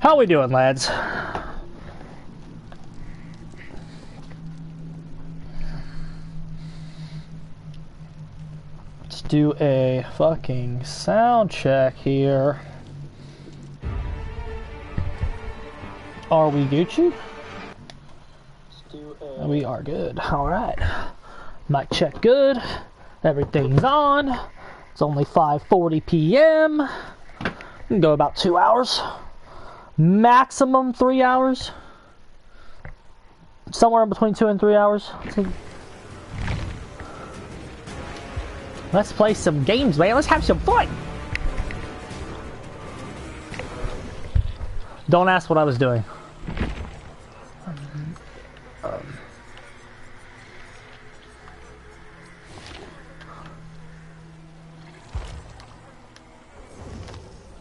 How we doing, lads? Let's do a fucking sound check here. Are we Gucci? We are good. Alright. Mic check good. Everything's on. It's only 5:40 p.m. We can go about 2 hours. Maximum 3 hours. Somewhere in between 2 and 3 hours. Let's play some games, man. Let's have some fun. Don't ask what I was doing.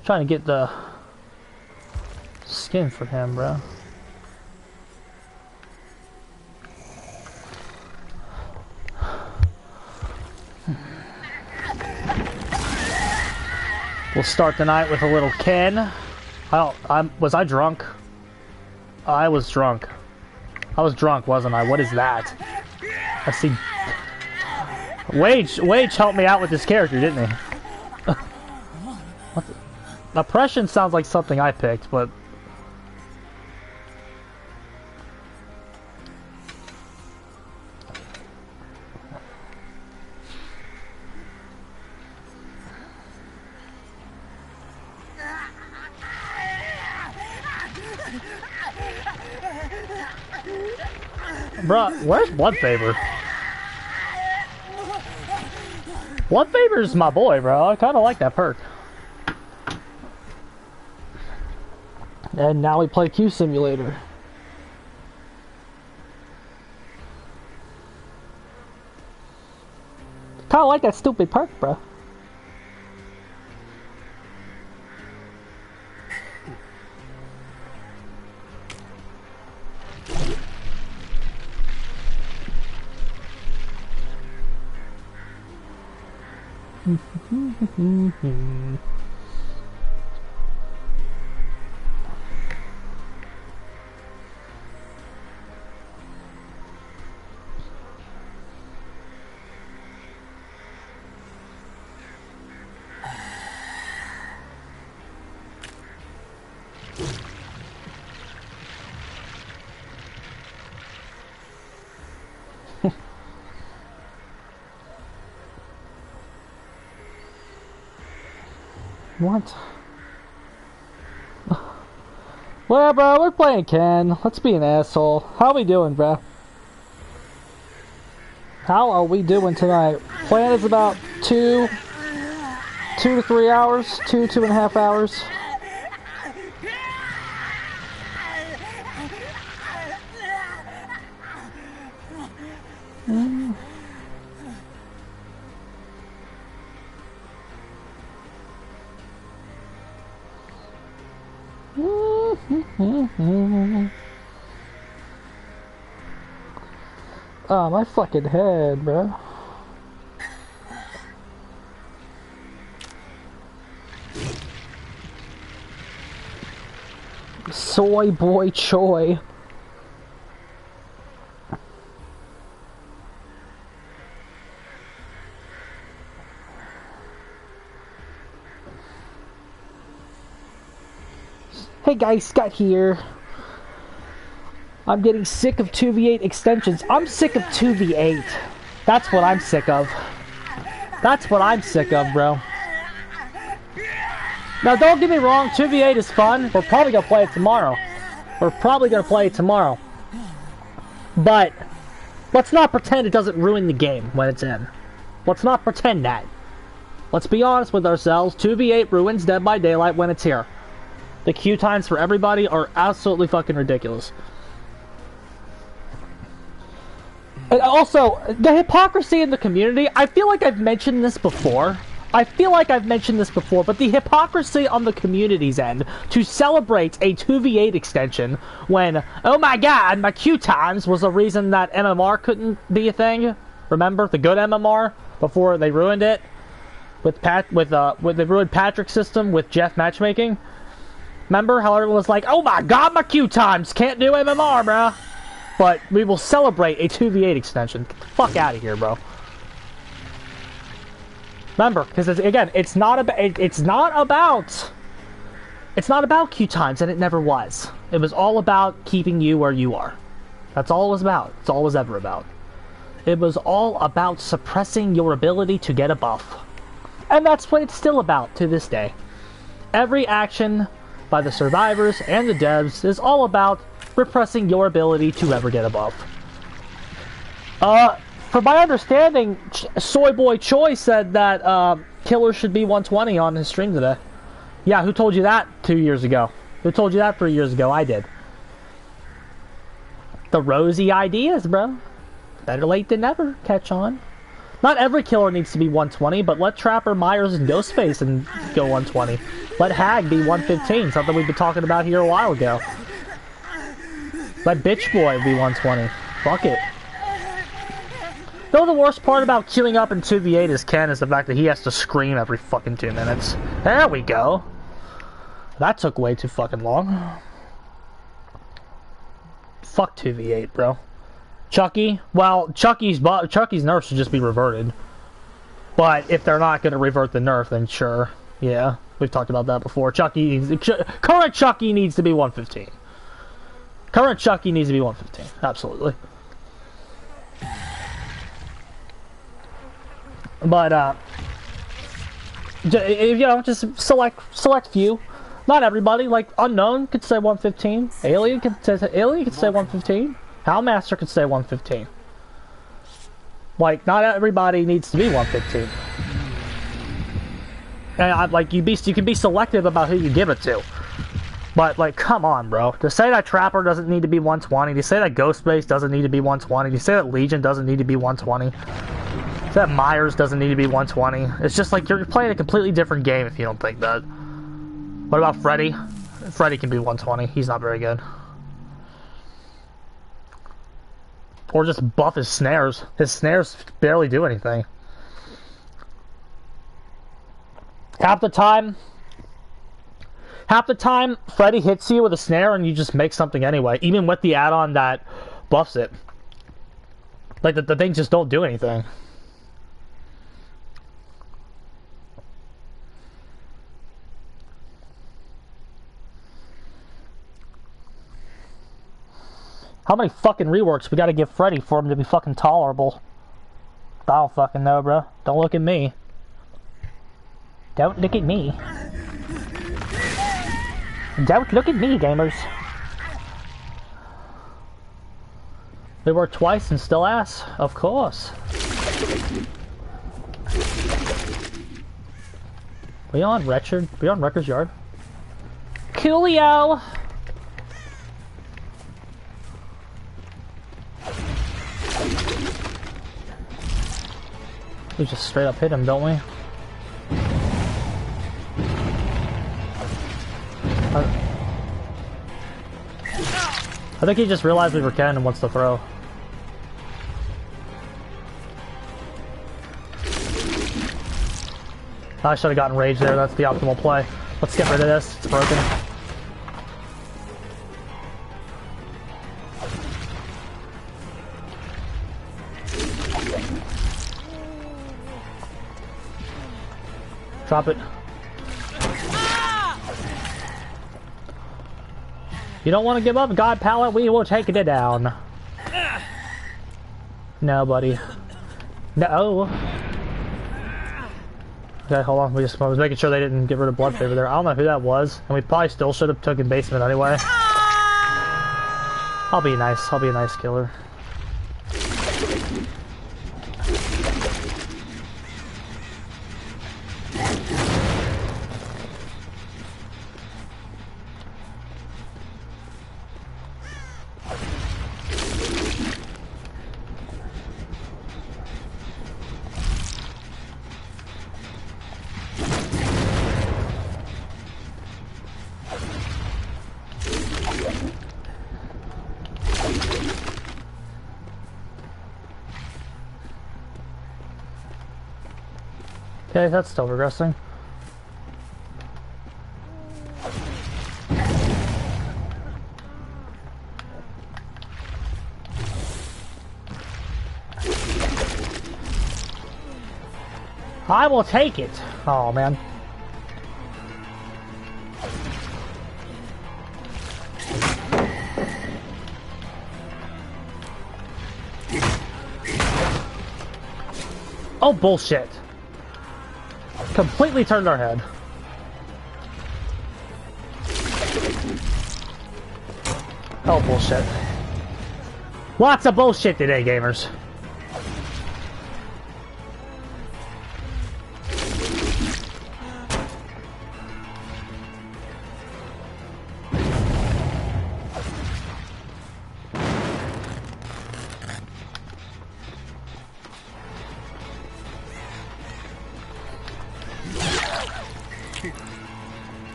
Trying to get the skin for him, bro. We'll start the night with a little Ken. Was I drunk? I was drunk. I was drunk, wasn't I? What is that? I see. Wage helped me out with this character, didn't he? What the? Oppression sounds like something I picked, but... Bruh, where's Blood Favor? Blood Favor's my boy, bro. I kinda like that perk. And now we play Q Simulator. Kinda like that stupid perk, bro. What? Well, bro, we're playing Ken. Let's be an asshole. How we doing, bro? How are we doing tonight? Plan is about 2 to 3 hours. 2.5 hours. Oh, my fucking head, bro. Soy boy Choi. Hey guys, Scott here. I'm getting sick of 2v8 extensions. I'm sick of 2v8. That's what I'm sick of. That's what I'm sick of, bro. Now, don't get me wrong, 2v8 is fun. We're probably gonna play it tomorrow. But, let's not pretend it doesn't ruin the game when it's in. Let's not pretend that. Let's be honest with ourselves. 2v8 ruins Dead by Daylight when it's here. The queue times for everybody are absolutely fucking ridiculous. And also, the hypocrisy in the community, I feel like I've mentioned this before. But the hypocrisy on the community's end to celebrate a 2v8 extension when, oh my god, my queue times was the reason that MMR couldn't be a thing. Remember the good MMR before they ruined it with they ruined Patrick's system with Jeff matchmaking. Remember how everyone was like, oh my god, my Q times, can't do MMR, bruh. But we will celebrate a 2v8 extension. Get the fuck out of here, bro. Remember, because again, it's not about Q times, and it never was. It was all about keeping you where you are. That's all it was about. It's all it was ever about. It was all about suppressing your ability to get a buff. And that's what it's still about to this day. Every action by the survivors and the devs is all about repressing your ability to ever get a buff. From my understanding, Soyboy Choi said that Killer should be 120 on his stream today. Yeah, who told you that 2 years ago? Who told you that 3 years ago? I did. The rosy ideas, bro. Better late than never. Catch on. Not every killer needs to be 120, but let Trapper, Myers, and Ghostface and go 120. Let Hag be 115, something we've been talking about here a while ago. Let Bitch Boy be 120. Fuck it. Though the worst part about queuing up in 2v8 is Ken is the fact that he has to scream every fucking 2 minutes. There we go. That took way too fucking long. Fuck 2v8, bro. Chucky? Well, Chucky's nerf should just be reverted. But if they're not going to revert the nerf, then sure. Yeah, we've talked about that before. Current Chucky needs to be 115. Current Chucky needs to be 115. Absolutely. But, you know, just select few. Not everybody. Like, Unknown could say 115. Alien could say 115. Howlmaster could say 115. Like, not everybody needs to be 115. And like, you can be selective about who you give it to. But, like, come on, bro. To say that Trapper doesn't need to be 120, to say that Ghostface doesn't need to be 120, to say that Legion doesn't need to be 120, to say that Myers doesn't need to be 120, it's just like you're playing a completely different game if you don't think that. What about Freddy? Freddy can be 120. He's not very good. Or just buff his snares. His snares barely do anything. Half the time, Freddy hits you with a snare and you just make something anyway, even with the add-on that buffs it. Like, the things just don't do anything. How many fucking reworks we gotta give Freddy for him to be fucking tolerable? I don't fucking know, bro. Don't look at me. Don't look at me. Don't look at me, gamers. We worked twice and still ass. Of course. We on Wretched? We on Wrecker's Yard? Coolio! We just straight up hit him, don't we? I think he just realized we were Ken and wants to throw. I should have gotten rage there, that's the optimal play. Let's get rid of this, it's broken. Drop it. You don't want to give up, God Pallet? We will take it down. No, buddy. No. Okay, hold on. I was making sure they didn't get rid of Blood Favor there. I don't know who that was, and we probably still should have taken basement anyway. I'll be nice. I'll be a nice killer. Okay, that's still progressing. I will take it. Oh, man. Oh, bullshit. Completely turned our head. Oh, bullshit. Lots of bullshit today, gamers.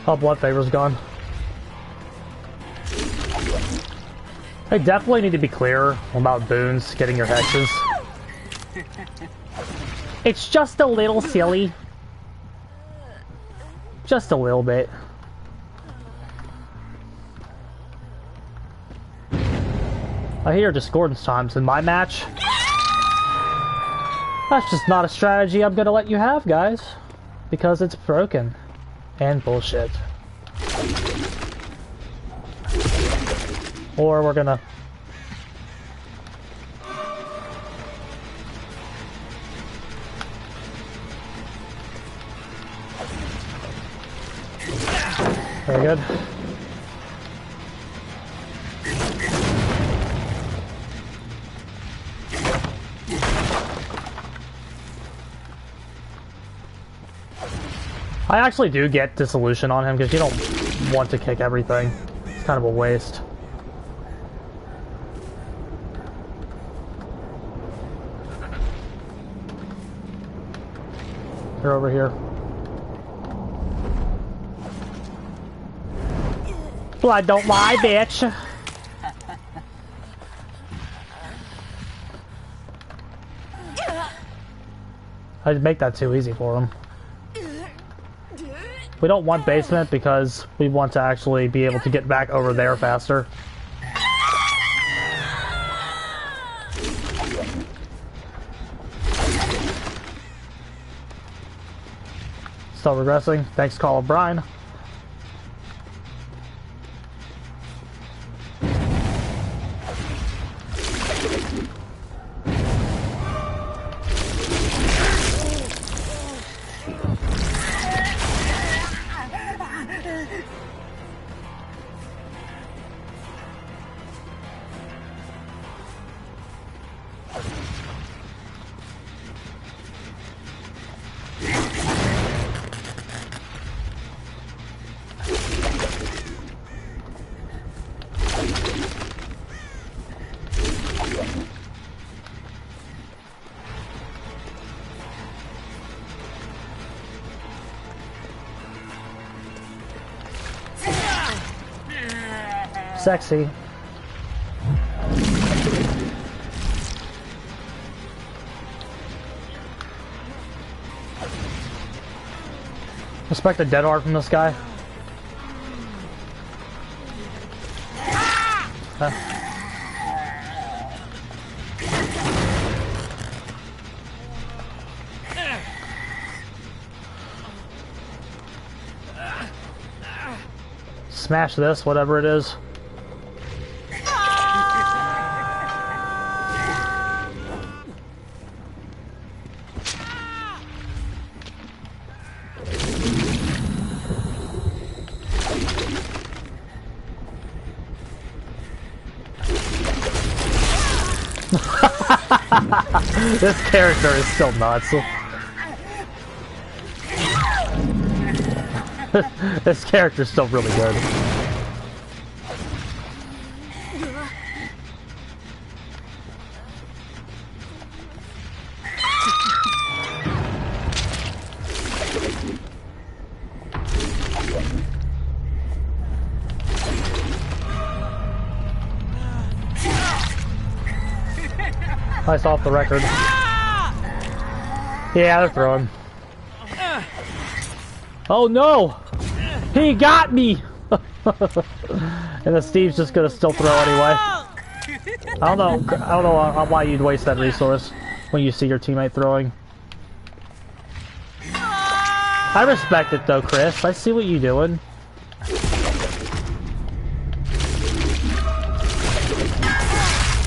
Oh, blood favor's gone. I definitely need to be clearer about boons getting your hexes. It's just a little silly. Just a little bit. I hear discordance times in my match. That's just not a strategy I'm gonna let you have, guys. Because it's broken. And bullshit. Or we're gonna... Very good. I actually do get dissolution on him because you don't want to kick everything. It's kind of a waste. They're over here. Blood don't lie, bitch! I'd make that too easy for him. We don't want basement because we want to actually be able to get back over there faster. Still regressing. Thanks, Call of Brian. Sexy. Expect a dead art from this guy. Smash this, whatever it is. This character is still nuts. This character's still really good. Nice off the record. Yeah, they're throwing. Oh no! He got me! And the Steve's just gonna still throw anyway. I don't know why you'd waste that resource when you see your teammate throwing. I respect it though, Chris. I see what you're doing.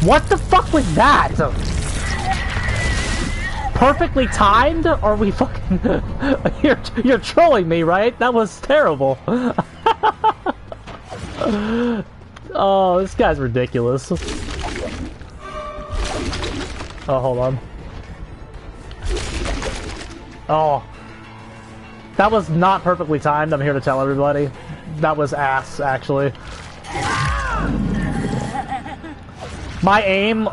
What the fuck was that? Perfectly timed? Or are we fucking... you're trolling me, right? That was terrible. Oh, this guy's ridiculous. Oh, hold on. Oh. That was not perfectly timed, I'm here to tell everybody. That was ass, actually. My aim,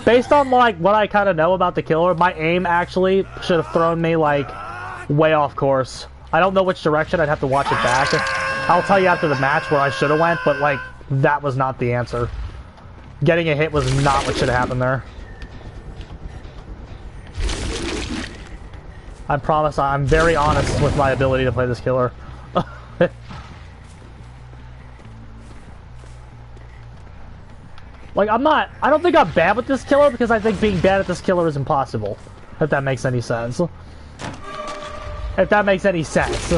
based on like what I kind of know about the killer, my aim actually should have thrown me like way off course. I don't know which direction, I'd have to watch it back. I'll tell you after the match where I should have went, but like, that was not the answer. Getting a hit was not what should have happened there. I promise I'm very honest with my ability to play this killer. Like, I don't think I'm bad with this killer because I think being bad at this killer is impossible. If that makes any sense. If that makes any sense.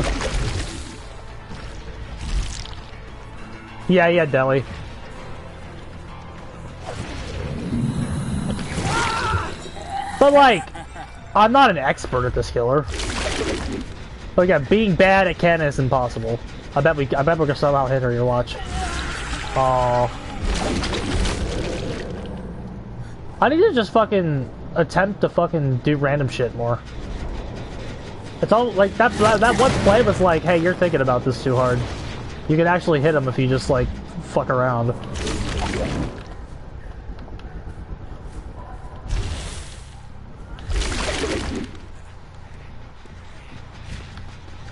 Yeah, Deli. But like, I'm not an expert at this killer. But again, being bad at Ken is impossible. I bet we're gonna somehow hit her. You watch. Oh. I need to just fucking attempt to fucking do random shit more. It's all like that one play was like, hey, you're thinking about this too hard. You can actually hit him if you just like fuck around.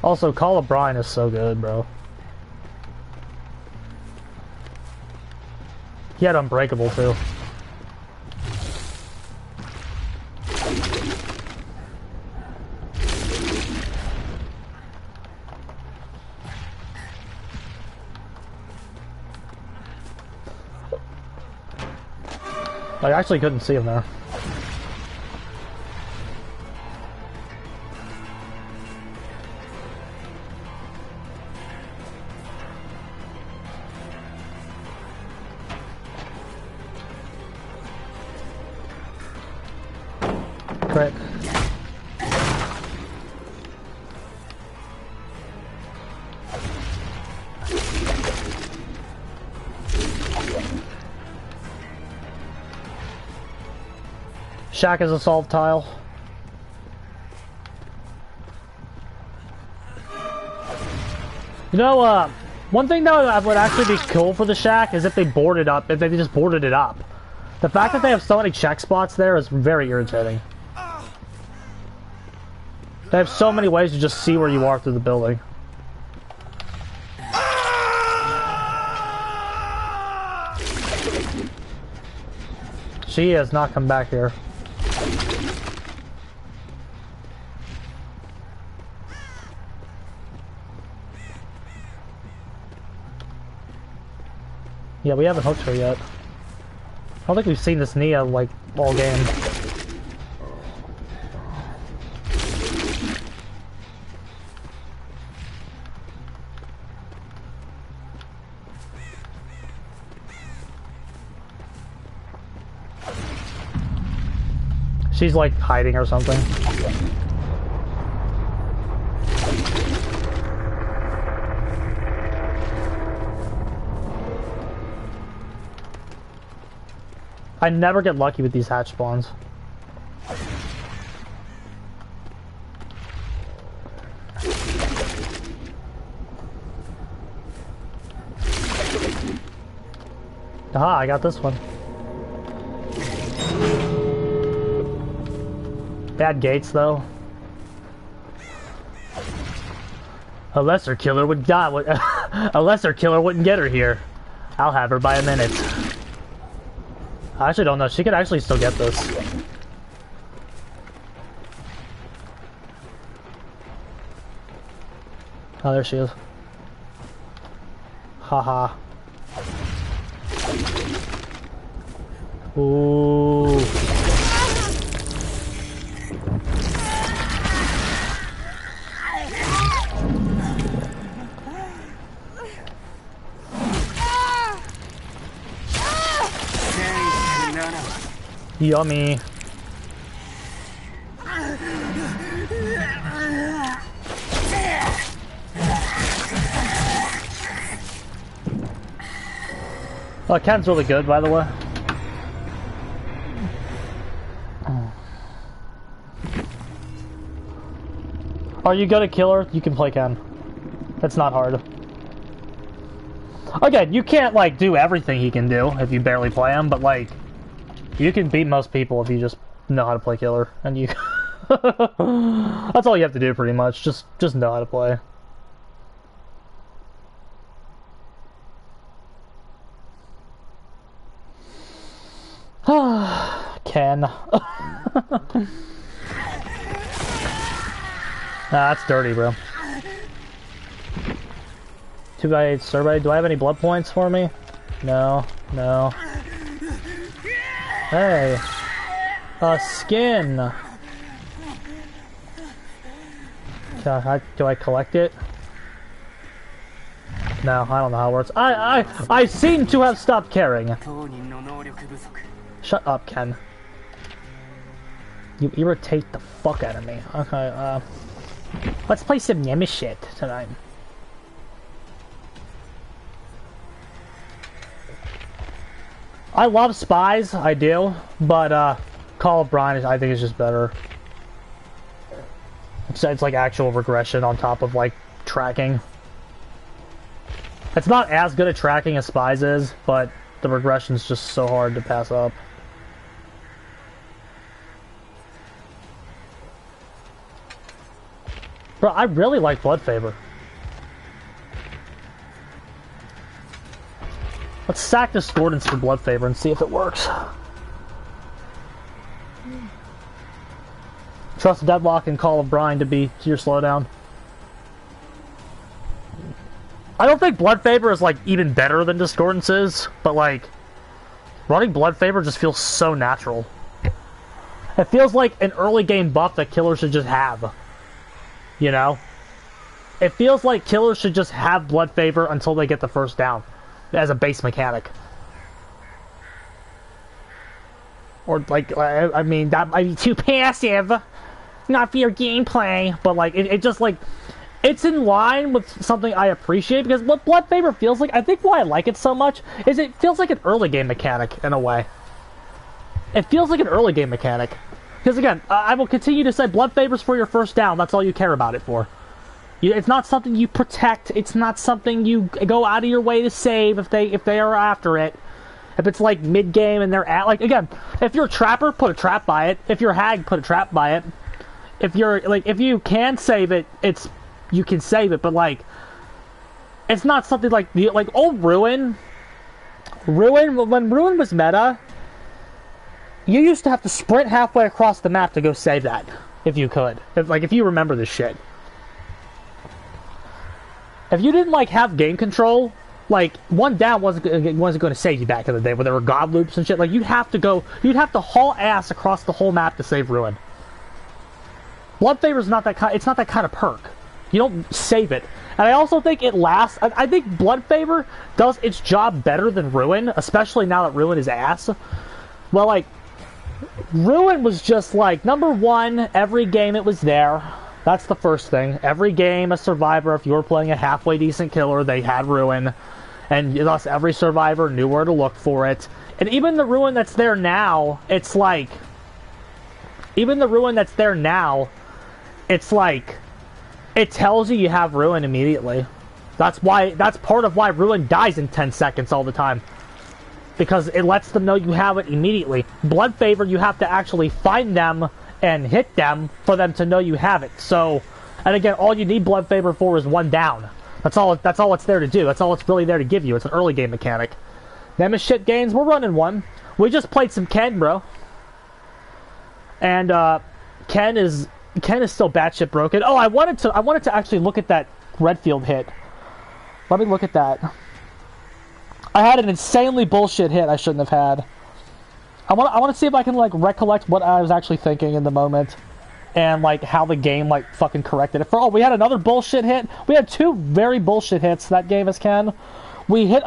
Also, Call of Brian is so good, bro. He had Unbreakable too. I actually couldn't see him there. Correct. Shack is a solved tile. You know, one thing that would actually be cool for the shack is if they boarded up, if they just boarded it up. The fact that they have so many check spots there is very irritating. They have so many ways to just see where you are through the building. She has not come back here. Yeah, we haven't hooked her yet. I don't think we've seen this Nia, like, all game. She's, like, hiding or something. I never get lucky with these hatch spawns. Aha, I got this one. Bad gates, though. A lesser killer would die. A lesser killer wouldn't get her here. I'll have her by a minute. I actually don't know. She could actually still get this. Oh, there she is. Haha. Ooh. Yummy. Oh, Ken's really good, by the way. Are you good at killer? You can play Ken. It's not hard. Again, you can't, like, do everything he can do if you barely play him, but, like, you can beat most people if you just know how to play killer. And you... That's all you have to do, pretty much. Just know how to play. Ken. That's dirty, bro. 2x8 survey. Do I have any blood points for me? No, no. Hey. A skin. Do I collect it? No, I don't know how it works. I seem to have stopped caring. Shut up, Ken. You irritate the fuck out of me. Okay, let's play some Yemi shit tonight. I love Spies, I do, but Call of Brian, I think, is just better. It's like actual regression on top of, like, tracking. It's not as good at tracking as Spies is, but the regression's just so hard to pass up. Bro, I really like Blood Favor. Let's sack Discordance for Blood Favor and see if it works. Trust Deadlock and Call of Brine to be your slowdown. I don't think Blood Favor is, like, even better than Discordance is, but, like, running Blood Favor just feels so natural. It feels like an early game buff that killers should just have. You know? It feels like killers should just have Blood Favor until they get the first down. As a base mechanic. Or, like, I mean, that might be too passive. Not for your gameplay. But, like, it just, like... It's in line with something I appreciate, because what Blood Favor feels like, I think why I like it so much, is it feels like an early game mechanic, in a way. It feels like an early game mechanic. Because again, I will continue to say Blood Favor's for your first down, that's all you care about it for. It's not something you protect, it's not something you go out of your way to save if they are after it. If it's like mid-game and they're at, like, again, if you're a trapper, put a trap by it. If you're a hag, put a trap by it. If you're, like, if you can save it, you can save it, but, like, it's not something like old Ruin, when Ruin was meta, you used to have to sprint halfway across the map to go save that, if you could. If you remember this shit. If you didn't, like, have game control, like, one down wasn't going to save you back in the day, where there were god loops and shit. Like, you'd have to haul ass across the whole map to save Ruin. Blood Favor's not that kind, it's not that kind of perk. You don't save it. And I also think it lasts. I think Blood Favor does its job better than Ruin, especially now that Ruin is ass. Well, like, Ruin was just like, number one, every game it was there. That's the first thing. Every game, a survivor, if you were playing a halfway decent killer, they had Ruin. And thus every survivor knew where to look for it. And even the Ruin that's there now, it's like... Even the Ruin that's there now, it's like... It tells you have Ruin immediately. That's part of why Ruin dies in 10 seconds all the time. Because it lets them know you have it immediately. Blood Favor, you have to actually find them and hit them for them to know you have it. So, and again, all you need Blood Favor for is one down. That's all it's there to do. That's all it's really there to give you. It's an early game mechanic. Them is shit games, we're running one. We just played some Ken, bro. And Ken is still batshit broken. Oh, I wanted to actually look at that Redfield hit. Let me look at that. I had an insanely bullshit hit I shouldn't have had. I want to see if I can, like, recollect what I was actually thinking in the moment, and, like, how the game, like, fucking corrected it. We had another bullshit hit. We had two very bullshit hits that gave us Ken. We hit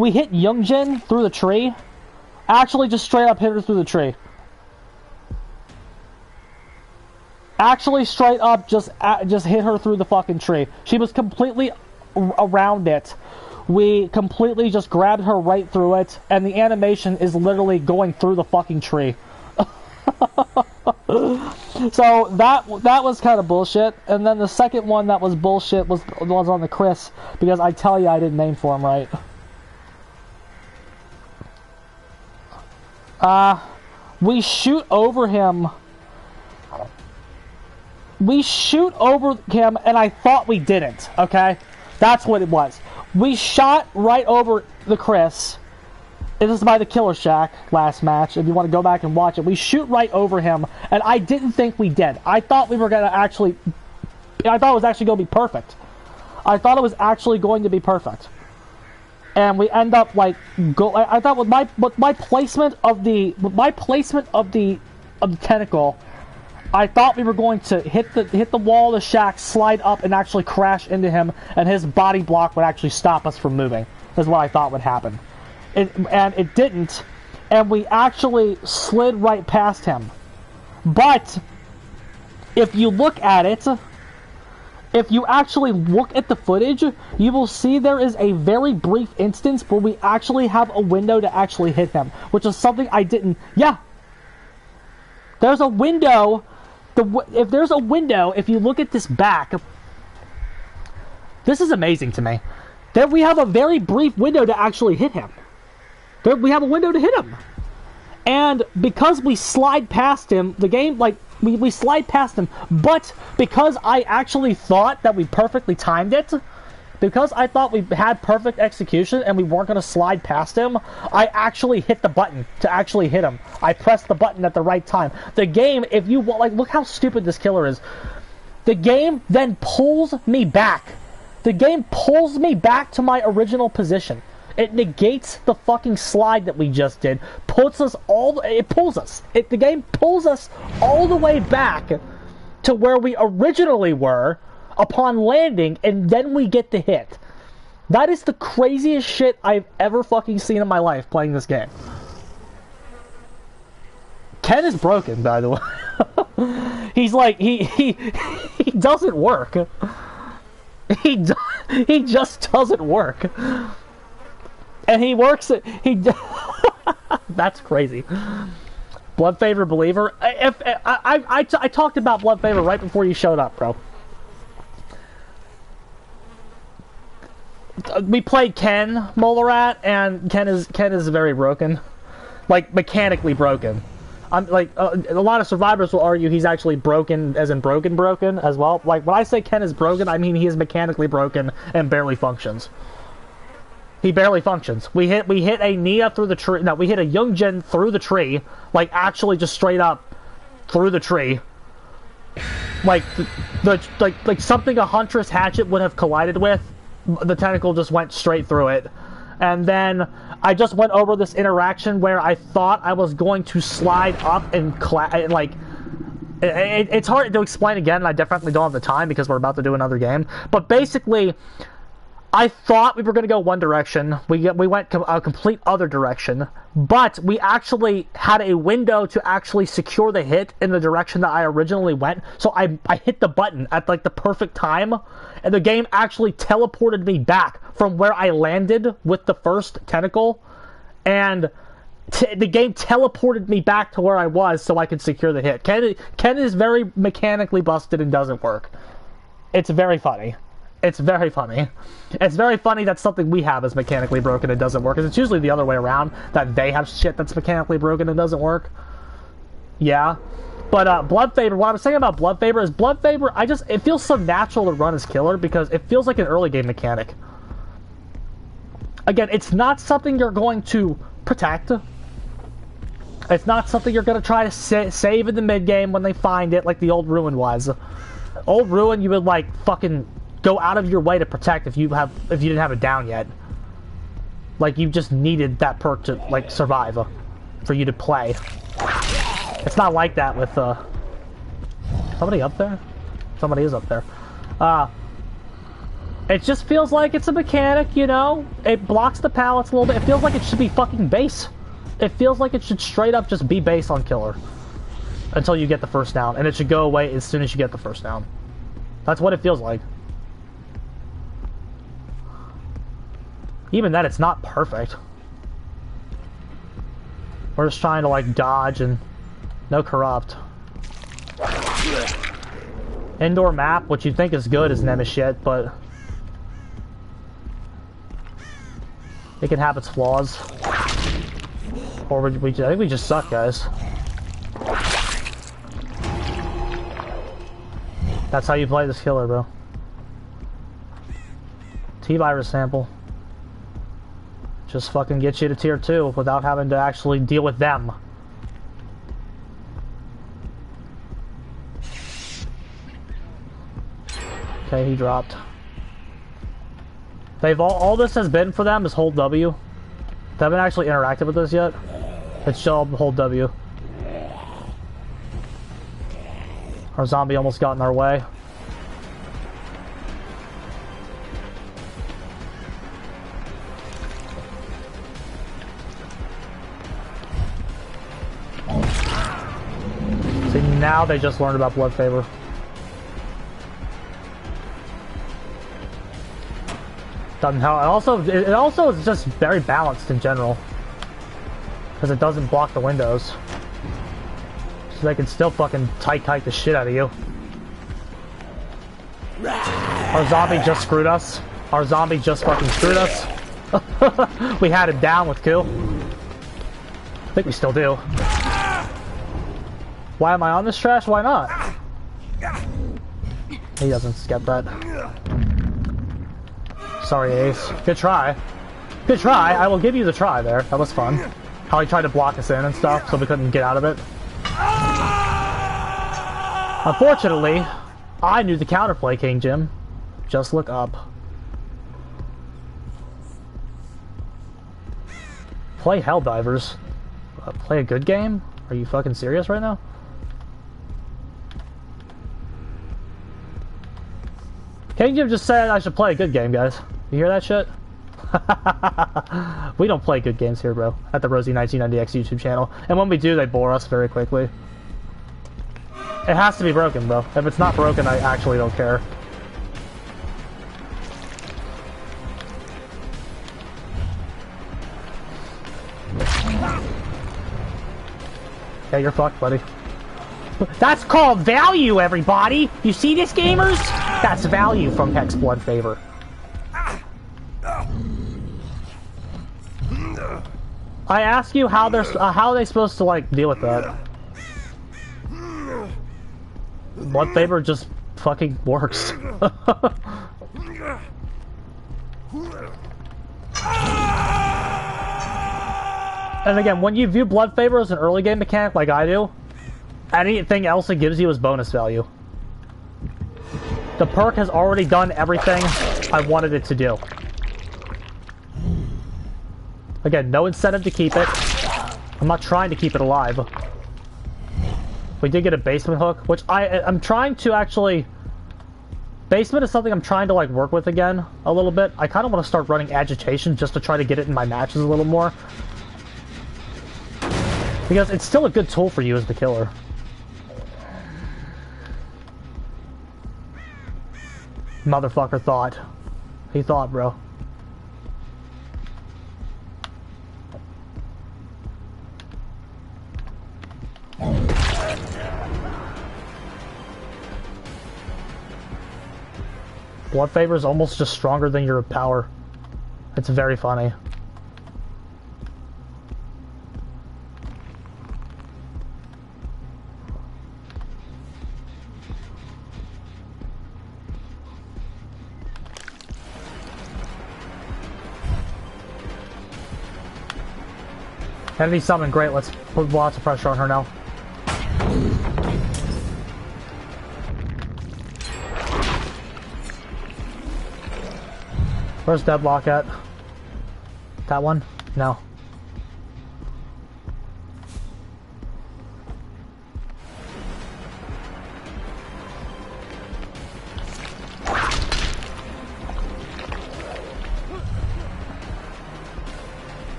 Youngjin through the tree Actually, just straight up hit her through the tree. Actually, straight up, just hit her through the fucking tree. She was completely around it. We completely just grabbed her right through it, and the animation is literally going through the fucking tree. So that was kind of bullshit. And then the second one that was bullshit was on the Chris, because I tell you I didn't name for him right. We shoot over him. We shoot over him, and I thought we didn't, okay? That's what it was. We shot right over the Chris. This is by the Killer Shack last match, if you want to go back and watch it. We shoot right over him, and I didn't think we did. I thought we were going to actually... I thought it was actually going to be perfect. I thought it was actually going to be perfect. And we end up, like... I thought with my placement of the... tentacle... I thought we were going to hit the wall of the shack, slide up, and actually crash into him, and his body block would actually stop us from moving. That's what I thought would happen. And it didn't, and we actually slid right past him. But, if you look at it, if you actually look at the footage, you will see there is a very brief instance where we actually have a window to actually hit him, which is something I didn't... Yeah! There's a window... If there's a window, if you look at this back, this is amazing to me. That we have a very brief window to actually hit him. We have a window to hit him. And because we slide past him, the game, like, we slide past him, but because I actually thought that we perfectly timed it, because I thought we had perfect execution and we weren't going to slide past him, I actually hit the button to actually hit him. I pressed the button at the right time. The game, if you, like, look how stupid this killer is. The game then pulls me back. The game pulls me back to my original position. It negates the fucking slide that we just did. It pulls us. The game pulls us all the way back to where we originally were upon landing, and then we get the hit. That is the craziest shit I've ever fucking seen in my life playing this game. Ken is broken, by the way. He's like, he doesn't work. He just doesn't work. And he works at... That's crazy. Blood Favor Believer. I talked about Blood Favor right before you showed up, bro. We played Ken Molarat, and Ken is very broken. Like, mechanically broken. I'm like, a lot of survivors will argue he's actually broken, as in broken as well. Like, when I say Ken is broken, I mean he is mechanically broken and barely functions. He barely functions. We hit a Nia through the tree. No, we hit a Youngjin through the tree. Like, actually just straight up through the tree. Like, like something a Huntress Hatchet would have collided with. The tentacle just went straight through it. And then I just went over this interaction where I thought I was going to slide up and like... It's hard to explain again, and I definitely don't have the time because we're about to do another game. But basically, I thought we were going to go one direction. We went a complete other direction. But we actually had a window to actually secure the hit in the direction that I originally went. So I hit the button at like the perfect time. And the game actually teleported me back from where I landed with the first tentacle. And the game teleported me back to where I was so I could secure the hit. Ken is very mechanically busted and doesn't work. It's very funny. It's very funny. It's very funny that something we have is mechanically broken and doesn't work. It's usually the other way around, that they have shit that's mechanically broken and doesn't work. Yeah. But Blood Favor, what I'm saying about Blood Favor is Blood Favor, it feels so natural to run as killer because it feels like an early game mechanic. Again, it's not something you're going to protect. It's not something you're going to try to save in the mid game when they find it like the old Ruin was. Old Ruin, you would like fucking go out of your way to protect if you didn't have it down yet. Like, you just needed that perk to like survive for you to play. It's not like that with somebody up there? Somebody is up there. It just feels like it's a mechanic, you know? It blocks the pallets a little bit. It feels like it should be fucking base. it feels like it should straight up just be based on killer until you get the first down, and it should go away as soon as you get the first down. That's what it feels like. Even then, it's not perfect. We're just trying to like dodge and no corrupt. Indoor map, which you think is good, is never shit, but it can have its flaws. Or I think we just suck, guys. That's how you play this killer, bro. T-virus sample. Just fucking get you to tier 2 without having to actually deal with them. Okay, he dropped. They've all this has been for them is hold W. They haven't actually interacted with this yet. It's still hold W. Our zombie almost got in our way. See, now they just learned about blood favor. Doesn't help. It also is just very balanced in general, because it doesn't block the windows, so they can still fucking kite the shit out of you. Our zombie just screwed us. Our zombie just fucking screwed us. We had it down with Q. I think we still do. Why am I on this trash? Why not? He doesn't skip that. Sorry, Ace. Good try. Good try. I will give you the try there. That was fun. How he tried to block us in and stuff so we couldn't get out of it. Unfortunately, I knew the counterplay, King Jim. Just look up. Play Helldivers. Play a good game? Are you fucking serious right now? King Jim just said I should play a good game, guys. You hear that shit? We don't play good games here, bro. At the Rosie1990X YouTube channel. And when we do, they bore us very quickly. It has to be broken, bro. If it's not broken, I actually don't care. Yeah, you're fucked, buddy. That's called value, everybody! You see this, gamers? That's value from Hex Blood Favor. I ask you how are they supposed to like deal with that? Blood Favor just fucking works. And again, when you view Blood Favor as an early game mechanic like I do, anything else it gives you is bonus value. The perk has already done everything I wanted it to do. Again, no incentive to keep it. I'm not trying to keep it alive. We did get a basement hook, which I'm trying to actually... Basement is something I'm trying to like work with again a little bit. I kind of want to start running agitation just to try to get it in my matches a little more. Because it's still a good tool for you as the killer. Motherfucker thought. He thought, bro. Blood Favor is almost just stronger than your power. It's very funny. Enemy summon, great, let's put lots of pressure on her now. Where's Deadlock at? That one? No.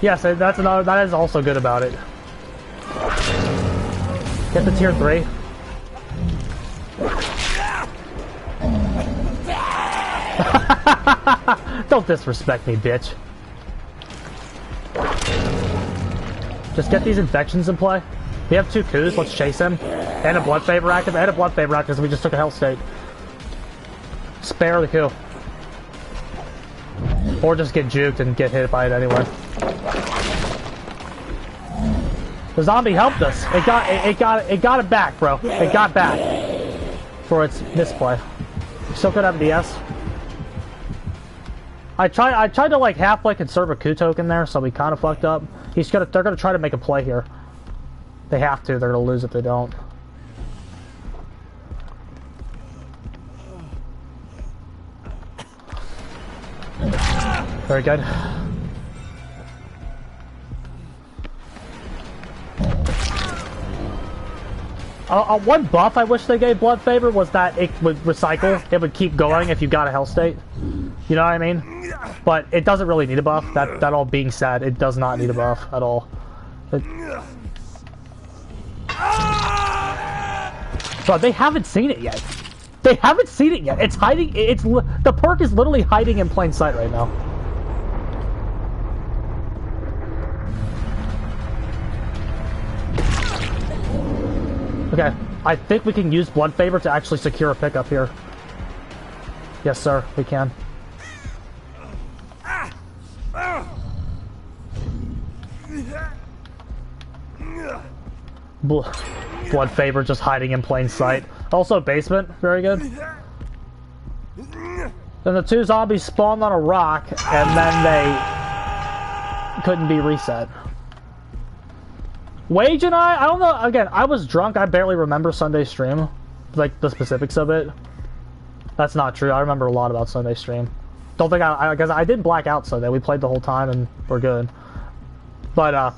Yes, that's another. That is also good about it. Get the tier 3. Don't disrespect me, bitch. Just get these infections in play. We have 2 coups, let's chase him. And a blood favor active, and a blood favor active, so we just took a hell state. Spare the coup. Or just get juked and get hit by it anyway. The zombie helped us. It got it back, bro. It got back for its misplay. Still could have DS. I tried to like halfway conserve a coup token there, so we kind of fucked up. They're gonna try to make a play here. They have to. They're gonna lose if they don't. Very good. One buff I wish they gave Blood Favor was that it would recycle. It would keep going if you got a Hell State. You know what I mean? But it doesn't really need a buff. That all being said, it does not need a buff at all. But they haven't seen it yet. They haven't seen it yet. It's hiding. The perk is literally hiding in plain sight right now. Okay, I think we can use Blood Favor to actually secure a pickup here. Yes, sir, we can. Blood Favor just hiding in plain sight. Also basement, very good. Then the 2 zombies spawned on a rock, and then they couldn't be reset. Wage and I don't know, again, I was drunk, I barely remember Sunday stream. Like, the specifics of it. That's not true, I remember a lot about Sunday stream. Don't think because I didn't black out Sunday, we played the whole time and we're good. But,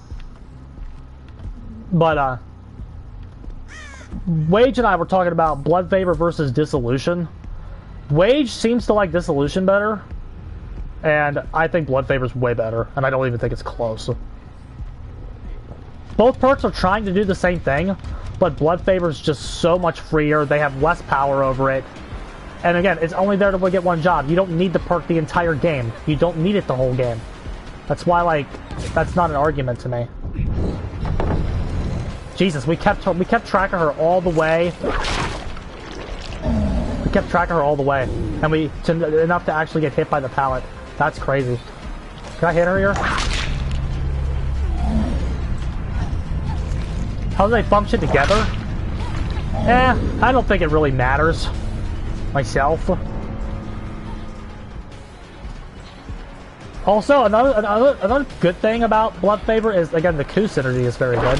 Wage and I were talking about Blood Favor versus Dissolution. Wage seems to like Dissolution better, and I think Blood Favor's way better, and I don't even think it's close. Both perks are trying to do the same thing, but Blood Favor's just so much freer, they have less power over it. And again, it's only there to get one job. You don't need the perk the entire game. You don't need it the whole game. That's why, like, that's not an argument to me. Jesus, we kept tracking her all the way. We kept tracking her all the way, and enough to actually get hit by the pallet. That's crazy. Can I hit her here? How do they function together? I don't think it really matters. Myself. Also, another good thing about Blood Favor is, again, the coup synergy is very good.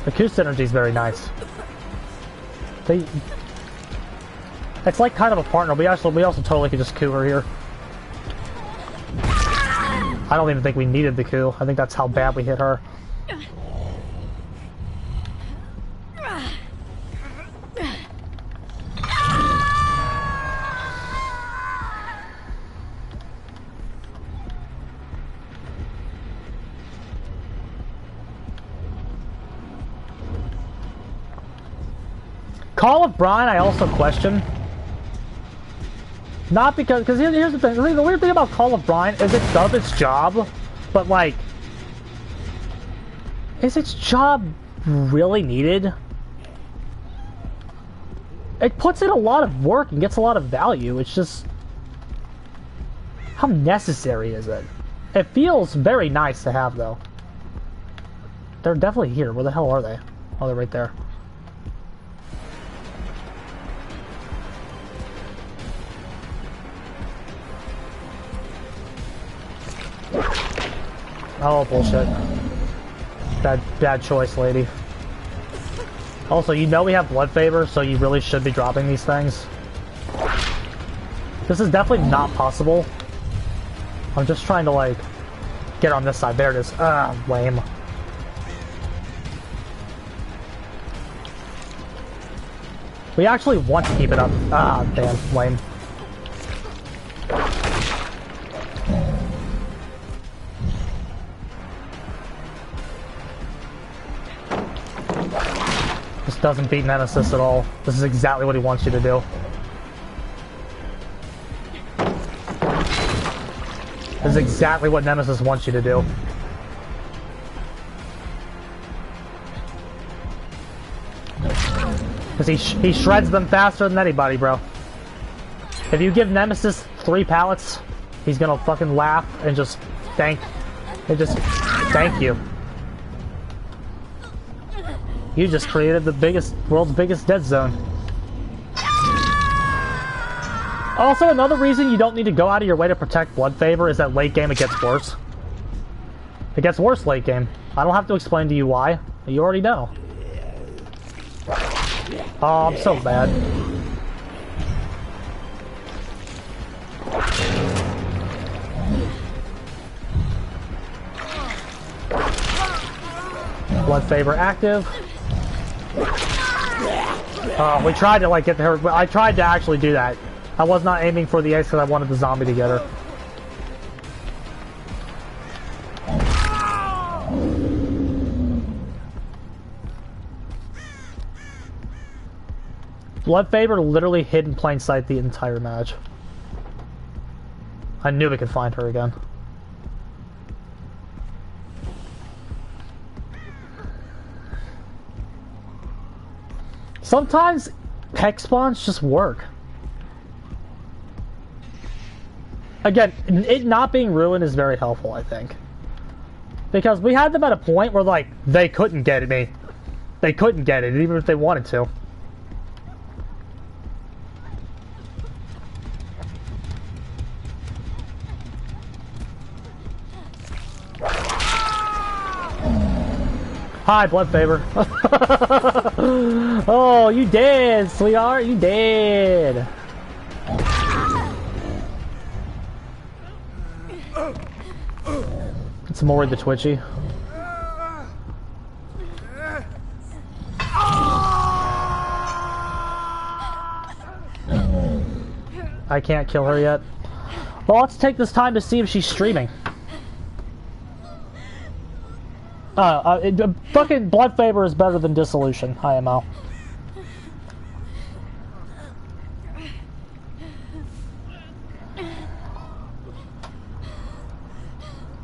The coup synergy is very nice. It's like kind of a partner. We also totally could just coup her here. I don't even think we needed the coup. I think that's how bad we hit her. Call of Brine, I also question. Not because here's the thing. The weird thing about Call of Brine is it does its job, but like, is its job really needed? It puts in a lot of work and gets a lot of value. It's just, how necessary is it? It feels very nice to have, though. They're definitely here. Where the hell are they? Oh, they're right there. Oh, bullshit. Bad choice, lady. Also, you know we have Blood Favor, so you really should be dropping these things. This is definitely not possible. I'm just trying to, like, get on this side. There it is. Lame. We actually want to keep it up. Damn, lame. doesn't beat Nemesis at all. This is exactly what he wants you to do. This is exactly what Nemesis wants you to do. Because he shreds them faster than anybody, bro. If you give Nemesis 3 pallets, he's gonna fucking laugh and just thank you. You just created the world's biggest dead zone. Also, another reason you don't need to go out of your way to protect Blood Favor is that late game it gets worse. It gets worse late game. I don't have to explain to you why. You already know. Oh, I'm so bad. Blood Favor active. We tried to like get her. I tried to actually do that. I was not aiming for the ace because I wanted the zombie to get her. Blood Favor literally hid in plain sight the entire match. I knew we could find her again. Sometimes hex spawns just work. Again, it not being ruined is very helpful, I think. Because we had them at a point where, like, they couldn't get me. They couldn't get it, even if they wanted to. Hi, Blood Favor. Oh, you dead, sweetheart. You dead. It's Maury the Twitchy. I can't kill her yet. Well, let's take this time to see if she's streaming. Fucking Blood Favor is better than Dissolution, IMO.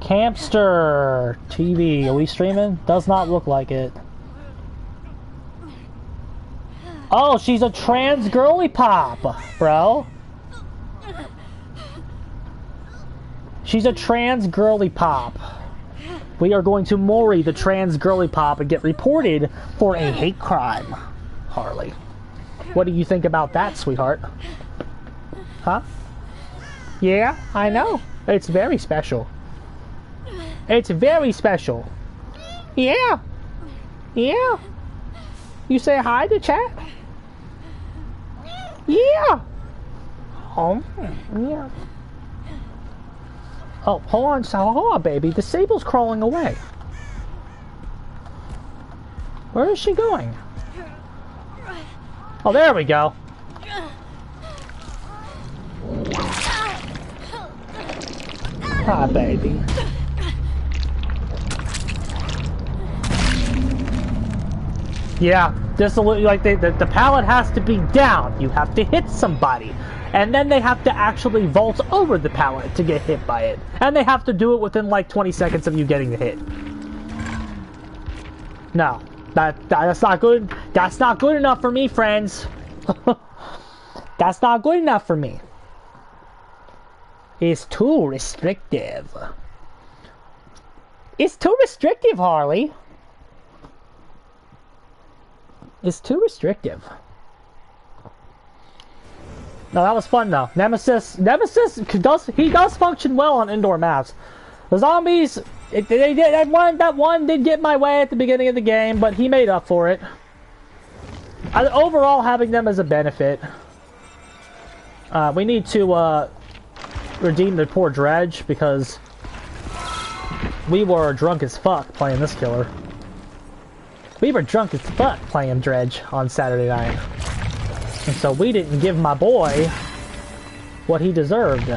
Campster TV, are we streaming? Does not look like it. Oh, she's a trans girly pop, bro. She's a trans girly pop. We are going to Maury the trans girly pop and get reported for a hate crime, Harley. What do you think about that, sweetheart? Huh? Yeah, I know. It's very special. It's very special. Yeah. Yeah. You say hi to chat? Yeah. Oh, yeah. Oh, hold on, baby. The sable's crawling away. Where is she going? Oh, there we go. Hi, baby. Yeah, this like the pallet has to be down. You have to hit somebody. And then they have to actually vault over the pallet to get hit by it. And they have to do it within like 20 seconds of you getting the hit. No, that's not good. That's not good enough for me, friends. That's not good enough for me. It's too restrictive. It's too restrictive, Harley. It's too restrictive. No, that was fun though. Nemesis does function well on indoor maps. The zombies, that one did get my way at the beginning of the game, but he made up for it. Overall, having them as a benefit. We need to redeem the poor Dredge because we were drunk as fuck playing this killer. We were drunk as fuck playing Dredge on Saturday night. And so we didn't give my boy what he deserved.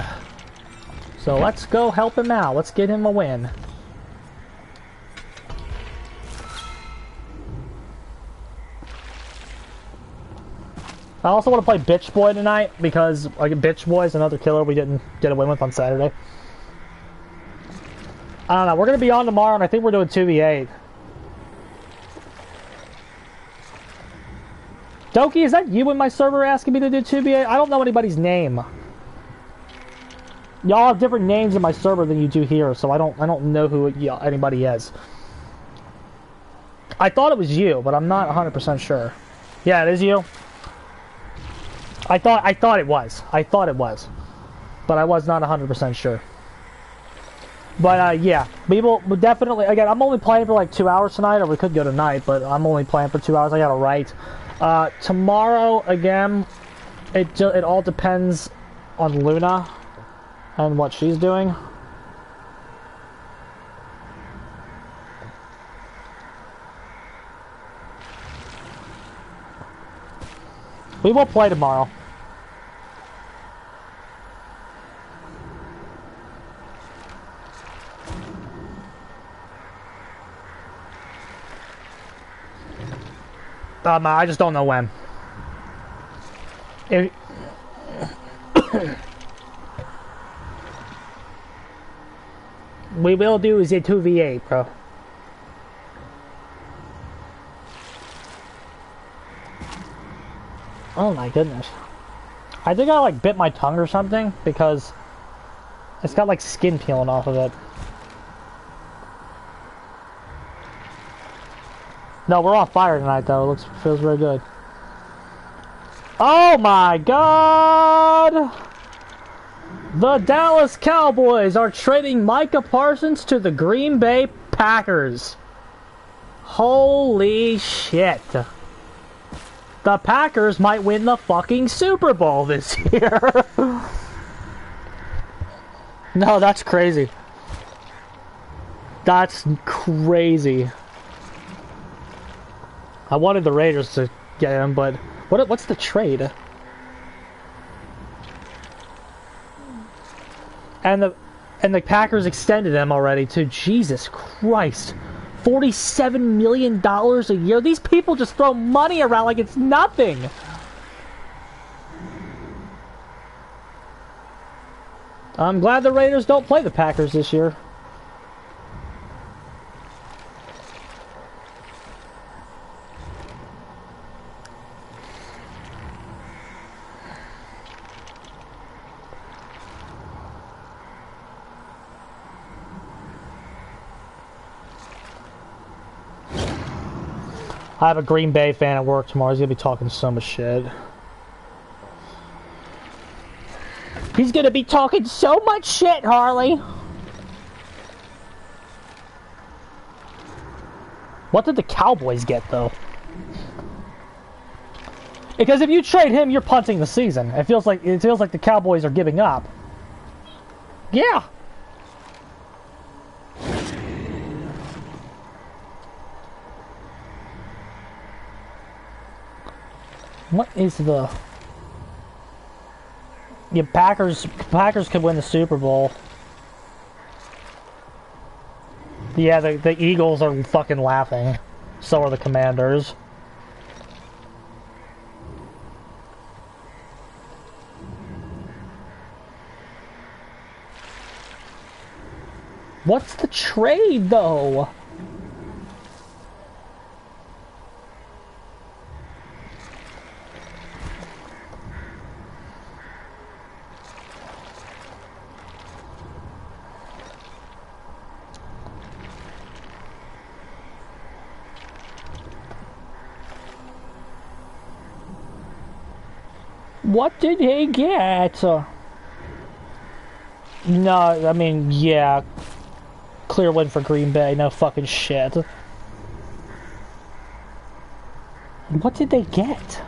So let's go help him out. Let's get him a win. I also want to play Bitch Boy tonight because like Bitch Boy is another killer we didn't get a win with on Saturday. I don't know. We're gonna be on tomorrow, and I think we're doing 2v8. Doki, is that you in my server asking me to do 2v8? I don't know anybody's name. Y'all have different names in my server than you do here, so I don't know who anybody is. I thought it was you, but I'm not 100% sure. Yeah, it is you. I thought it was. I thought it was, but I was not 100% sure. But yeah, we will definitely. Again, I'm only playing for like 2 hours tonight, or we could go tonight, but I'm only playing for 2 hours. I gotta write. Tomorrow again, it all depends on Luna and what she's doing. We will play tomorrow. I just don't know when. We will do is a 2v8, bro. Oh my goodness. I think I like bit my tongue or something because it's got like skin peeling off of it. No, we're on fire tonight though. Feels very good. Oh my god! The Dallas Cowboys are trading Micah Parsons to the Green Bay Packers. Holy shit. The Packers might win the fucking Super Bowl this year. No, that's crazy. That's crazy. I wanted the Raiders to get him, but what's the trade? And the Packers extended him already to Jesus Christ. $47 million a year. These people just throw money around like it's nothing. I'm glad the Raiders don't play the Packers this year. I have a Green Bay fan at work tomorrow. He's gonna be talking so much shit. He's gonna be talking so much shit, Harley. What did the Cowboys get, though? Because if you trade him, you're punting the season. It feels like the Cowboys are giving up. Yeah. What is the... Yeah, Packers could win the Super Bowl. Yeah, the Eagles are fucking laughing. So are the Commanders. What's the trade, though? What did he get? No, I mean, yeah. Clear win for Green Bay, no fucking shit. What did they get?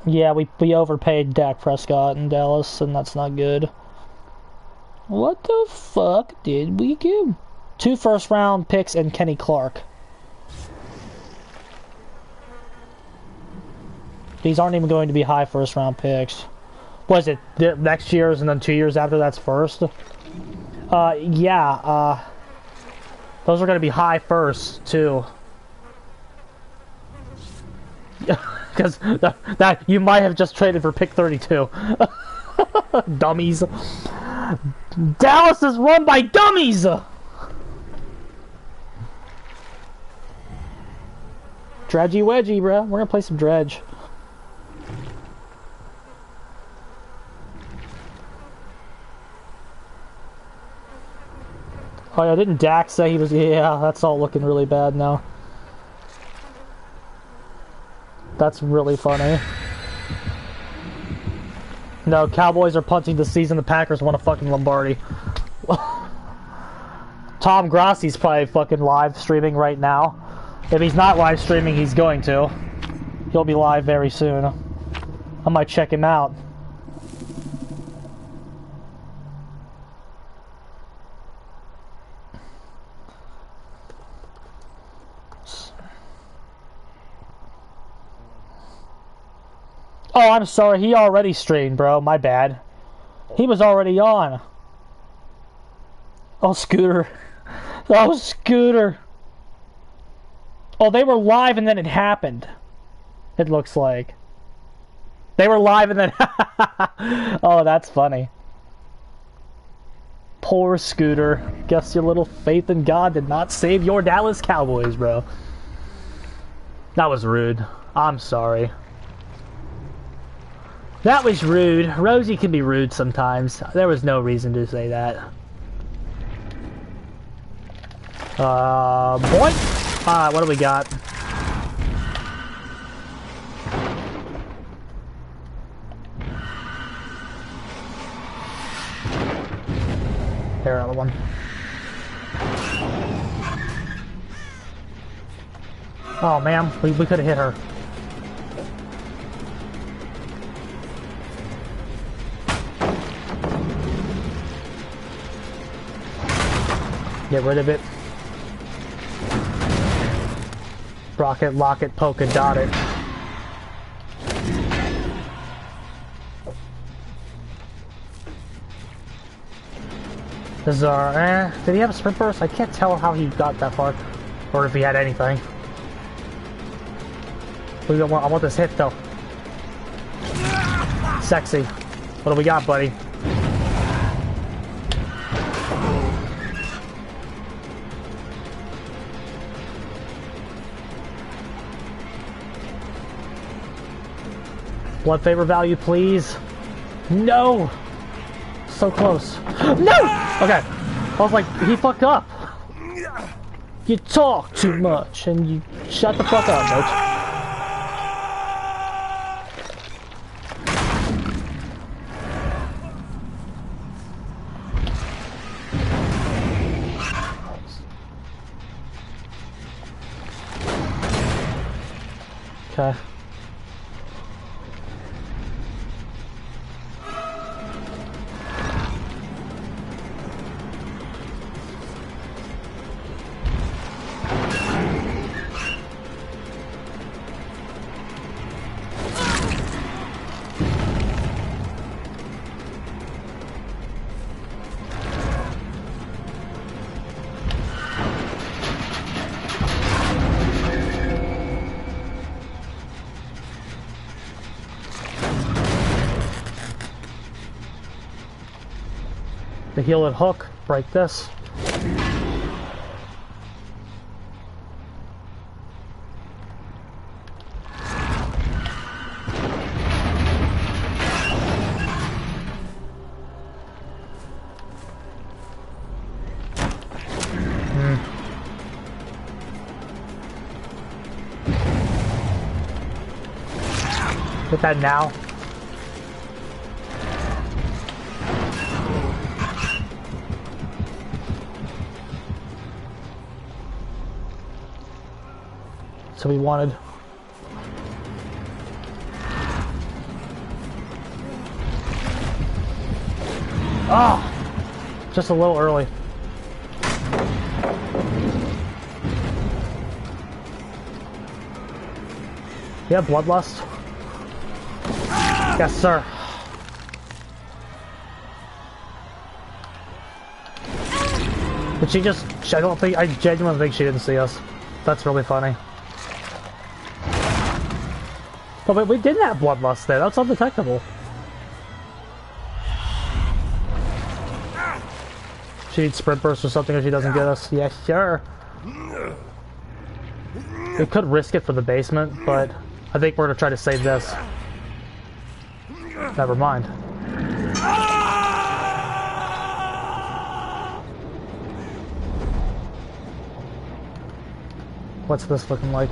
Yeah, we overpaid Dak Prescott in Dallas, and that's not good. What the fuck did we get? 2 first-round picks and Kenny Clark. These aren't even going to be high first-round picks. Was it next year's and then 2 years after that's first? Yeah, Those are going to be high first, too. Because that you might have just traded for pick 32. Dummies. Dallas is run by dummies! Dredgy wedgy, bro. We're gonna play some dredge. Oh yeah, didn't Dax say he was... Yeah, that's all looking really bad now. That's really funny. No, Cowboys are punting this season. The Packers won a fucking Lombardi. Tom Grassi's probably fucking live streaming right now. If he's not live streaming, he's going to. He'll be live very soon. I might check him out. Oh, I'm sorry. He already streamed, bro. My bad. He was already on. Oh, Scooter. Oh, Scooter. Oh, they were live and then it happened. It looks like. They were live and then... Oh, that's funny. Poor Scooter. Guess your little faith in God did not save your Dallas Cowboys, bro. That was rude. I'm sorry. That was rude. Rosie can be rude sometimes. There was no reason to say that. Boy. Alright, what do we got? Here, another one. Oh man, we could have hit her. Get rid of it. Rocket, lock it, polka dot it. This is our, did he have a sprint burst? I can't tell how he got that far. Or if he had anything. I want this hit though. Sexy. What do we got, buddy? Blood favor value, please. No! So close. No! Okay. I was like, he fucked up. You talk too much, and you shut the fuck up, bitch. Okay. The heel and hook, break this. Hit that now. So we wanted. Oh, just a little early. You have bloodlust? Yes, sir. But she just, I genuinely think she didn't see us. That's really funny. But wait, we didn't have bloodlust there. That's undetectable. She needs sprint burst or something if she doesn't get us. Yeah, sure. We could risk it for the basement, but I think we're gonna try to save this. Never mind. What's this looking like?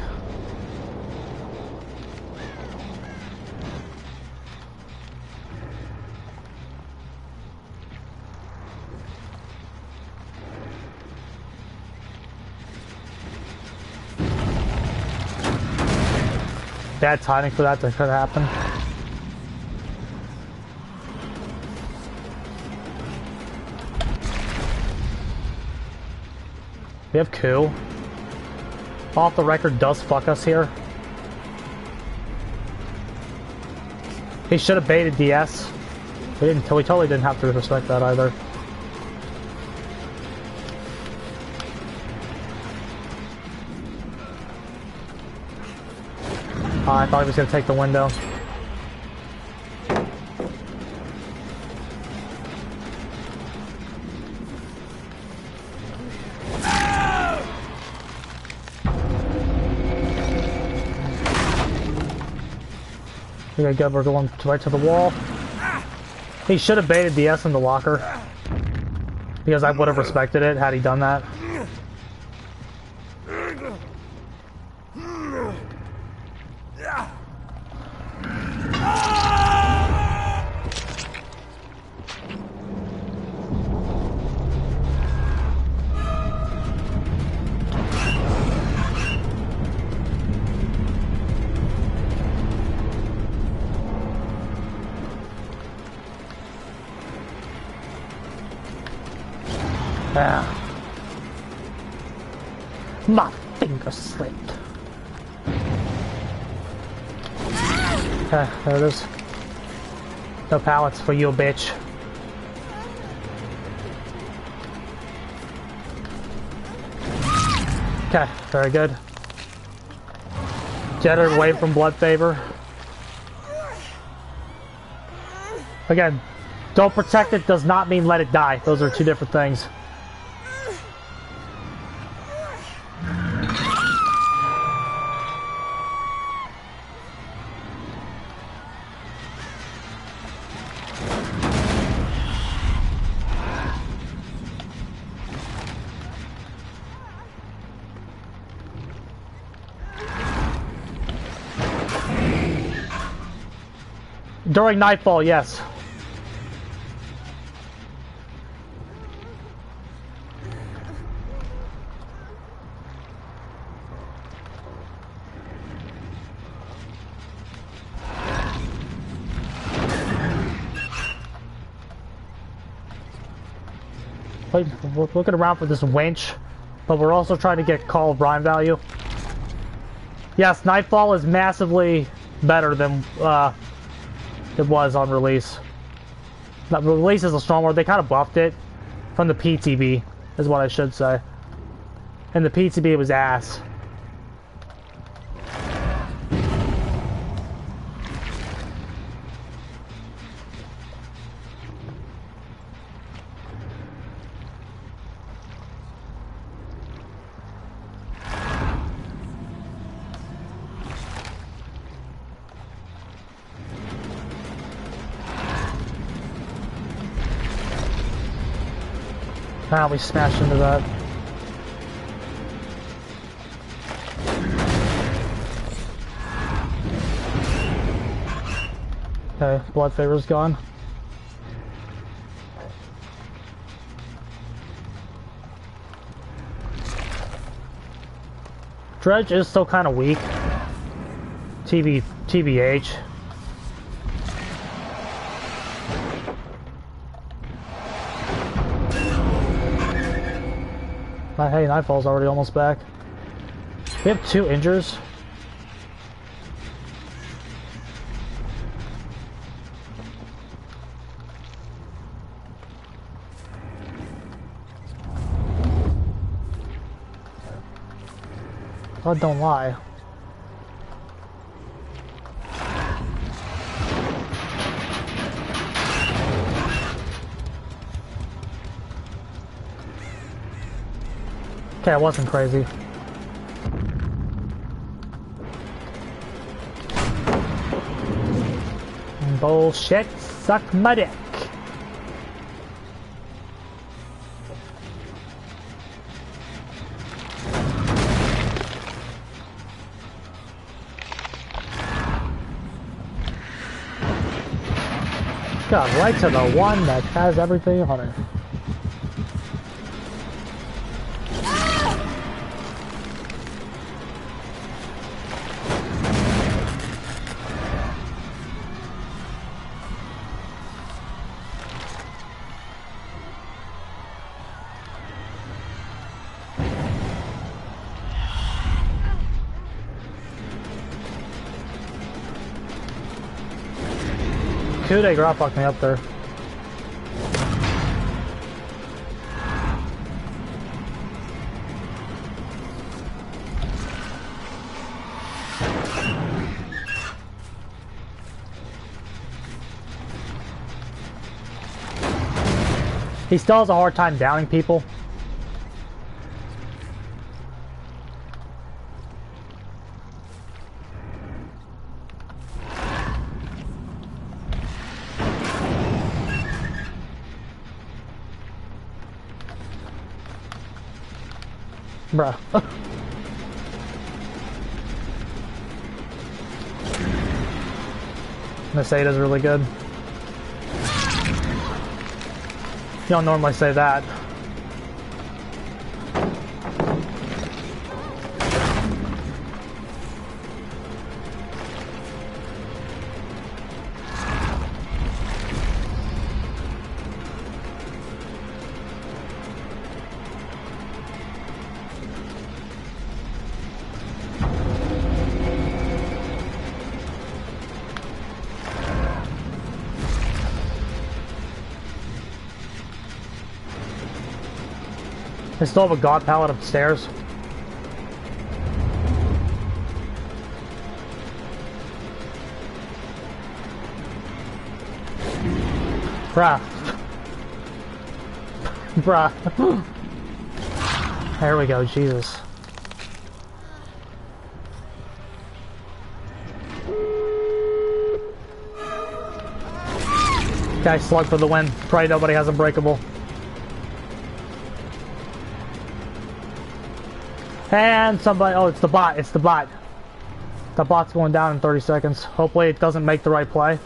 Bad timing for that to could happen. We have coup. Off the record does fuck us here. He should have baited DS. We totally didn't have to respect that either. I thought he was gonna take the window. Okay, good, we're going right to the wall. He should have baited DS in the locker. Because I would have respected it had he done that. My finger slipped. Okay, there it is. No pallets for you, bitch. Okay, very good. Jetter away from blood favor. Again, don't protect it does not mean let it die. Those are two different things. During nightfall, yes. Wait, we're looking around for this winch, but we're also trying to get Call of Brine value. Yes, Nightfall is massively better than it was on release. Not, release is a strong word. They kind of buffed it from the PTB, is what I should say. And the PTB was ass. Ah, we smashed into that. Okay, blood favor's gone. Dredge is still kind of weak. TBH. Hey, Nightfall's already almost back. We have 2 injures. God don't lie. Okay, I wasn't crazy. Bullshit, suck my dick. God, right to the one that has everything on it. Coup de grace fucked me up there. He still has a hard time downing people. Bruh. This Ada's really good. You don't normally say that. I still have a god pallet upstairs. Bruh. Bruh. There we go, Jesus. Guy slug for the win. Probably nobody has Unbreakable. And somebody, oh, it's the bot, it's the bot. The bot's going down in 30 seconds. Hopefully it doesn't make the right play.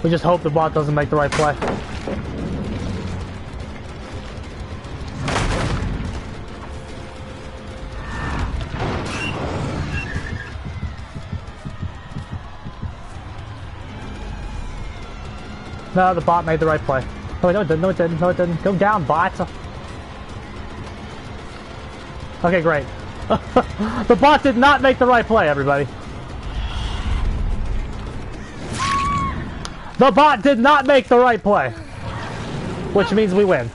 We just hope the bot doesn't make the right play. No, the bot made the right play. Oh, no, it didn't, no, it didn't, no, it didn't. Go down, bot. Okay, great. The bot did not make the right play, everybody. The bot did not make the right play. Which means we win.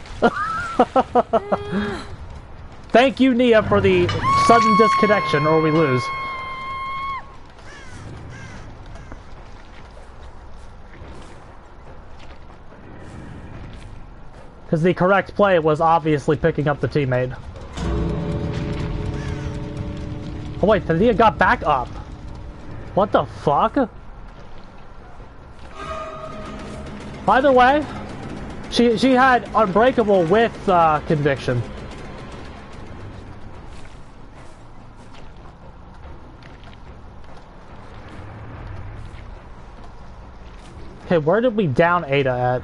Thank you, Nia, for the sudden disconnection, or we lose. Because the correct play was obviously picking up the teammate. Oh wait, Nia got back up. What the fuck? Either way, she had Unbreakable with Conviction. Okay, where did we down Ada at?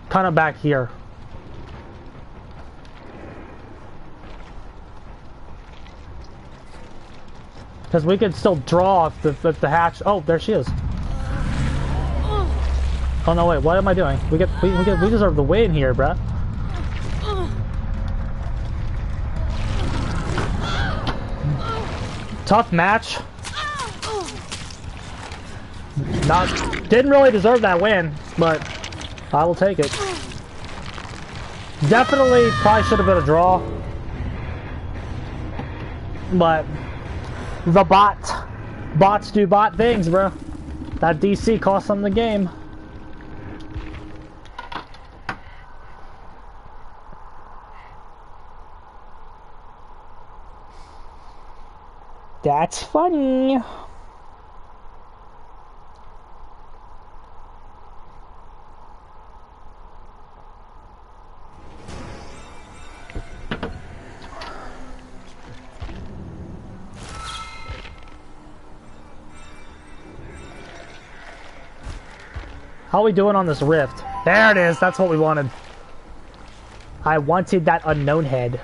Kind of back here. Because we could still draw if the hatch. Oh, there she is. Oh no, wait, what am I doing? We deserve the win here, bruh. Tough match. Didn't really deserve that win, but I will take it. Definitely probably should have been a draw. But the bots do bot things, bro. That DC cost them the game. That's funny. How are we doing on this rift? There it is, that's what we wanted. I wanted that unknown head.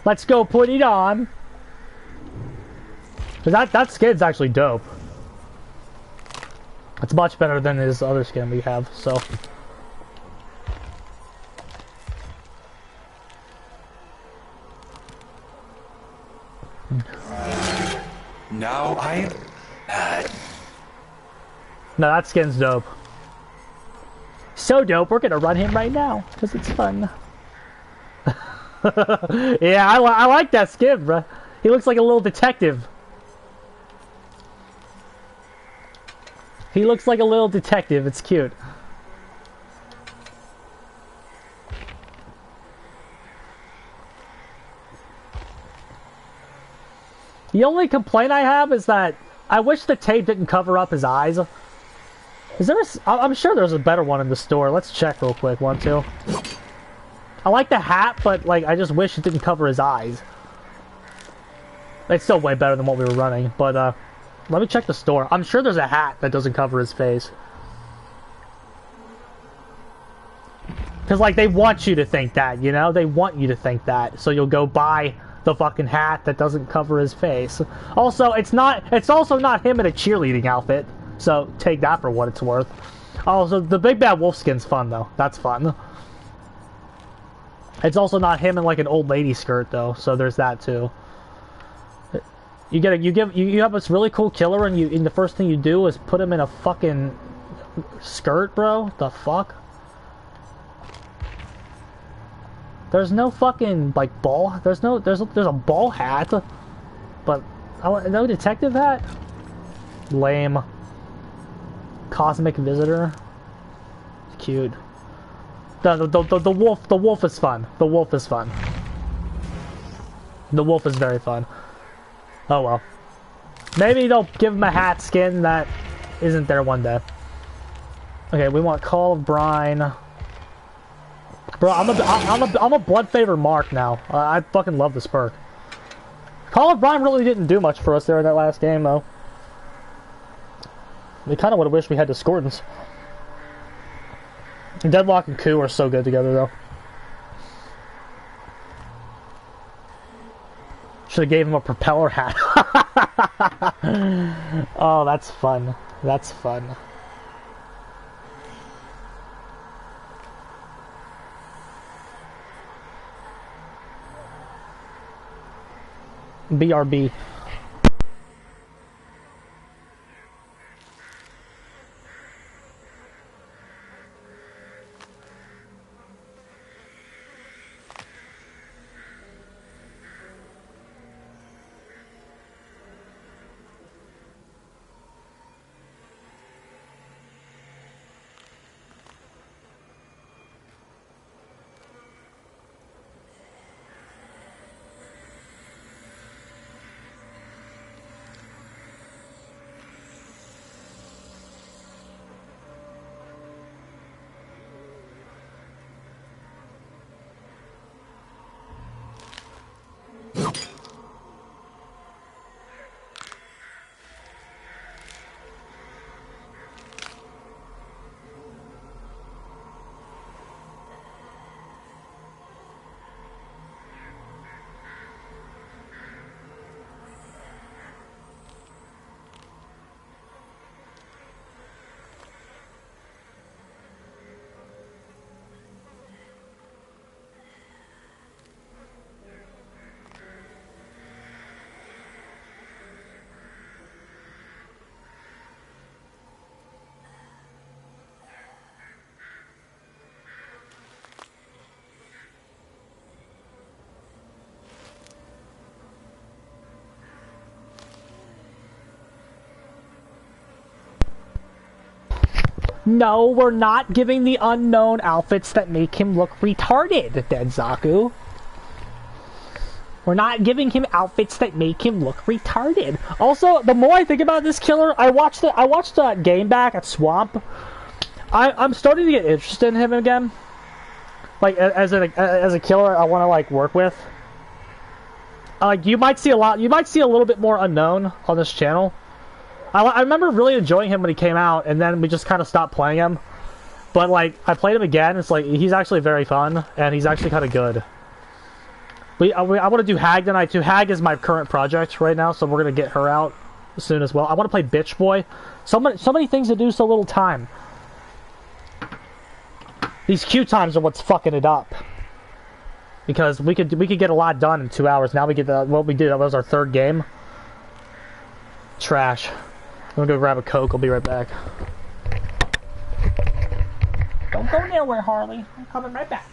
Let's go put it on. That skin's actually dope. It's much better than his other skin we have, so. Now I am No, that skin's dope. So dope, we're gonna run him right now, because it's fun. Yeah, I like that skin, bruh. He looks like a little detective. He looks like a little detective, it's cute. The only complaint I have is that I wish the tape didn't cover up his eyes. Is there I'm sure there's a better one in the store. Let's check real quick. 1, 2. I like the hat, but like I just wish it didn't cover his eyes. It's still way better than what we were running, but let me check the store. I'm sure there's a hat that doesn't cover his face. Because like they want you to think that, you know? They want you to think that. So you'll go buy the fucking hat that doesn't cover his face. Also, it's also not him in a cheerleading outfit. So take that for what it's worth. Also, the Big Bad Wolf skin's fun though. That's fun. It's also not him in like an old lady skirt though, so there's that too. You have this really cool killer and the first thing you do is put him in a fucking skirt, bro? The fuck? There's no fucking like ball. There's a ball hat, but no detective hat. Lame. Cosmic visitor. Cute. The wolf is fun. The wolf is fun. The wolf is very fun. Oh well. Maybe they'll give him a hat skin that isn't there one day. Okay, we want Call of Brine. Bro, I'm a blood favor mark now. I fucking love this perk. Call of Brine really didn't do much for us there in that last game though. We kind of would have wished we had Discordance. Deadlock and Coup are so good together though. Should have gave him a propeller hat. Oh, that's fun. That's fun. BRB. No, we're not giving the unknown outfits that make him look retarded, Denzaku. We're not giving him outfits that make him look retarded. Also, the more I think about this killer, I watched the game back at Swamp. I'm starting to get interested in him again. Like as a killer, I want to like work with. Like you might see a little bit more unknown on this channel. I remember really enjoying him when he came out, and then we just kind of stopped playing him. But like I played him again. It's like he's actually very fun, and he's actually kind of good. I want to do Hag tonight too. Hag is my current project right now, so we're gonna get her out soon as well. I want to play Bitch Boy. So many things to do, so little time. These queue times are what's fucking it up. Because we could get a lot done in 2 hours. Now we get what we did. That was our third game. Trash. I'm gonna go grab a Coke. I'll be right back. Don't go nowhere, Harley. I'm coming right back.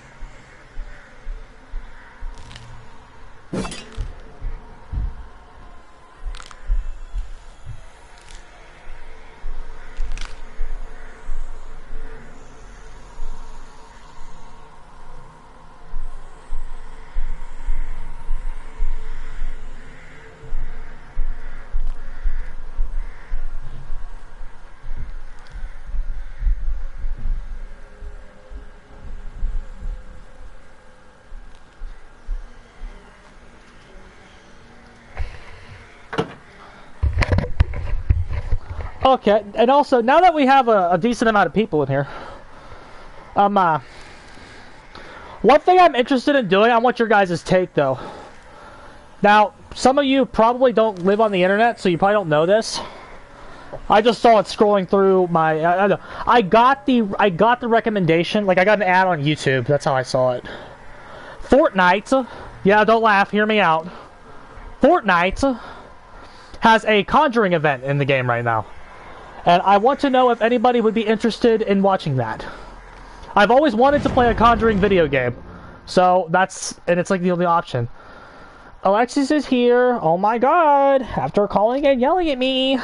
Okay, and also, now that we have a decent amount of people in here, one thing I'm interested in doing, I want your guys' take, though. Now, some of you probably don't live on the internet, so you probably don't know this. I just saw it scrolling through my, I got the recommendation, like I got an ad on YouTube, that's how I saw it. Fortnite, yeah, don't laugh, hear me out. Fortnite has a Conjuring event in the game right now. And I want to know if anybody would be interested in watching that. I've always wanted to play a Conjuring video game. So and it's like the only option. Alexis is here. Oh my god. After calling and yelling at me.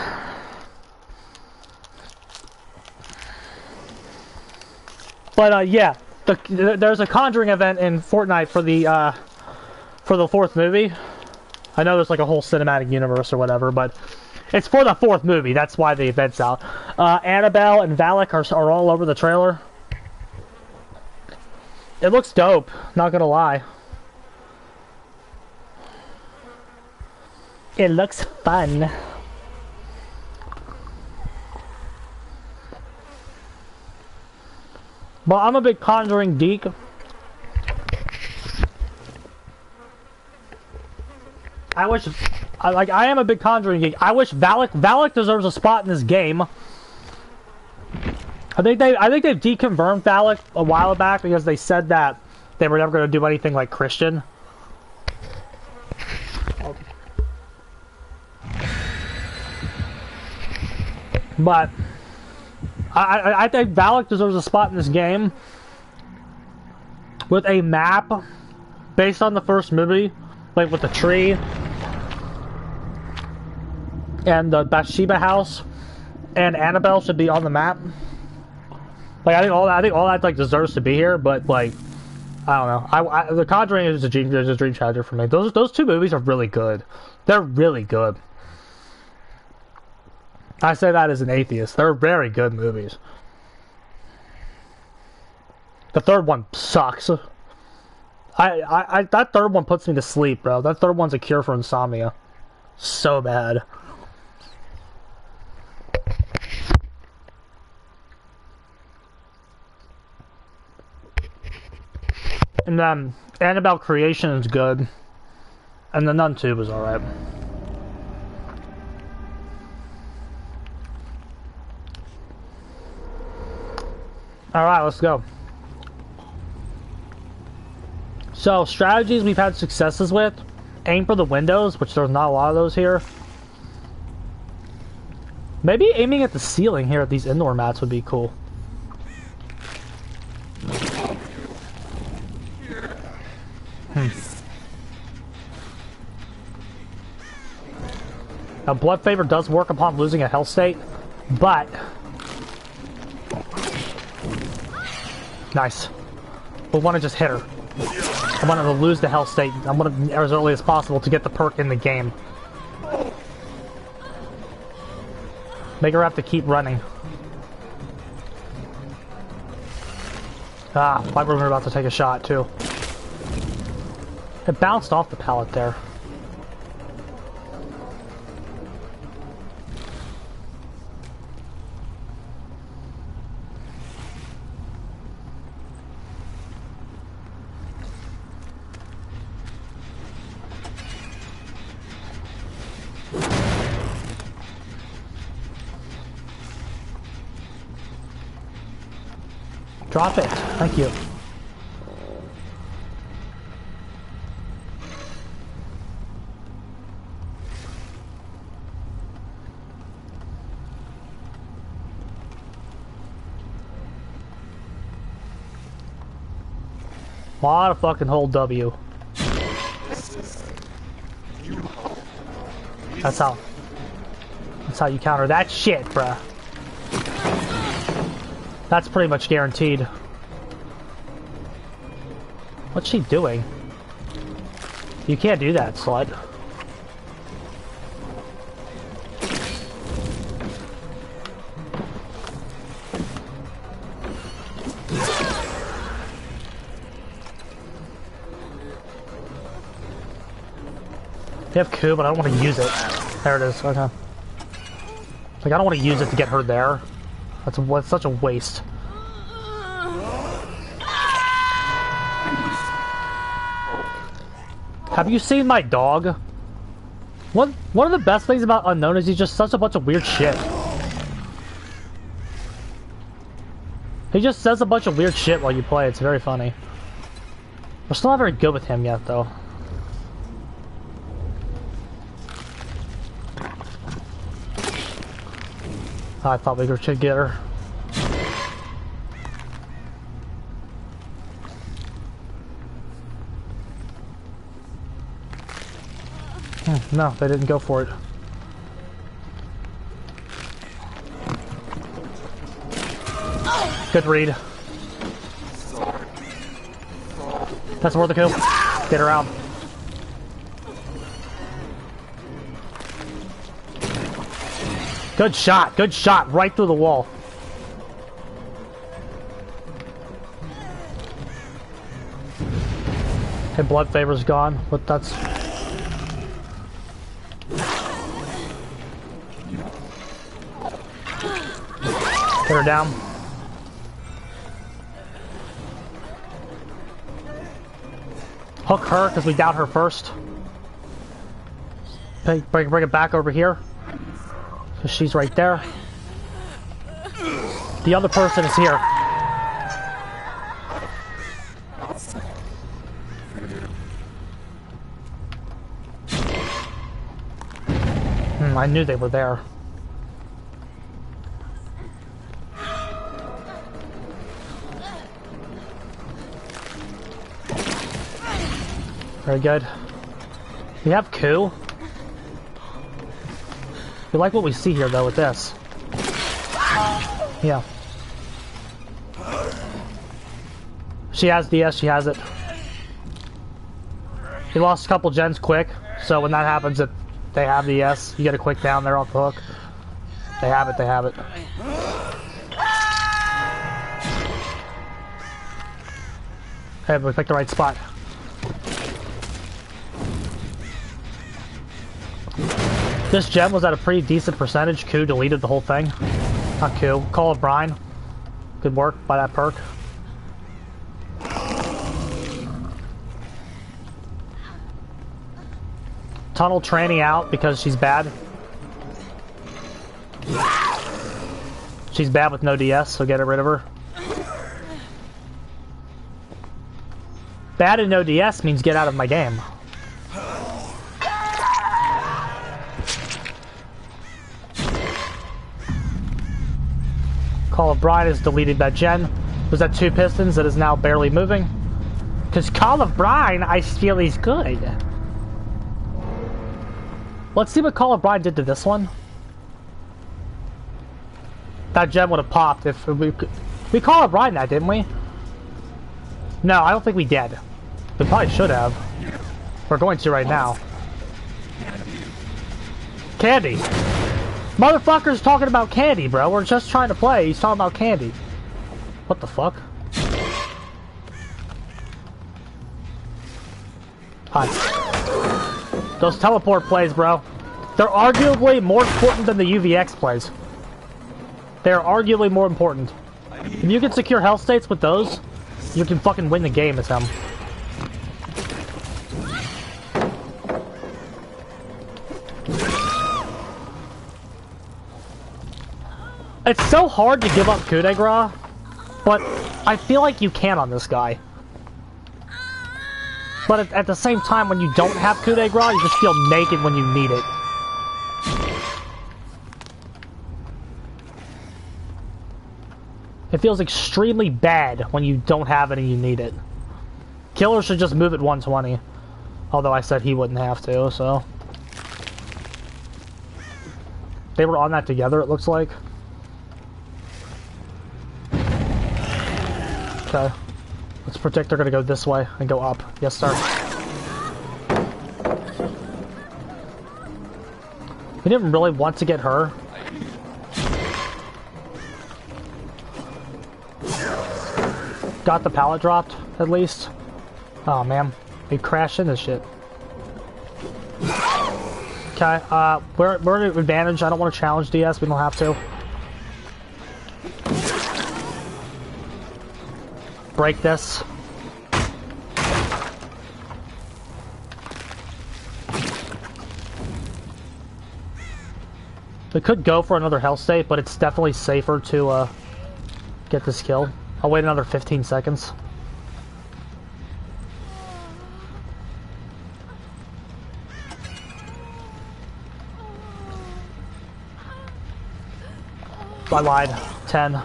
But yeah, there's a Conjuring event in Fortnite for the fourth movie. I know there's like a whole cinematic universe or whatever, but it's for the fourth movie. That's why the event's out. Annabelle and Valak are all over the trailer. It looks dope, not gonna lie. It looks fun. But I'm a big Conjuring geek. I am a big Conjuring geek. I wish Valak deserves a spot in this game. I think they've deconfirmed Valak a while back because they said that they were never going to do anything like Christian. But I think Valak deserves a spot in this game with a map based on the first movie, like with the tree and the Bathsheba house, and Annabelle should be on the map. Like I think all that like deserves to be here, but like I don't know. The Conjuring is a dream changer for me. Those two movies are really good. They're really good. I say that as an atheist. They're very good movies. The third one sucks. That third one puts me to sleep, bro. That third one's a cure for insomnia. So bad. And then Annabelle Creation is good. And the Nun 2 was alright. Alright, let's go. So, strategies we've had successes with. Aim for the windows, which there's not a lot of those here. Maybe aiming at the ceiling here at these indoor mats would be cool. Now, Blood Favor does work upon losing a health state, but Nice. We want to just hit her. I want her to lose the health state. I want it as early as possible to get the perk in the game. Make her have to keep running. Ah, my room are about to take a shot too. It bounced off the pallet there. Drop it. Thank you. Lot of fucking hold W. That's how you counter that shit, bruh. That's pretty much guaranteed. What's she doing? You can't do that, slut. You have Q, but I don't want to use it. There it is. Okay. Like, I don't want to use it to get her there. That's such a waste. Have you seen my dog? One of the best things about Unknown is he just says a bunch of weird shit. He just says a bunch of weird shit while you play. It's very funny. We're still not very good with him yet, though. I thought we could get her. No, they didn't go for it. Good read. That's worth the kill. Get her out. Good shot, right through the wall. Okay, blood favor's gone, but that's... Get her down. Hook her, because we doubt her first. Bring it back over here. Because she's right there. The other person is here. I knew they were there. Very good. We have coup. We like what we see here, though, with this. Yeah. She has DS, she has it. He lost a couple gens quick, so when that happens, they have the S. You get a quick down there off the hook. They have it, they have it. Hey, we picked the right spot. This gem was at a pretty decent percentage. Q deleted the whole thing. Not Q. Call of Brine. Good work by that perk. Tunnel tranny out because she's bad. She's bad with no DS, so get rid of her. Bad and no DS means get out of my game. Call of Brine has deleted that gen. Was that 2 pistons that is now barely moving? Because Call of Brine, I feel he's good. Let's see what Call of Brine did to this one. That gem would have popped if we Call of Brine that, didn't we? No, I don't think we did. We probably should have. We're going to right now. Candy! Motherfucker's talking about candy, bro. We're just trying to play. He's talking about candy. What the fuck? Hi. Those teleport plays, bro. They're arguably more important than the UVX plays. They're arguably more important. If you can secure health states with those, you can fucking win the game as him. It's so hard to give up coup de grace, but I feel like you can on this guy. But at the same time, when you don't have coup de grace, you just feel naked when you need it. It feels extremely bad when you don't have it and you need it. Killer should just move at 120. Although I said he wouldn't have to, so... They were on that together, it looks like. Okay. Let's predict they're gonna go this way and go up. Yes, sir. We didn't really want to get her. Got the pallet dropped, at least. Oh, man. We crashed into shit. Okay, we're at advantage. I don't want to challenge DS. We don't have to. Break this. We could go for another health state, but it's definitely safer to get this kill. I'll wait another 15 seconds. I lied. 10.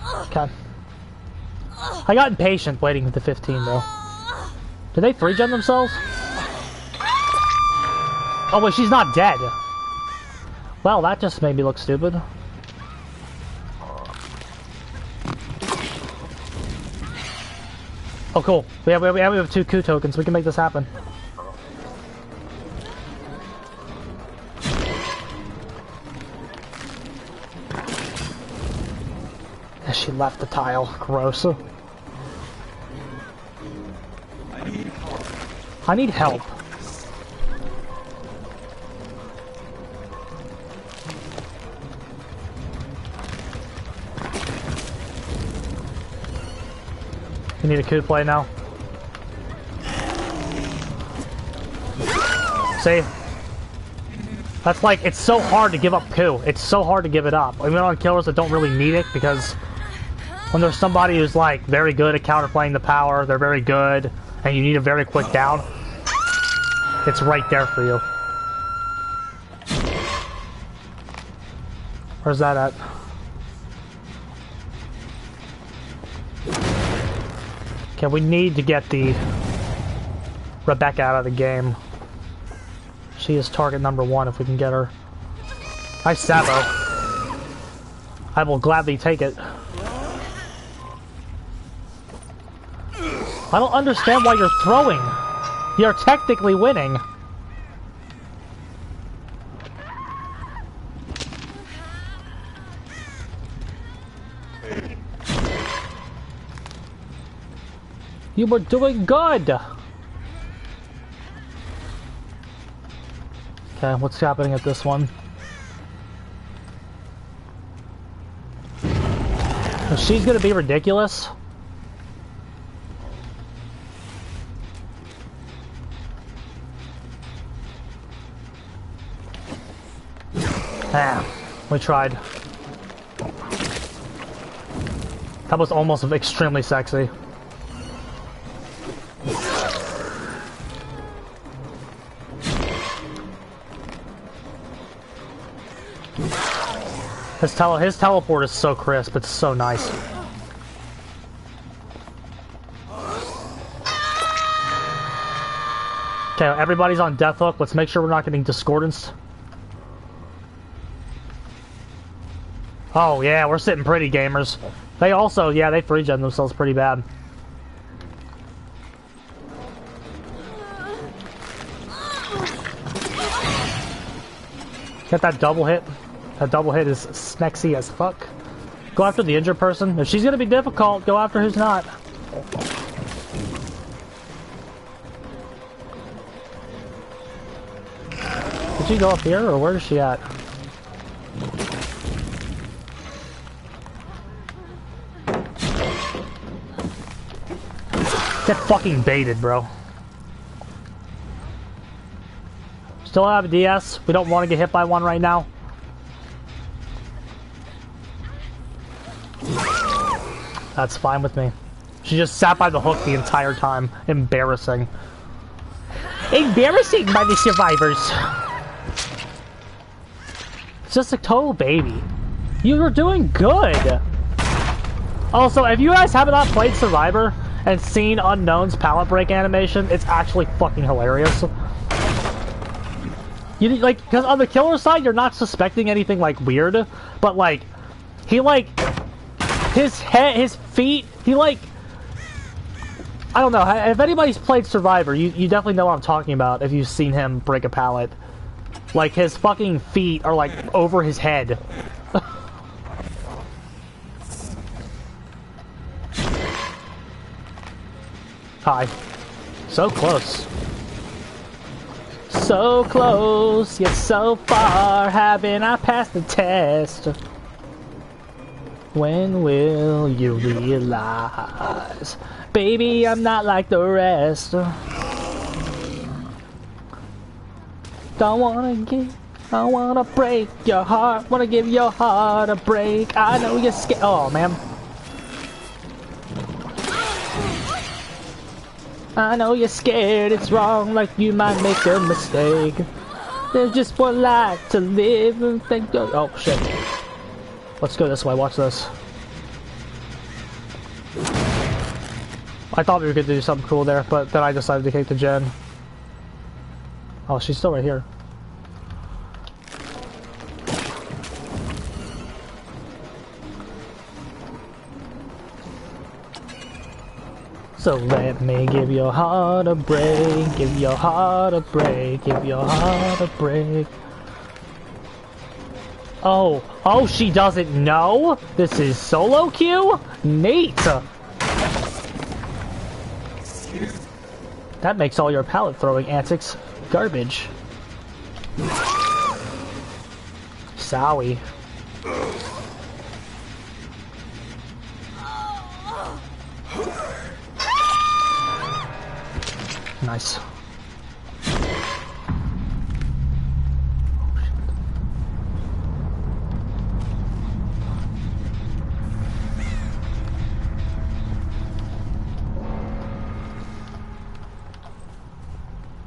Okay. I got impatient waiting for the 15 though. Did they 3-gen themselves? Oh wait, she's not dead. Well, that just made me look stupid. Oh cool. We have 2 coup tokens. We can make this happen. She left the tile. Gross. I need help. You need a coup play now. See? That's like, it's so hard to give up coup. It's so hard to give it up. Even on killers that don't really need it, because when there's somebody who's like very good at counterplaying the power, they're very good, and you need a very quick down, it's right there for you. Where's that at? Okay, we need to get the Rebecca out of the game. She is target number 1 if we can get her. Nice Sabo. I will gladly take it. I don't understand why you're throwing. You're technically winning. You were doing good. Okay, what's happening at this one? She's gonna be ridiculous. Ah, we tried. That was almost extremely sexy. His teleport is so crisp, it's so nice. Okay, everybody's on death hook. Let's make sure we're not getting discordance. Oh yeah, we're sitting pretty, gamers. They also, yeah, they free-gen themselves pretty bad. Get that double hit. That double hit is smexy as fuck. Go after the injured person. If she's gonna be difficult, go after who's not. Did she go up here, or where is she at? Get fucking baited, bro. Still have a DS. We don't want to get hit by one right now. That's fine with me. She just sat by the hook the entire time. Embarrassing. Embarrassing by the survivors. It's just a total baby. You were doing good. Also, if you guys have not played Survivor and seen Unknown's pallet break animation, it's actually fucking hilarious. You like, because on the killer side, you're not suspecting anything like weird, but like, he like, his head, his feet, he like, I don't know. If anybody's played Survivor, you definitely know what I'm talking about. If you've seen him break a pallet, like his fucking feet are like over his head. Hi. So close. So close, yet so far. Haven't I passed the test? When will you realize? Baby, I'm not like the rest. Don't wanna break your heart. Wanna give your heart a break. I know you're scared. Oh, man. I know you're scared, it's wrong, like you might make a mistake. There's just one life to live and think of— oh, shit. Let's go this way, watch this. I thought we were gonna do something cool there, but then I decided to take the gen. Oh, she's still right here. So let me give your heart a break, give your heart a break, give your heart a break. Oh, she doesn't know? This is solo queue? Neat! That makes all your pallet throwing antics garbage. Sowie. Nice.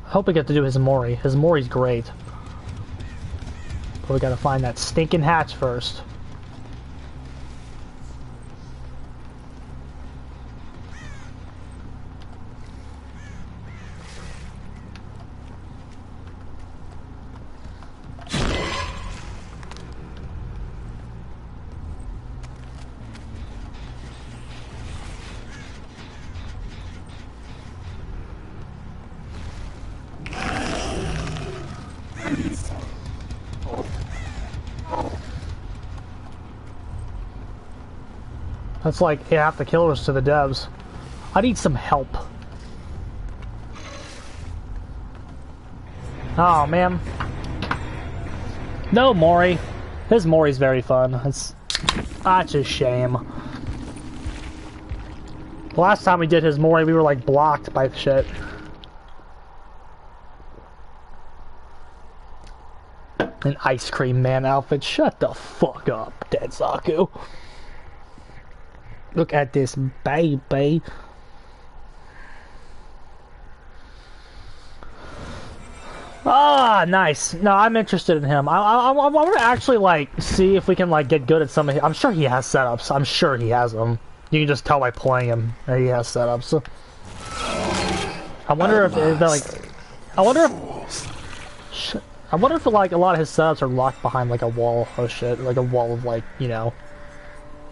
I hope we get to do his Mori. His Mori's great. But we gotta find that stinking hatch first. That's like half the killers to the devs. I need some help. Oh man. No Mori. His Mori's very fun. That's a shame. The last time we did his Mori, we were like blocked by shit. An ice cream man outfit. Shut the fuck up, Densaku. Look at this baby. Ah, nice. No, I'm interested in him. I want to actually like see if we can like get good at some of his— I'm sure he has setups. I'm sure he has them. You can just tell by playing him that he has setups. So, I wonder if like— I wonder if like a lot of his setups are locked behind like a wall or shit, like a wall of like, you know,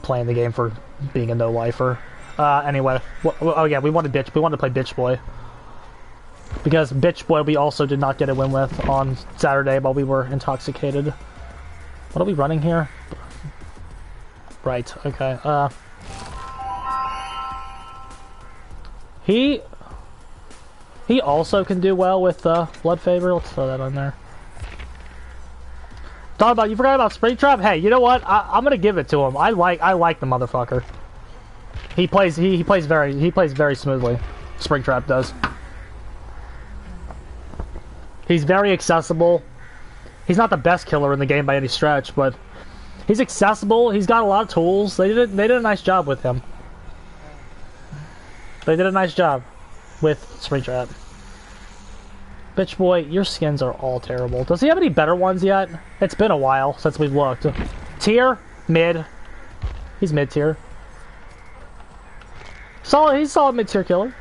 playing the game for being a no-lifer. Anyway, oh yeah, we wanted to play Bitch Boy. Because Bitch Boy we also did not get a win with on Saturday while we were intoxicated. What are we running here? Right, okay, He also can do well with Blood Favor. Let's throw that on there. Talk about, you forgot about Springtrap? Hey, you know what? I'm gonna give it to him. I like the motherfucker. He plays very smoothly. Springtrap does. He's very accessible. He's not the best killer in the game by any stretch, but he's accessible. He's got a lot of tools. They did a nice job with him. They did a nice job with Springtrap. Bitch Boy, your skins are all terrible. Does he have any better ones yet? It's been a while since we've looked. Tier? Mid. He's mid-tier. Solid, he's a solid mid-tier killer.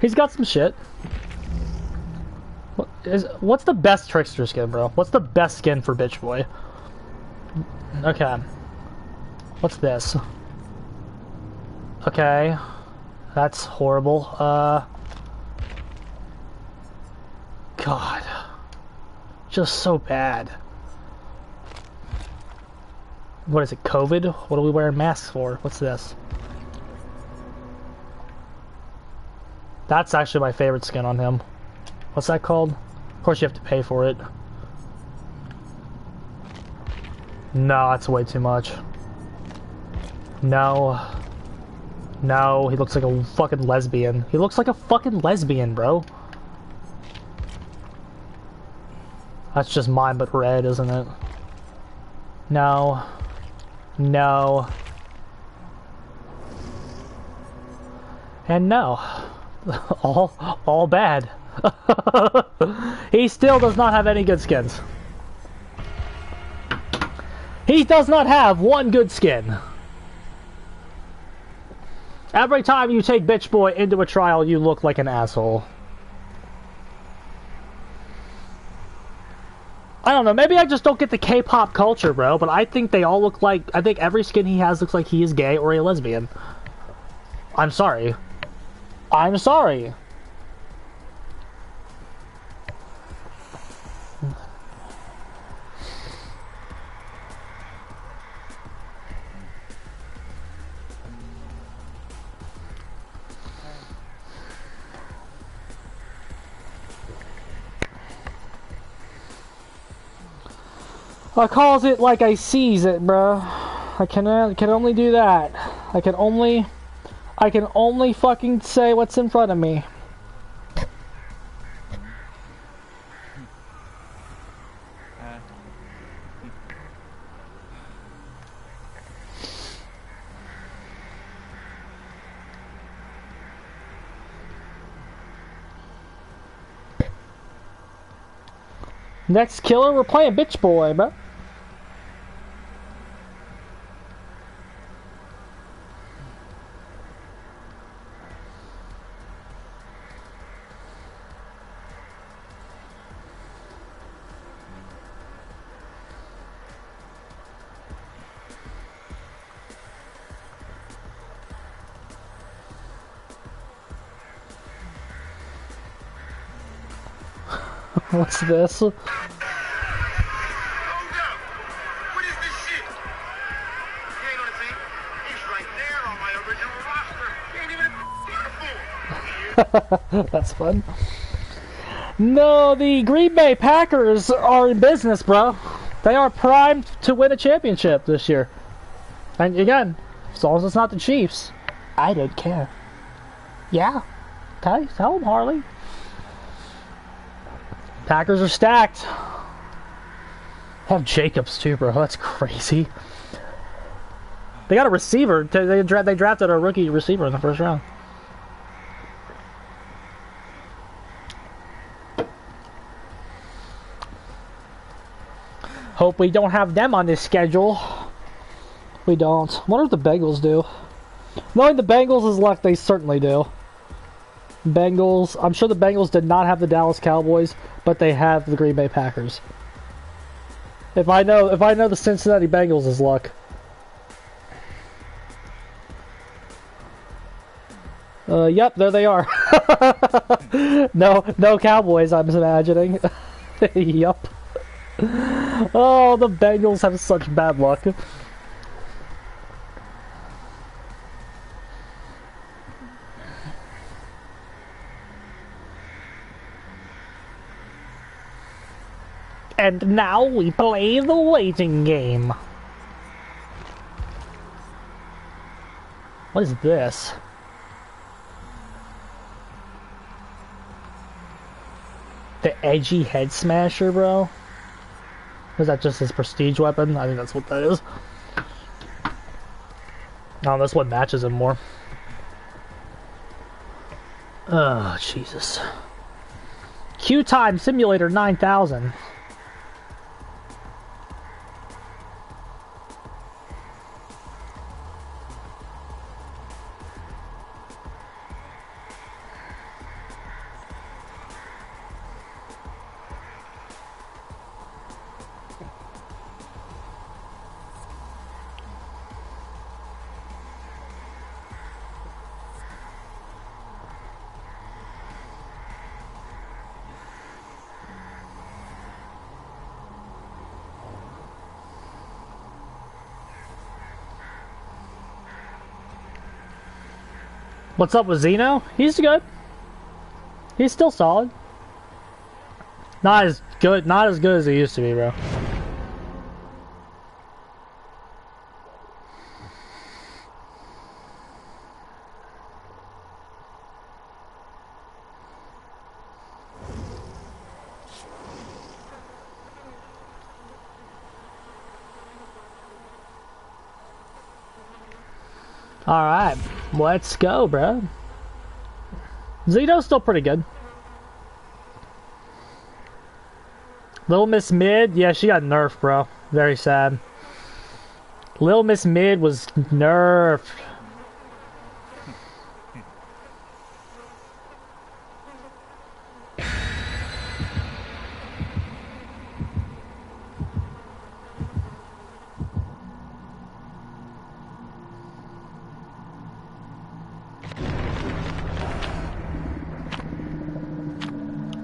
He's got some shit. What's the best Trickster skin, bro? What's the best skin for Bitch Boy? Okay. What's this? Okay. That's horrible. God. Just so bad. What is it, COVID? What are we wearing masks for? What's this? That's actually my favorite skin on him. What's that called? Of course you have to pay for it. No, that's way too much. No. No, he looks like a fucking lesbian. He looks like a fucking lesbian, bro. That's just mine, but red, isn't it? No. No. And no. All bad. He still does not have any good skins. He does not have one good skin. Every time you take Bitch Boy into a trial, you look like an asshole. I don't know, maybe I just don't get the K-pop culture, bro, but I think they all look like... I think every skin he has looks like he is gay or a lesbian. I'm sorry. I'm sorry. I calls it like I sees it, bro. I can only do that. I can only fucking say what's in front of me. Next killer, we're playing Bitch Boy, bro. What's this? Hold up! What is this shit? He ain't on the team. He's right there on my original roster. He ain't even a That's fun. No, the Green Bay Packers are in business, bro. They are primed to win a championship this year. And again, as long as it's not the Chiefs, I don't care. Yeah. Tell them, Harley. Packers are stacked. Have Jacobs too, bro. That's crazy. They got a receiver. They drafted a rookie receiver in the first round. Hope we don't have them on this schedule. We don't. Wonder if the Bengals do. Knowing the Bengals is luck, they certainly do. Bengals. I'm sure the Bengals did not have the Dallas Cowboys, but they have the Green Bay Packers. If I know the Cincinnati Bengals is luck. Yep, there they are. No Cowboys, I'm imagining. Yup. Oh, the Bengals have such bad luck. And now we play the waiting game. What is this? The edgy head smasher, bro? Is that just his prestige weapon? I think that's what that is. Oh, that's what matches him more. Oh, Jesus. Queue Time Simulator 9000. What's up with Zeno? He's good. He's still solid. Not as good as he used to be, bro. Alright, let's go, bro. Zeno's still pretty good. Little Miss Mid, yeah, she got nerfed, bro. Very sad. Little Miss Mid was nerfed.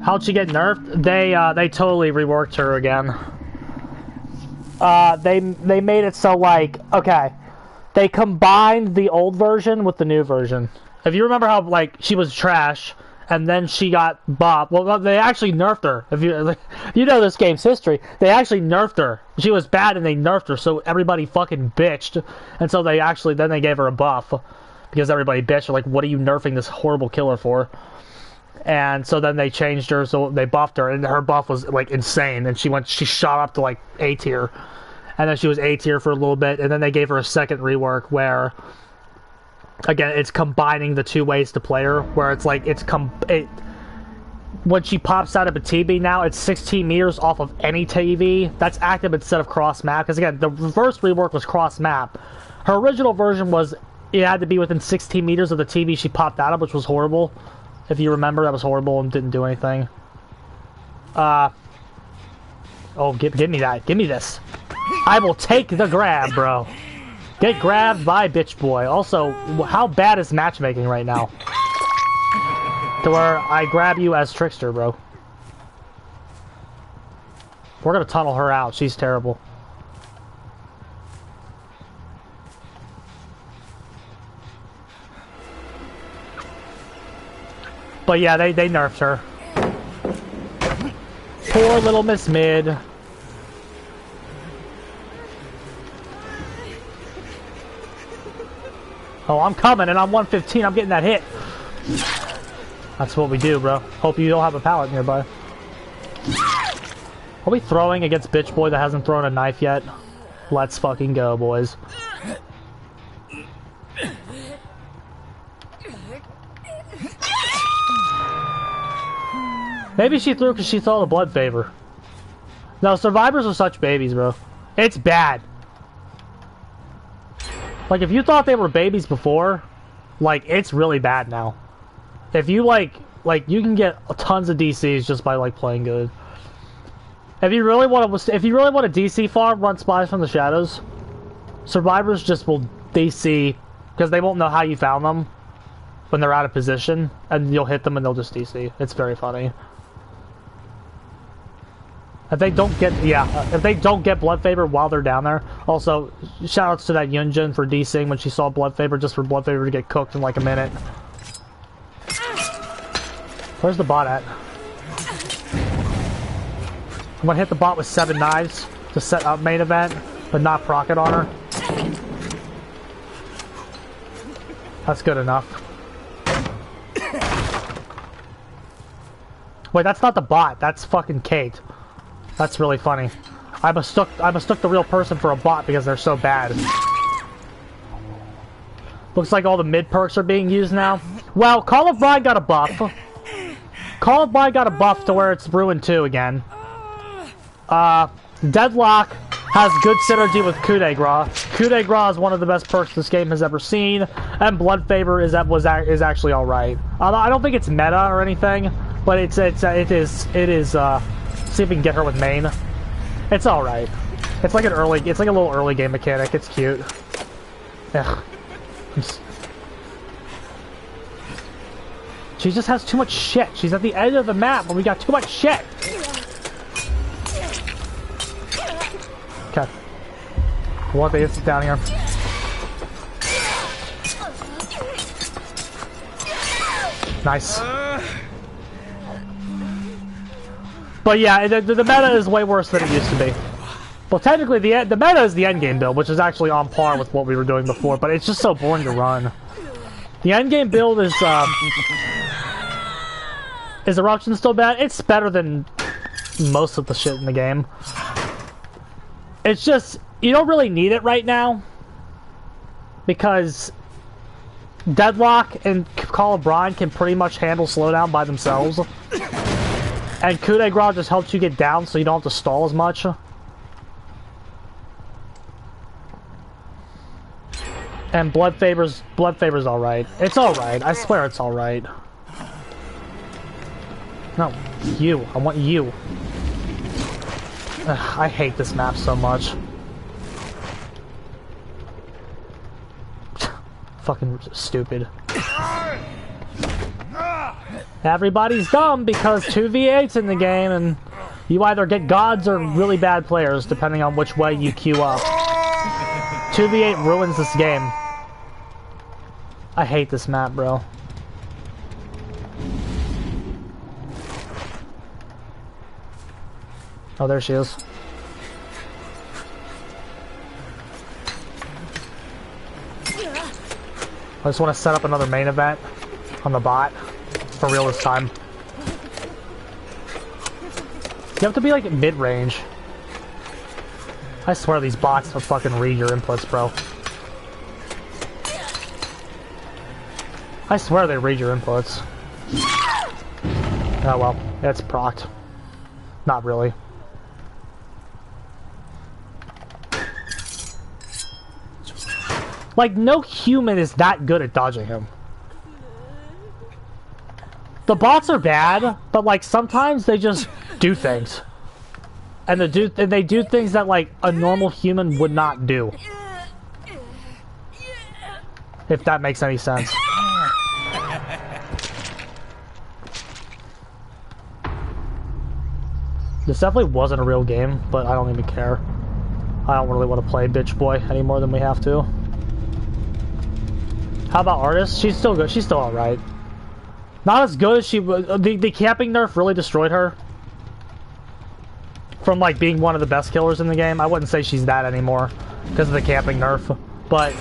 How'd she get nerfed? They totally reworked her again. They made it so, like, okay, they combined the old version with the new version. If you remember how, like, she was trash and then she got bopped. Well, they actually nerfed her. If you know this game's history, they actually nerfed her. She was bad and they nerfed her, so everybody fucking bitched, and so then they gave her a buff because everybody bitched. They're like, what are you nerfing this horrible killer for? And so then they changed her, so they buffed her, and her buff was like insane, and she shot up to like A tier, and then she was A tier for a little bit, and then they gave her a second rework where, again, it's combining the two ways to play her, where it's like when she pops out of a TV now, it's 16 meters off of any TV that's active instead of cross map. Because again, the first rework was cross map. Her original version was it had to be within 16 meters of the TV she popped out of, which was horrible. If you remember, that was horrible and didn't do anything. Oh, give me that. Give me this. I will take the grab, bro. Get grabbed by bitch boy. Also, how bad is matchmaking right now? To where I grab you as trickster, bro. We're gonna tunnel her out. She's terrible. But yeah, they nerfed her. Poor little Miss Mid. Oh, I'm coming, and I'm 115. I'm getting that hit. That's what we do, bro. Hope you don't have a pallet nearby. Are we throwing against bitch boy that hasn't thrown a knife yet? Let's fucking go, boys. Maybe she threw because she saw the blood favor. No, survivors are such babies, bro. It's bad. Like, if you thought they were babies before, like, it's really bad now. If you, like, you can get tons of DCs just by, like, playing good. If you really want to DC farm, run Spies from the Shadows. Survivors just will DC because they won't know how you found them when they're out of position, and you'll hit them and they'll just DC. It's very funny. If they don't get Blood Favor while they're down there. Also, shoutouts to that Yunjin for DCing when she saw Blood Favor, just for Blood Favor to get cooked in like a minute. Where's the bot at? I'm gonna hit the bot with 7 knives to set up main event, but not proc it on her. That's good enough. Wait, that's not the bot. That's fucking Kate. That's really funny. I mistook the real person for a bot because they're so bad. Looks like all the mid perks are being used now. Well, Call of Bride got a buff. Call of Bride got a buff to where it's Ruin 2 again. Deadlock has good synergy with Coup de Grace. Coup de Grace is one of the best perks this game has ever seen, and Blood Favor is actually all right. I don't think it's meta or anything, but it is. See if we can get her with main. It's all right. It's like a little early game mechanic. It's cute. Ugh. She just has too much shit. She's at the edge of the map, and we got too much shit. Okay. I want the instant down here. Nice. But yeah, the meta is way worse than it used to be. Well, technically, the meta is the endgame build, which is actually on par with what we were doing before, but it's just so boring to run. The endgame build is Eruption still bad? It's better than most of the shit in the game. It's just, you don't really need it right now, because Deadlock and Call of Bride can pretty much handle slowdown by themselves. And Coup de Grace just helps you get down so you don't have to stall as much. And Blood Favor's alright. It's alright. I swear it's alright. No, you. I want you. Ugh, I hate this map so much. Fucking stupid. Everybody's dumb because 2v8's in the game, and you either get gods or really bad players, depending on which way you queue up. 2v8 ruins this game. I hate this map, bro. Oh, there she is. I just want to set up another main event on the bot. For real this time. You have to be like mid-range. I swear these bots will fucking read your inputs, bro. I swear they read your inputs. Oh well, it's procced. Not really. Like, no human is that good at dodging him. The bots are bad, but like sometimes they just do things, and they do things that like a normal human would not do. If that makes any sense. This definitely wasn't a real game, but I don't even care. I don't really want to play Bitch Boy any more than we have to. How about Artist? She's still good. She's still alright. Not as good as she was. The camping nerf really destroyed her. From like being one of the best killers in the game. I wouldn't say she's that anymore because of the camping nerf. But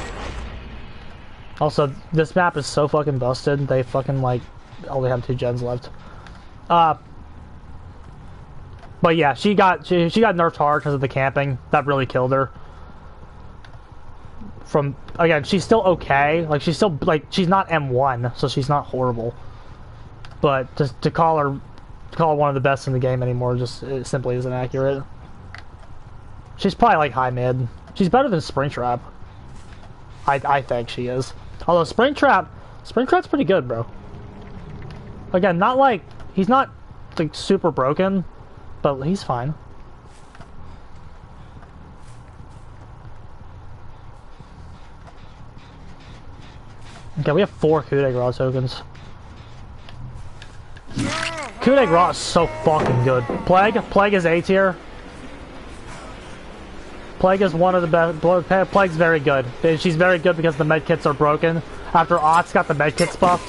also, this map is so fucking busted. They fucking like only have 2 gens left. But yeah, she got nerfed hard because of the camping. That really killed her. From again, she's still okay. Like she's still like she's not M1, so she's not horrible. But to call her one of the best in the game anymore just it simply isn't accurate. She's probably like high mid. She's better than Springtrap. I think she is. Although Springtrap's pretty good, bro. Again, not like he's not like super broken, but he's fine. Okay, we have 4 coup de grace tokens. Coup de grace is so fucking good. Plague is A tier. Plague is one of the best. Plague's very good. She's very good because the medkits are broken. After Ott's got the medkits buffed.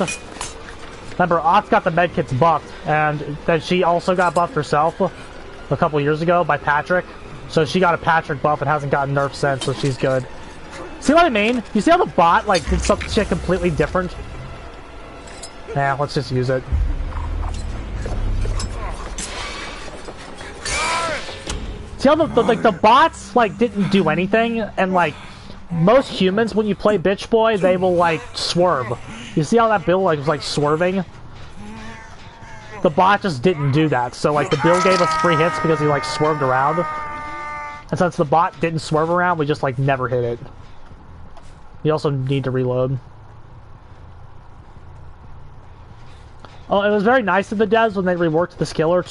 Remember, Ott's got the medkits buffed, and then she also got buffed herself a couple years ago by Patrick. So she got a Patrick buff and hasn't gotten nerfed since, so she's good. See what I mean? You see how the bot, like, did some shit completely different? Yeah, let's just use it. See how the bots, like, didn't do anything, and, like, most humans, when you play Bitch Boy, they will, like, swerve. You see how that build, like, was, like, swerving? The bot just didn't do that, so, like, the build gave us free hits because he, like, swerved around. And since the bot didn't swerve around, we just, like, never hit it. You also need to reload. Oh, it was very nice of the devs when they reworked the skiller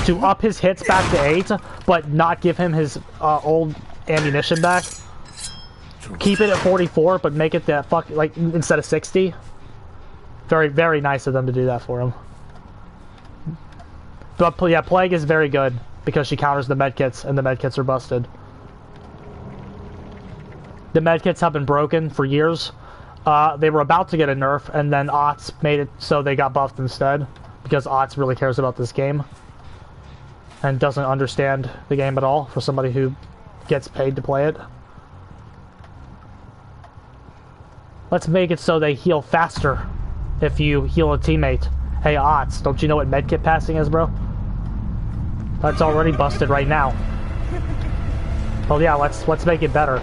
to up his hits back to 8, but not give him his old ammunition back. Keep it at 44, but make it that like instead of 60. Very, very nice of them to do that for him. But yeah, Plague is very good because she counters the medkits, and the medkits are busted. The medkits have been broken for years. They were about to get a nerf, and then Otts made it so they got buffed instead, because Otts really cares about this game and doesn't understand the game at all for somebody who gets paid to play it. Let's make it so they heal faster if you heal a teammate. Hey Otts, don't you know what medkit passing is, bro? That's already busted right now. Well, yeah, let's make it better.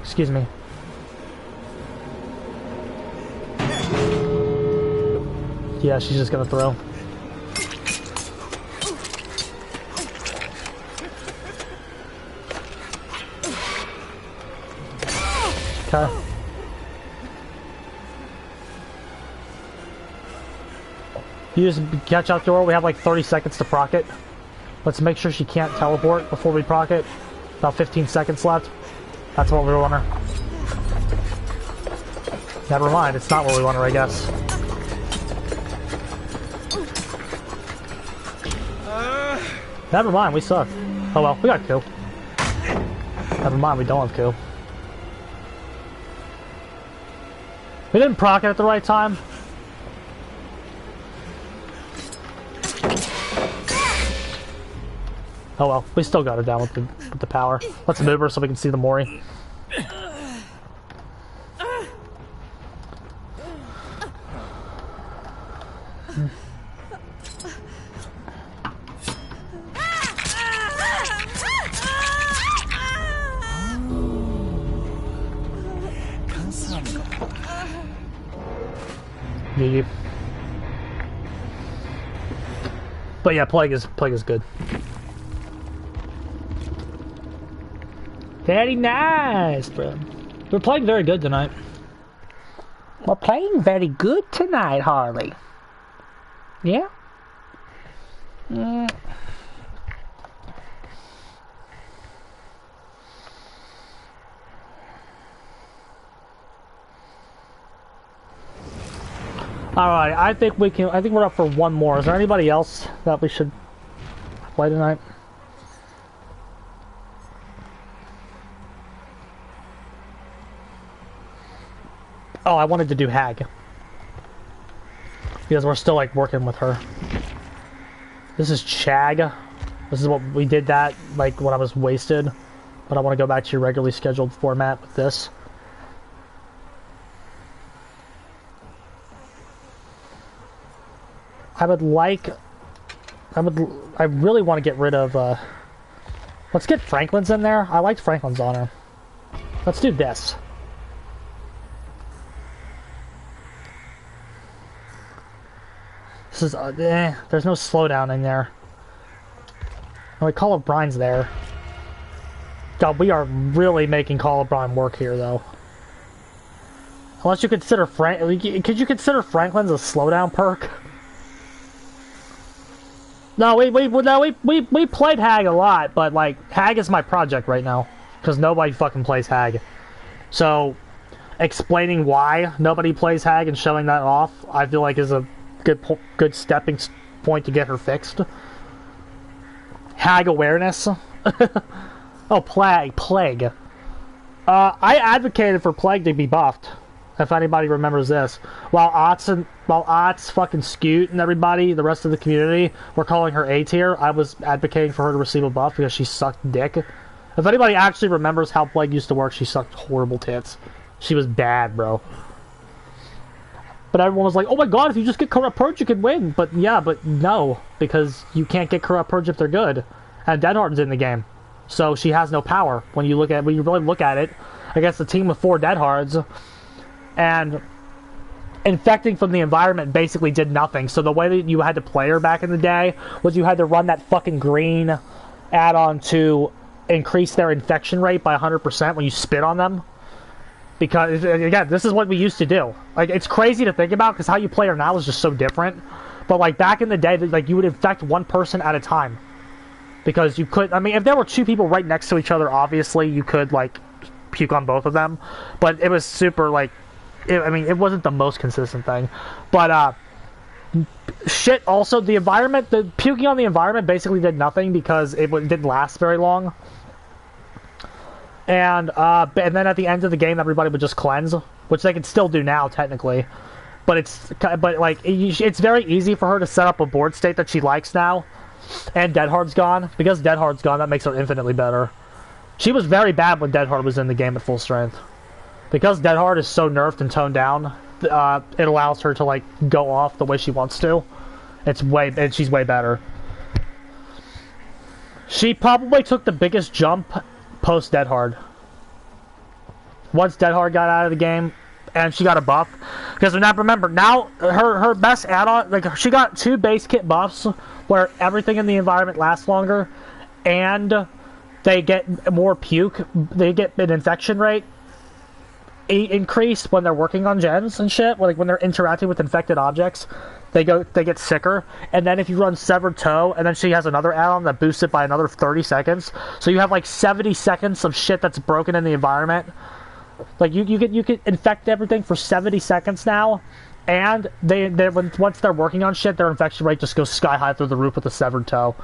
Excuse me. Yeah, she's just gonna throw. Okay. You just catch out to her. We have like 30 seconds to proc it. Let's make sure she can't teleport before we proc it. About 15 seconds left. That's what we want her. Never mind, it's not what we want her, I guess. Never mind, we suck. Oh well, we got kill. Never mind, we don't have kill. We didn't proc it at the right time. Oh well, we still got her down with the power. Let's move her so we can see the Mori. GG. But yeah, Plague is good. Very nice, bro. We're playing very good tonight. We're playing very good tonight, Harley. Yeah? Alright, I think we're up for one more. Is there anybody else that we should play tonight? Oh, I wanted to do Hag. Because we're still, like, working with her. This is Chag. This is what we did that, like, when I was wasted. But I want to go back to your regularly scheduled format with this. I really want to get rid of, let's get Franklin's in there. I liked Franklin's on her. Let's do this. This is, there's no slowdown in there. Oh, Call of Brian's there. God, we are really making Call of Brian work here, though. Unless you consider could you consider Franklin's a slowdown perk? No, we played Hag a lot, but like Hag is my project right now because nobody fucking plays Hag. So explaining why nobody plays Hag and showing that off, I feel like is a good stepping point to get her fixed. Hag awareness. Oh, Plague. I advocated for Plague to be buffed, if anybody remembers this. While Otts fucking Scoot and everybody, the rest of the community, were calling her A tier, I was advocating for her to receive a buff because she sucked dick. If anybody actually remembers how Plague used to work, she sucked horrible tits. She was bad, bro. But everyone was like, oh my god, if you just get Corrupt Purge, you can win. But yeah, but no, because you can't get Corrupt Purge if they're good. And Deadheart's in the game. So she has no power when you really look at it against a team with 4 Deadhearts. And infecting from the environment basically did nothing. So the way that you had to play her back in the day was you had to run that fucking green add-on to increase their infection rate by 100% when you spit on them. Because, again, this is what we used to do. Like, it's crazy to think about because how you play her now is just so different. But, like, back in the day, like, you would infect one person at a time. Because you could, I mean, if there were 2 people right next to each other, obviously, you could, like, puke on both of them. But it was super, like, I mean, it wasn't the most consistent thing. But, shit, also, the environment, the puking on the environment basically did nothing because it didn't last very long. And then at the end of the game, everybody would just cleanse, which they can still do now, technically. But it's very easy for her to set up a board state that she likes now. And Deadheart's gone. Because Deadheart's gone, that makes her infinitely better. She was very bad when Deadheart was in the game at full strength. Because Deadheart is so nerfed and toned down, it allows her to, like, go off the way she wants to. And she's way better. She probably took the biggest jump post Deadheart. Once Deadheart got out of the game, and she got a buff. Because remember, now her best add-on, like, she got 2 base kit buffs where everything in the environment lasts longer, and they get more puke. They get an infection rate increase when they're working on gens and shit. Like when they're interacting with infected objects, they get sicker. And then if you run Severed Toe, and then she has another add-on that boosts it by another 30 seconds. So you have like 70 seconds of shit that's broken in the environment. Like you can infect everything for 70 seconds now, and once they're working on shit, their infection rate just goes sky high through the roof with a Severed Toe.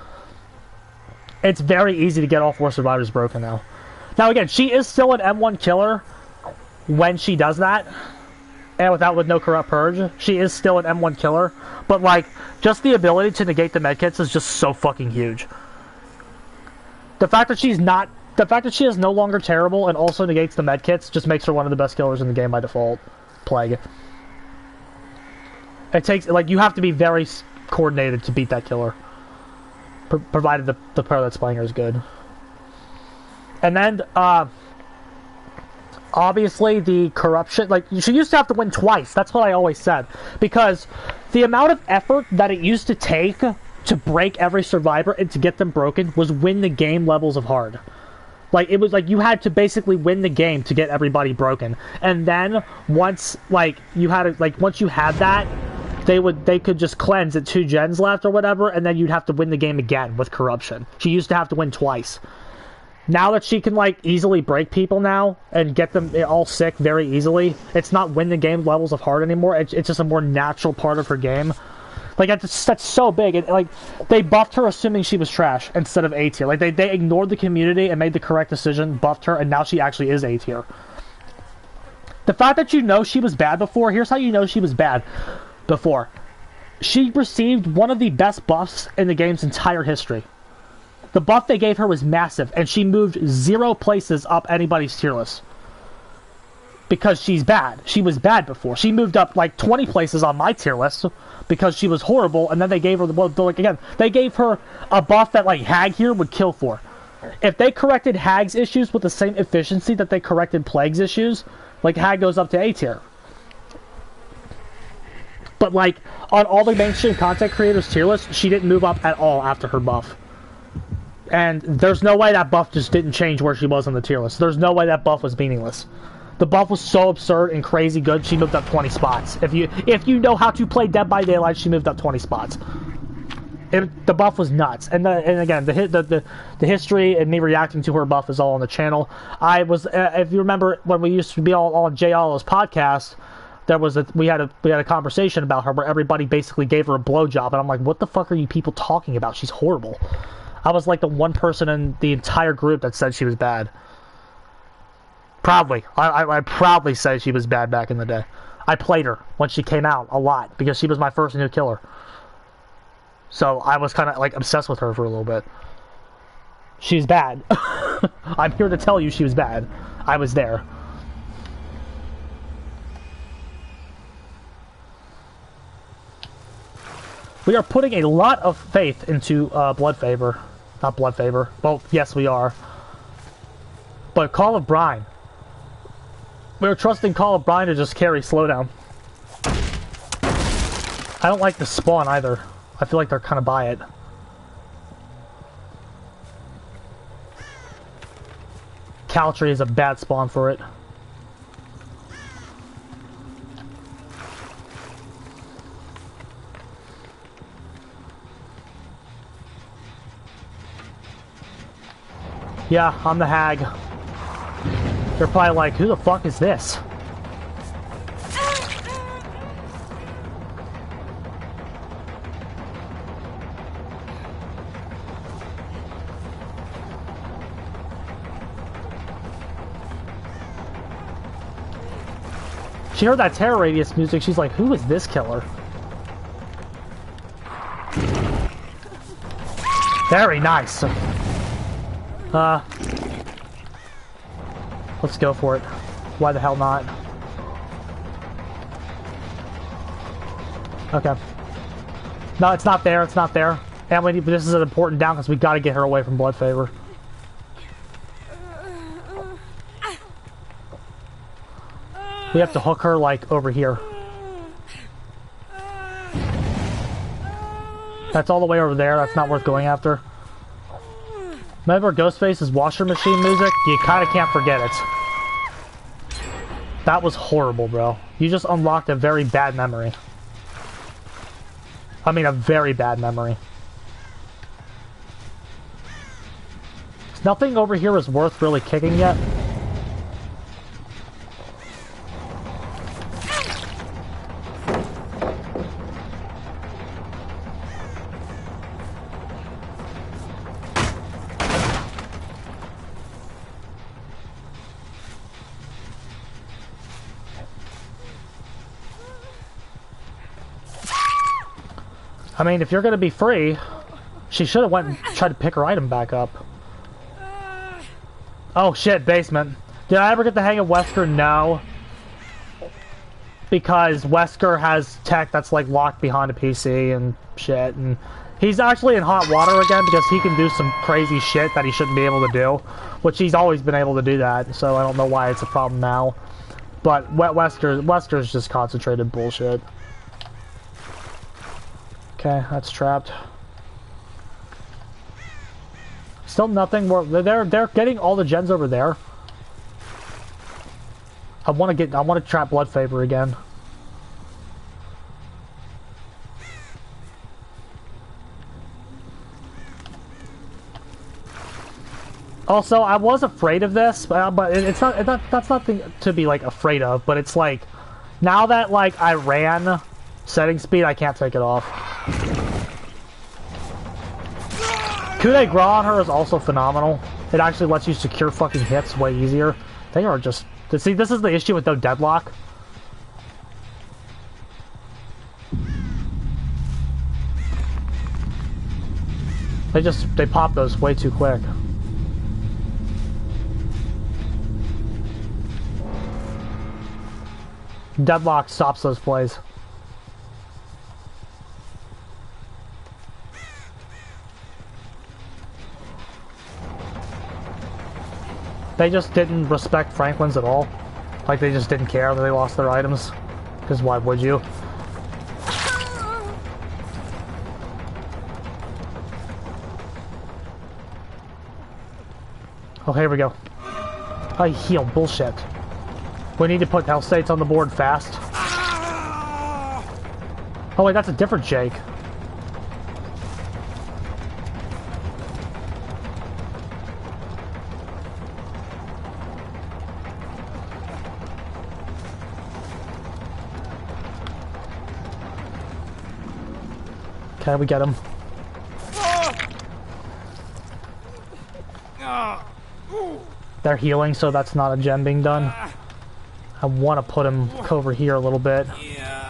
It's very easy to get all 4 survivors broken now. Now again, she is still an M1 killer when she does that, and with no Corrupt Purge, she is still an M1 killer. But like, just the ability to negate the medkits is just so fucking huge. The fact that she is no longer terrible and also negates the medkits just makes her one of the best killers in the game by default. Plague. It takes, like, you have to be very coordinated to beat that killer. Provided the player that's playing her is good. And then, obviously the corruption, like, she used to have to win twice. That's what I always said. Because the amount of effort that it used to take to break every survivor and to get them broken was win the game levels of hard. Like, it was like you had to basically win the game to get everybody broken. And then once, like, once you had that, they could just cleanse at 2 gens left or whatever, and then you'd have to win the game again with corruption. She used to have to win twice. Now that she can, like, easily break people now and get them all sick very easily, it's not win the game levels of hard anymore. It's just a more natural part of her game. Like, that's so big. Like, they buffed her assuming she was trash instead of A tier. Like, they ignored the community and made the correct decision, buffed her, and now she actually is A tier. The fact that you know she was bad before, here's how you know she was bad before. She received one of the best buffs in the game's entire history. The buff they gave her was massive, and she moved 0 places up anybody's tier list. Because she's bad. She was bad before. She moved up like 20 places on my tier list because she was horrible, and then they gave her they gave her a buff that, like, Hag here would kill for. If they corrected Hag's issues with the same efficiency that they corrected Plague's issues, like, Hag goes up to A tier. But, like, on all the mainstream content creators' tier list, she didn't move up at all after her buff. And there's no way that buff just didn't change where she was on the tier list. There's no way that buff was meaningless. The buff was so absurd and crazy good, she moved up 20 spots. If you know how to play Dead by Daylight, she moved up 20 spots. The buff was nuts, and again, the history and me reacting to her buff is all on the channel. I was, if you remember, when we used to be all on Jay Allo's podcast, we had a conversation about her where everybody basically gave her a blowjob, and I'm like, what the fuck are you people talking about? She's horrible. I was like the one person in the entire group that said she was bad. Proudly, I proudly say she was bad back in the day. I played her when she came out a lot because she was my first new killer. So I was kind of like obsessed with her for a little bit. She's bad. I'm here to tell you she was bad. I was there. We are putting a lot of faith into Blood Favor. Not Blood Favor. Well, yes, we are. But Call of Brine. We were trusting Call of Brine to just carry Slowdown. I don't like the spawn either. I feel like they're kind of by it. Caltree is a bad spawn for it. Yeah, I'm the hag. They're probably like, who the fuck is this? She heard that Terror Radius music, she's like, who is this killer? Very nice. Let's go for it. Why the hell not? Okay. No, it's not there, it's not there. And we need, this is an important down because we gotta get her away from Blood Favor. We have to hook her, like, over here. That's all the way over there. That's not worth going after. Remember Ghostface's washer machine music? You kind of can't forget it. That was horrible, bro. You just unlocked a very bad memory. I mean, a very bad memory. Nothing over here is worth really kicking yet. I mean, if you're gonna be free, she should have went and tried to pick her item back up. Oh shit, basement. Did I ever get the hang of Wesker? No. Because Wesker has tech that's like locked behind a PC and shit, and he's actually in hot water again because he can do some crazy shit that he shouldn't be able to do, which he's always been able to do that, so I don't know why it's a problem now. But Wesker's just concentrated bullshit. Okay, that's trapped. Still nothing more. They're getting all the gens over there. I want to trap Blood Favor again. Also, I was afraid of this, but it's not. That's nothing to be like afraid of. But it's like now that like I ran setting speed, I can't take it off. Coup de grace on her is also phenomenal. It actually lets you secure fucking hits way easier. They are just... See, this is the issue with no deadlock. They pop those way too quick. Deadlock stops those plays. They just didn't respect Franklin's at all. Like, they just didn't care that they lost their items. Because why would you? Oh, here we go. I heal. Bullshit. We need to put health states on the board fast. Oh, wait, that's a different Jake. Okay, we get him. They're healing, so that's not a gen being done. I want to put him over here a little bit.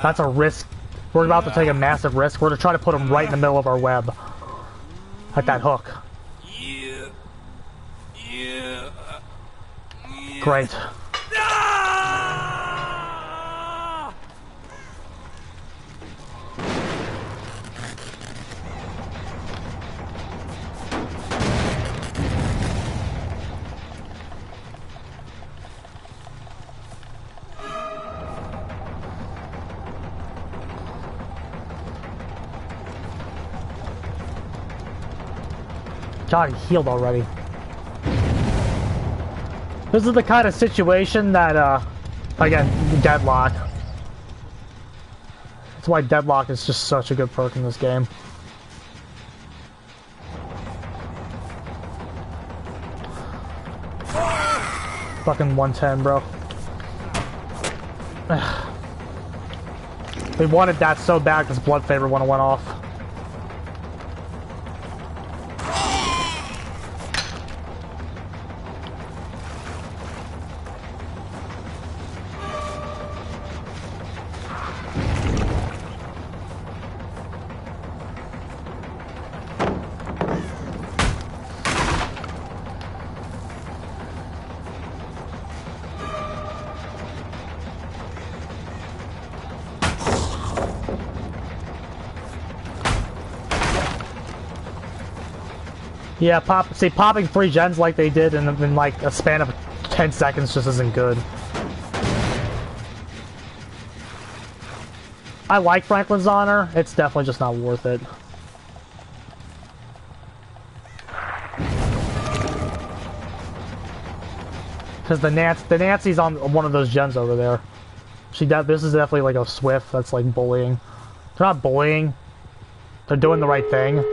That's a risk. We're about to take a massive risk. We're going to try to put him right in the middle of our web. Like that hook. Great. God, he healed already. This is the kind of situation that, again, deadlock. That's why deadlock is just such a good perk in this game. Fucking 110, bro. We wanted that so bad because Blood Favor went off. Yeah, popping 3 gens like they did in like a span of 10 seconds just isn't good. I like Franklin's Honor, it's definitely just not worth it. Because the Nancy's on one of those gens over there. This is definitely like a Swift that's like bullying. They're not bullying. They're doing the right thing.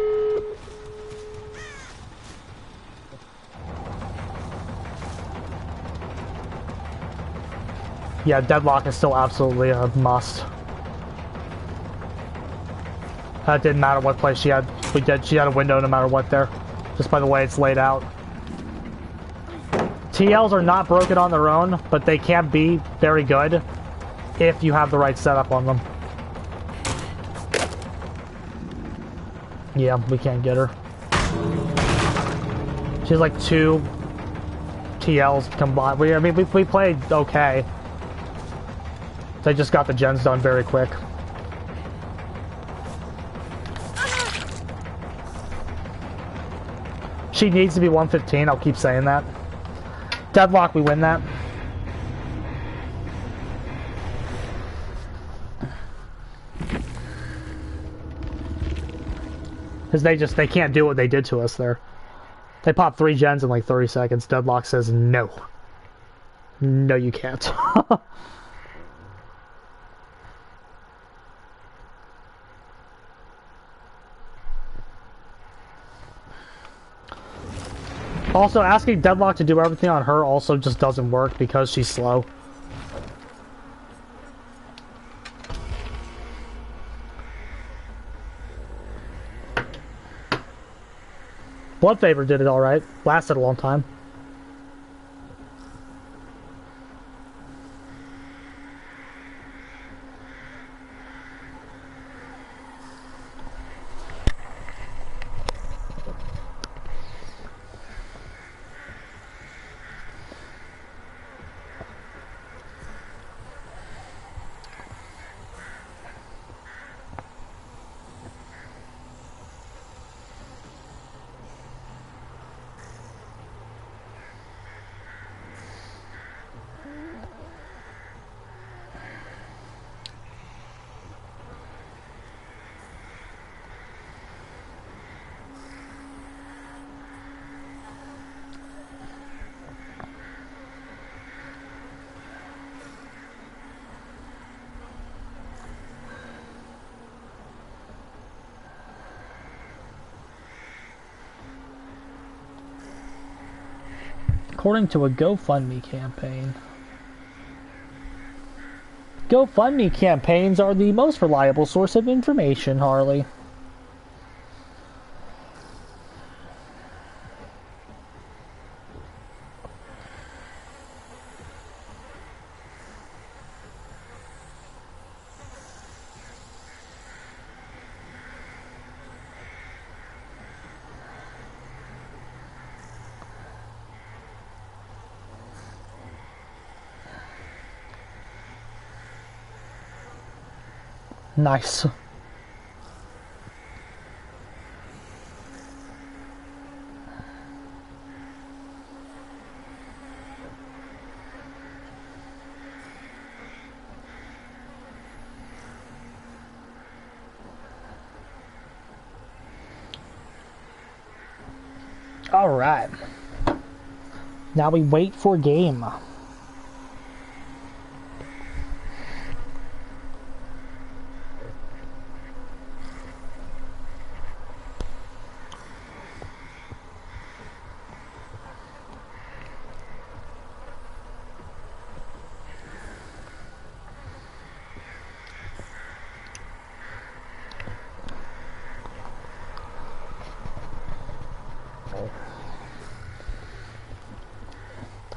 Yeah, deadlock is still absolutely a must. That didn't matter what place she had. She had a window no matter what there. Just by the way it's laid out. TLs are not broken on their own, but they can be very good if you have the right setup on them. Yeah, we can't get her. She has like 2 TLs combined. I mean, we played okay. They just got the gens done very quick. She needs to be 115, I'll keep saying that. Deadlock, we win that. Because they can't do what they did to us there. They popped 3 gens in like 30 seconds. Deadlock says no. No, you can't. Also, asking Deadlock to do everything on her also just doesn't work because she's slow. Blood Favor did it alright. Lasted a long time. According to a GoFundMe campaign. GoFundMe campaigns are the most reliable source of information, Harley. Nice. All right. Now we wait for game.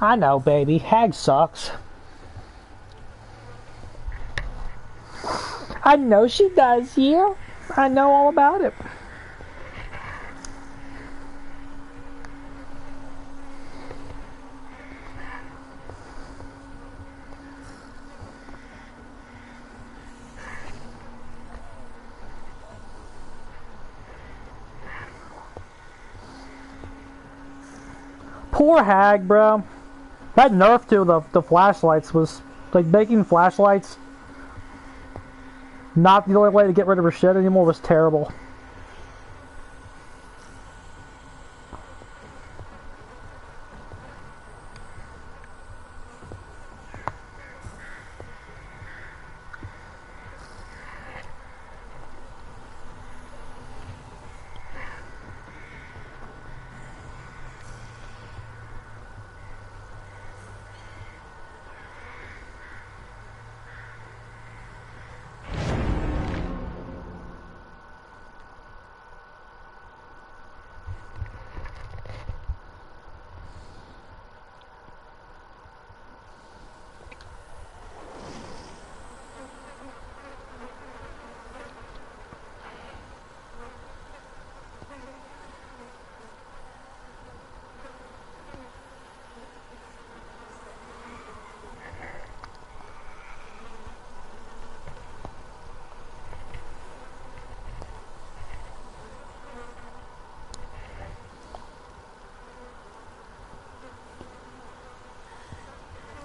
I know, baby. Hag sucks. I know she does, yeah. I know all about it. Poor Hag, bro. That nerf to the flashlights was, like, making flashlights not the only way to get rid of her shit anymore was terrible.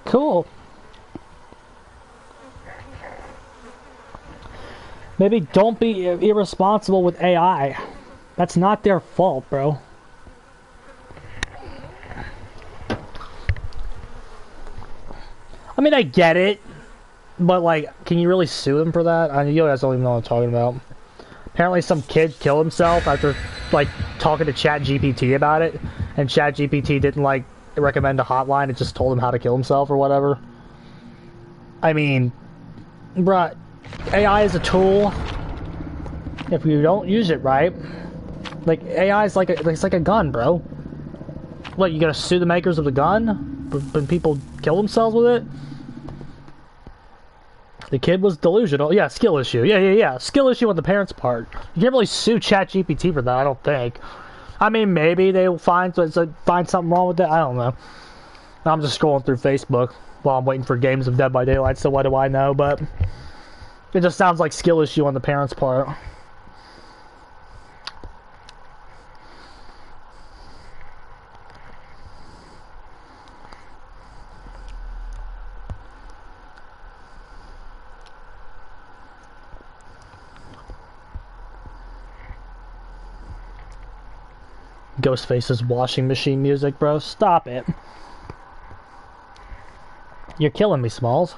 Cool. Maybe don't be irresponsible with AI. That's not their fault, bro. I mean, I get it, but, like, can you really sue them for that? I mean, you guys don't even know what I'm talking about. Apparently some kid killed himself after, like, talking to ChatGPT about it, and ChatGPT didn't, like, recommend a hotline. It just told him how to kill himself or whatever. I mean, bruh, AI is a tool. If you don't use it right, like, AI is like it's like a gun, bro. What, you gonna sue the makers of the gun when people kill themselves with it? The kid was delusional. Yeah, skill issue. Yeah. Skill issue on the parents' part. You can't really sue ChatGPT for that, I don't think. I mean, maybe they'll find something wrong with it. I don't know. I'm just scrolling through Facebook while I'm waiting for games of Dead by Daylight, so what do I know? But it just sounds like skill issue on the parents' part. Ghostface's washing machine music, bro. Stop it. You're killing me, Smalls.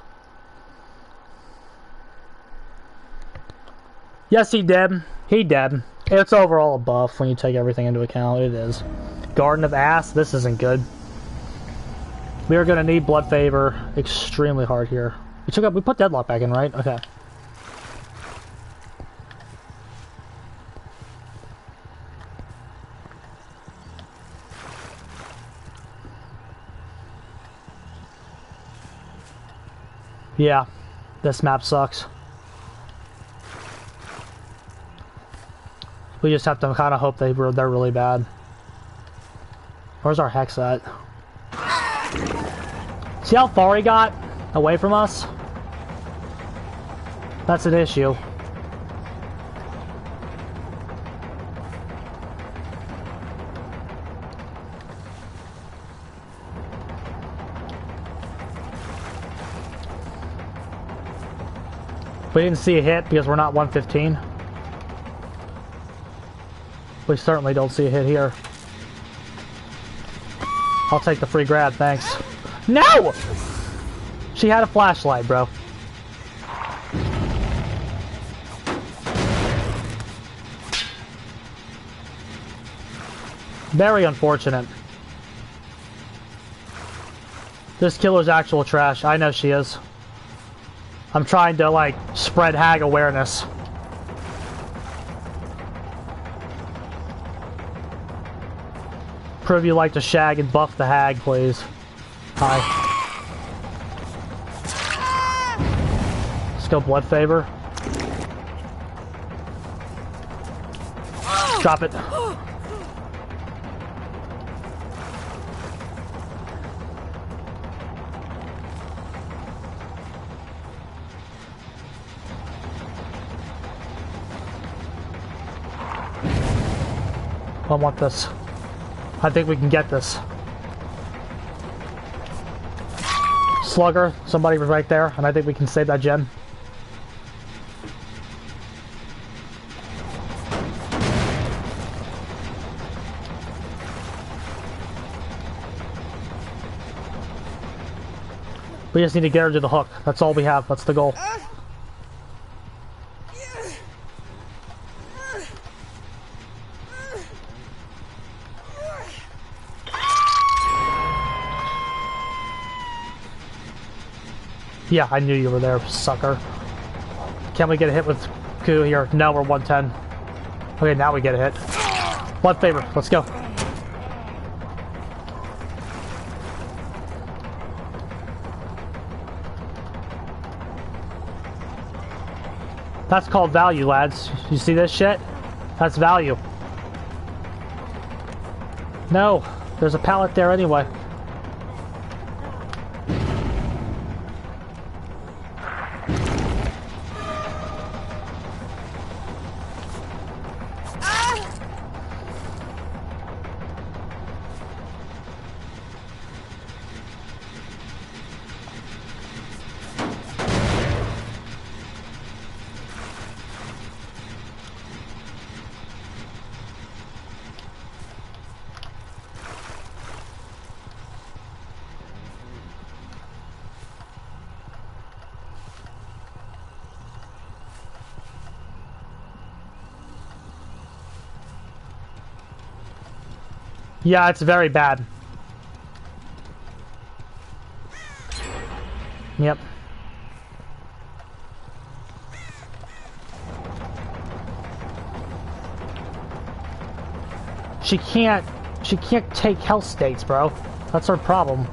Yes, he did. He did. It's overall a buff when you take everything into account. It is. Garden of Ass. This isn't good. We are going to need Blood Favor extremely hard here. We put Deadlock back in, right? Okay. Yeah, this map sucks. We just have to kind of hope they're really bad. Where's our Hex at? See how far he got away from us? That's an issue. We didn't see a hit because we're not 115. We certainly don't see a hit here. I'll take the free grab, thanks. No! She had a flashlight, bro. Very unfortunate. This killer's actual trash. I know she is. I'm trying to, like, spread hag awareness. Prove you like to shag and buff the hag, please. Hi. Let's go blood favor. Drop it. I want this. I think we can get this. Slugger, somebody was right there, and I think we can save that gem. We just need to get her to the hook. That's all we have. That's the goal. Yeah, I knew you were there, sucker. Can we get a hit with Ku here? No, we're 110. Okay, now we get a hit. Blood favor, let's go. That's called value, lads. You see this shit? That's value. No, there's a pallet there anyway. Yeah, it's very bad. Yep. She can't take health states, bro. That's her problem.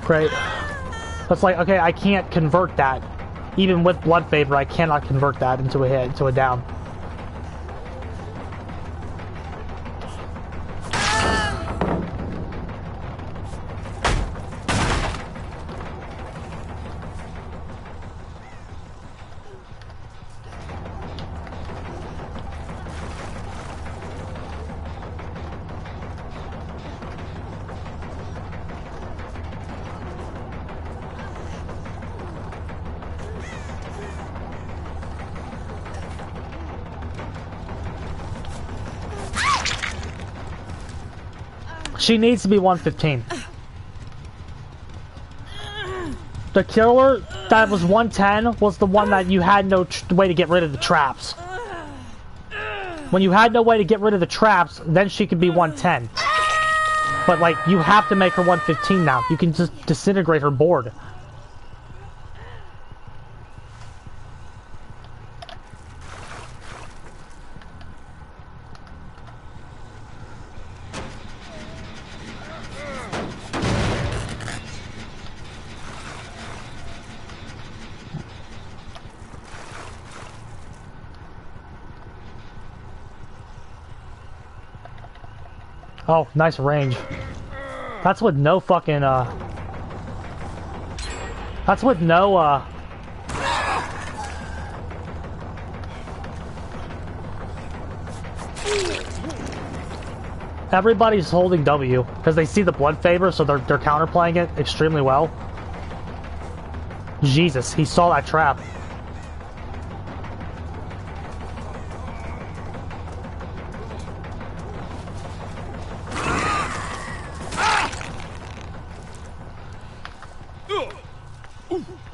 Great. That's like, okay, I can't convert that. Even with blood favor, I cannot convert that into a hit, into a down. She needs to be 115. The killer that was 110 was the one that you had no way to get rid of the traps. When you had no way to get rid of the traps, then she could be 110. But like, you have to make her 115 now. You can just disintegrate her board. Oh, nice range. That's with no fucking, That's with no, Everybody's holding W, because they see the blood favor, so they're counterplaying it extremely well. Jesus, he saw that trap.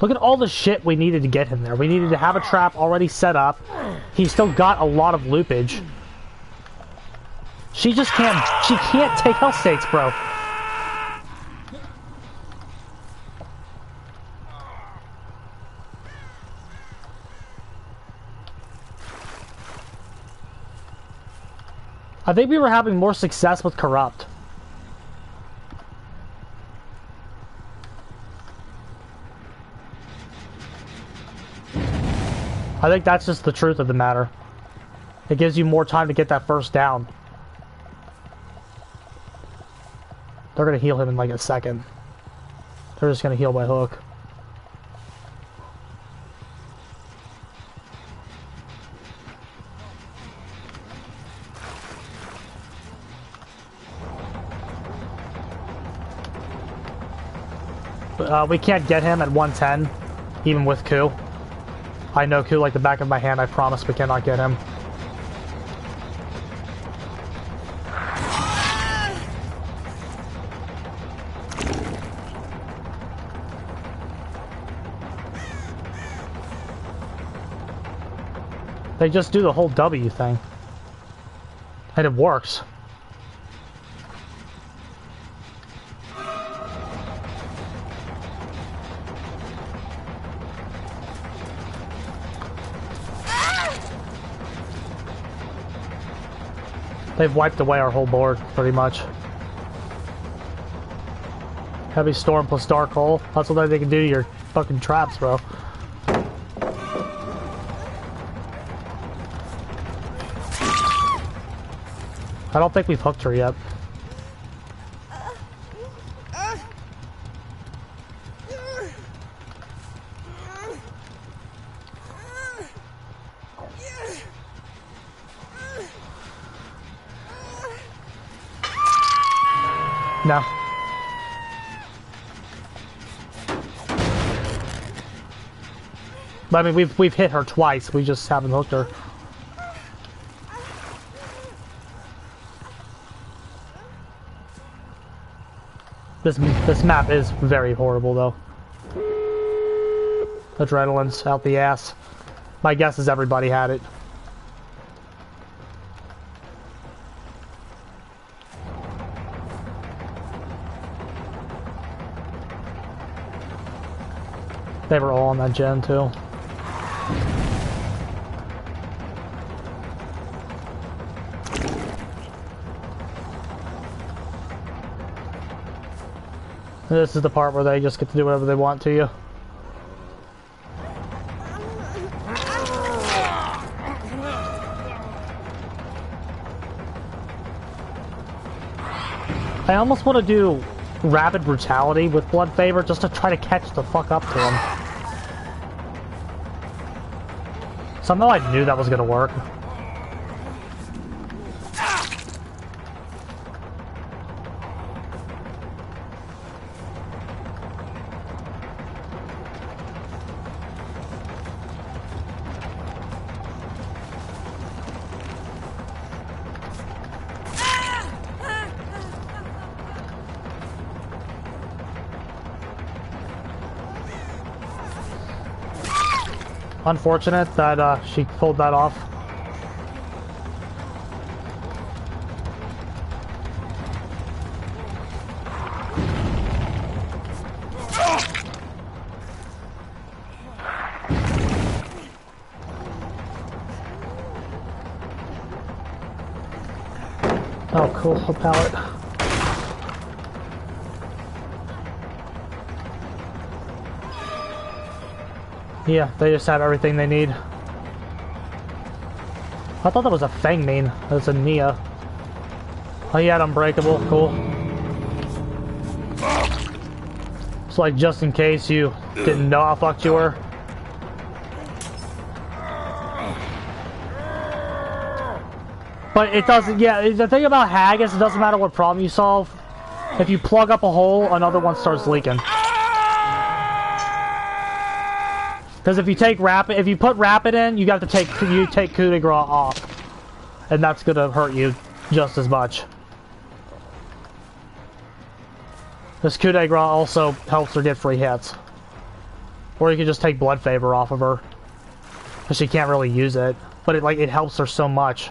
Look at all the shit we needed to get him there. We needed to have a trap already set up. He still got a lot of loopage. She just can't, she can't take health states, bro. I think we were having more success with Corrupt. I think that's just the truth of the matter. It gives you more time to get that first down. They're gonna heal him in like a second. They're just gonna heal by hook. We can't get him at 110, even with Ku. I know Ku like the back of my hand, I promise we cannot get him. They just do the whole W thing. And it works. They've wiped away our whole board, pretty much. Heavy Storm plus Dark Hole. That's what they can do to your fucking traps, bro. I don't think we've hooked her yet. No. But I mean, we've hit her twice. We just haven't hooked her. This map is very horrible, though. Adrenaline's out the ass. My guess is everybody had it. They were all on that gen, too. This is the part where they just get to do whatever they want to you. I almost want to do Rapid Brutality with Blood Favor just to try to catch the fuck up to him. Somehow I knew that was gonna work. Unfortunate that she pulled that off. Oh, cool, a pallet. Yeah, they just have everything they need. I thought that was a Feng main. That's a Nia. Oh, he had Unbreakable. Cool. It's like just in case you didn't know how fucked you were. But it doesn't, yeah, the thing about Hag is it doesn't matter what problem you solve. If you plug up a hole, another one starts leaking. Because if you take rapid, if you put rapid in, you got to take coup de grace off, and that's gonna hurt you just as much. This coup de grace also helps her get free hits, or you can just take blood favor off of her, because she can't really use it. But it helps her so much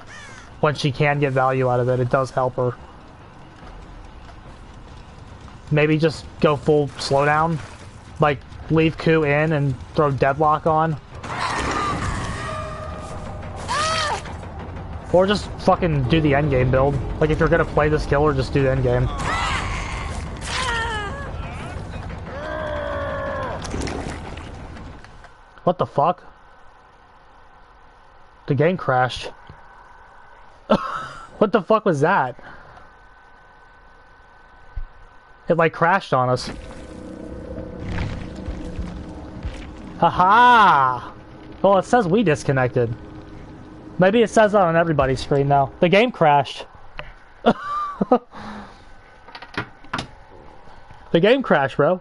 when she can get value out of it. It does help her. Maybe just go full slowdown, like leave coup in and throw deadlock on, or just fucking do the endgame build. Like if you're gonna play this killer, just do the endgame. What the fuck? The game crashed. What the fuck was that? It like crashed on us. Haha! Well, it says we disconnected. Maybe it says that on everybody's screen now. The game crashed. The game crashed, bro.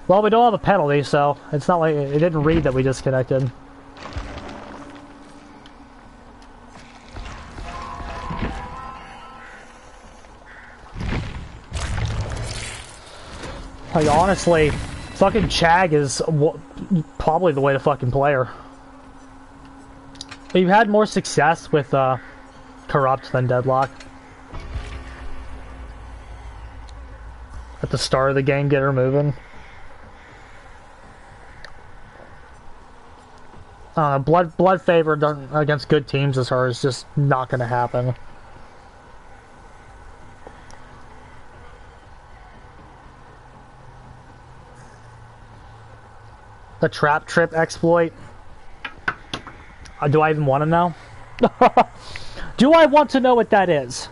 Well, we don't have a penalty, so it's not like it didn't read that we disconnected. Like, honestly, fucking Chag is probably the way to fucking play her. You've had more success with Corrupt than Deadlock. At the start of the game, get her moving. Blood favor against good teams as her is just not going to happen. The trap trip exploit. Do I even want to know? Do I want to know what that is?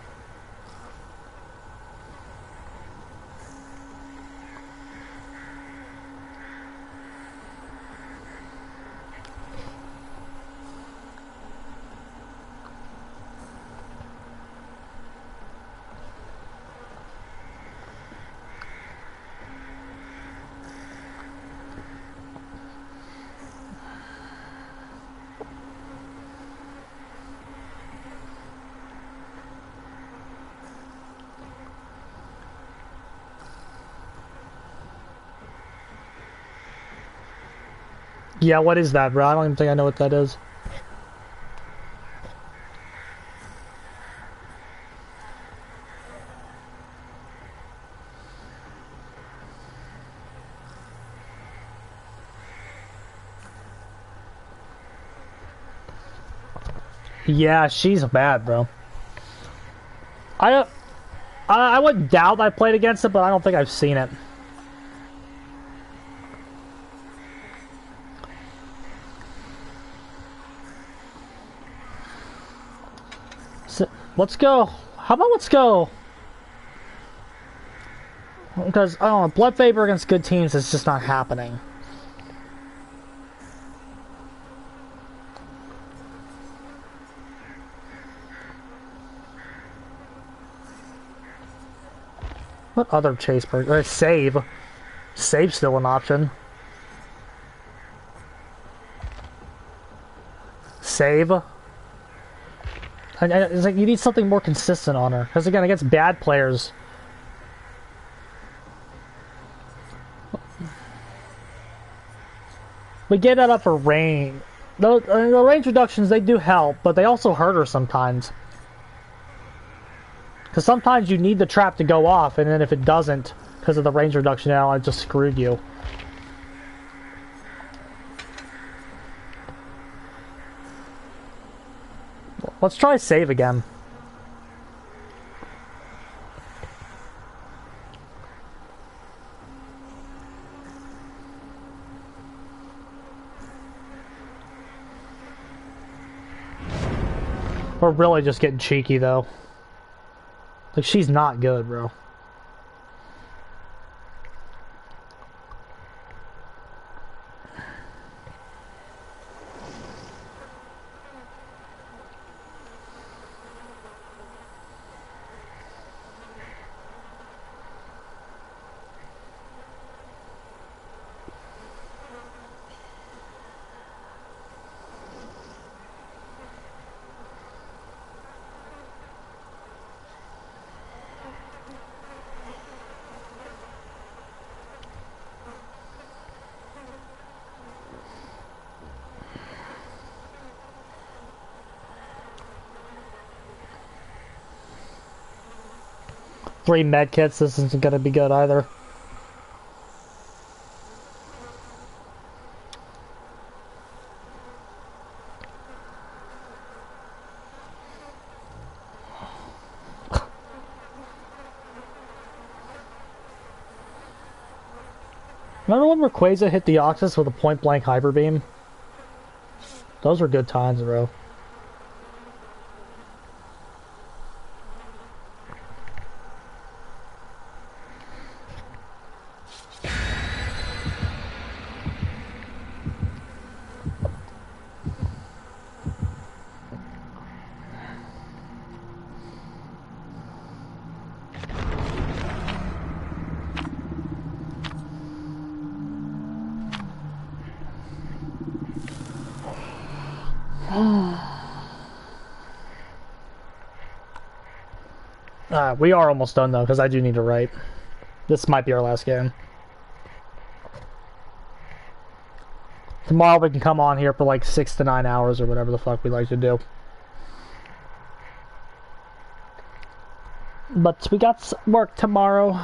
Yeah, what is that, bro? I don't even think I know what that is. Yeah, she's bad, bro. I wouldn't doubt I played against it, but I don't think I've seen it. So, let's go. How about let's go? Because, I don't know, blood favor against good teams is just not happening. What other chase person? Save. Save's still an option. Save. It's like you need something more consistent on her. Because again, against bad players. We get that up for range. The range reductions, they do help, but they also hurt her sometimes. Because sometimes you need the trap to go off, and then if it doesn't, because of the range reduction now, it just screwed you. Let's try save again. We're really just getting cheeky, though. Like, she's not good, bro. 3 med kits. This isn't gonna be good either. Remember when Rayquaza hit the Oxus with a point-blank Hyper Beam? Those were good times, bro. We are almost done though, because I do need to write. This might be our last game. Tomorrow we can come on here for like 6 to 9 hours or whatever the fuck we like to do. But we got work tomorrow.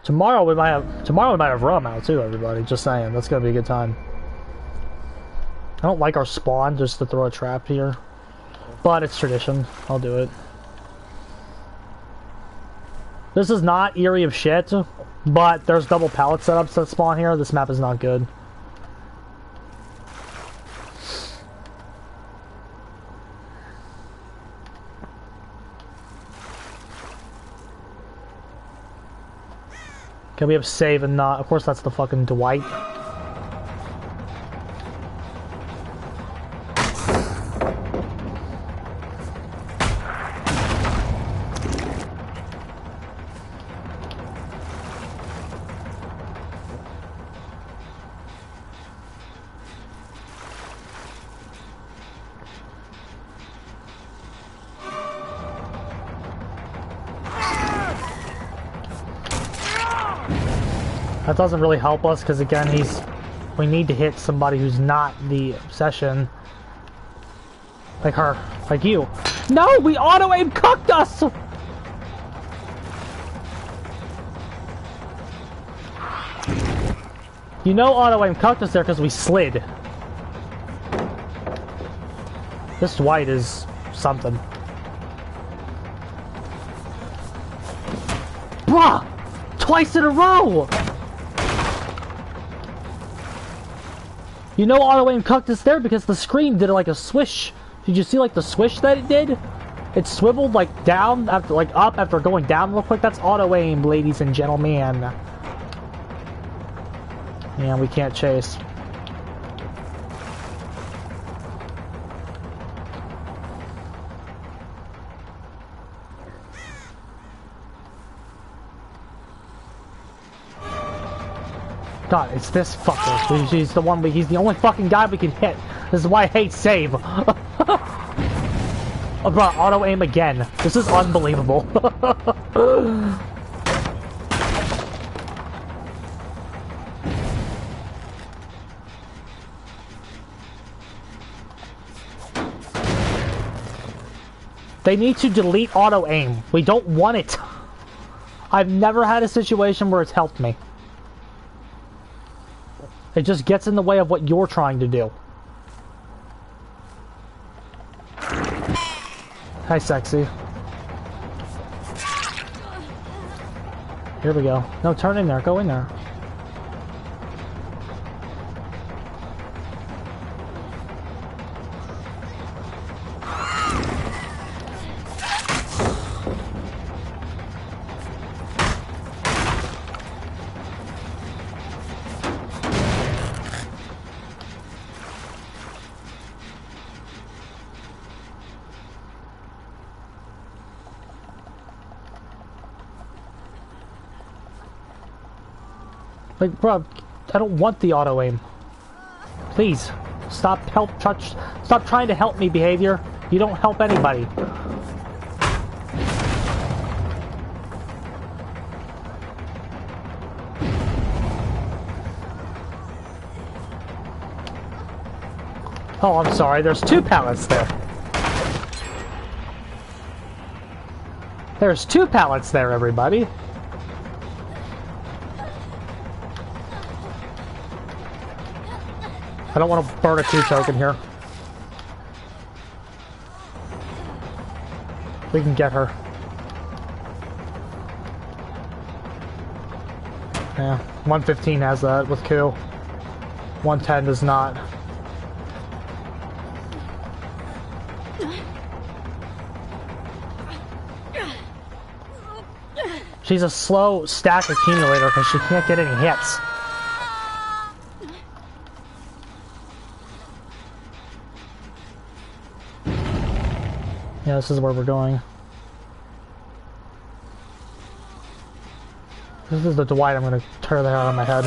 Tomorrow we might have rum out too, everybody. Just saying, that's gonna be a good time. I don't like our spawn just to throw a trap here, but it's tradition. I'll do it. This is not eerie of shit, but there's double pallet setups that spawn here. This map is not good. Okay, we have save and not. Of course, that's the fucking Dwight. That doesn't really help us because again, we need to hit somebody who's not the obsession. Like her, like you. No, we auto-aim cooked us! You know auto-aim cooked us there because we slid. This Dwight is something. Bruh! Twice in a row! You know auto-aim cucked us there because the screen did like a swish. Did you see like the swish that it did? It swiveled like down after like up after going down real quick. That's auto-aim, ladies and gentlemen. Yeah, we can't chase. God, it's this fucker. He's the one. He's the only fucking guy we can hit. This is why I hate save. Oh, bro, auto aim again. This is unbelievable. They need to delete auto aim. We don't want it. I've never had a situation where it's helped me. It just gets in the way of what you're trying to do. Hi, sexy. Here we go. No, turn in there. Go in there. Like, bro, I don't want the auto aim. Please, stop trying to help me, behavior. You don't help anybody. Oh, I'm sorry. There's 2 pallets there. There's 2 pallets there, everybody. I don't want to burn a 2 token here. We can get her. Yeah, 115 has that with Q. 110 does not. She's a slow stack accumulator because she can't get any hits. Yeah, this is where we're going. This is the Dwight I'm going to tear the hair out of my head.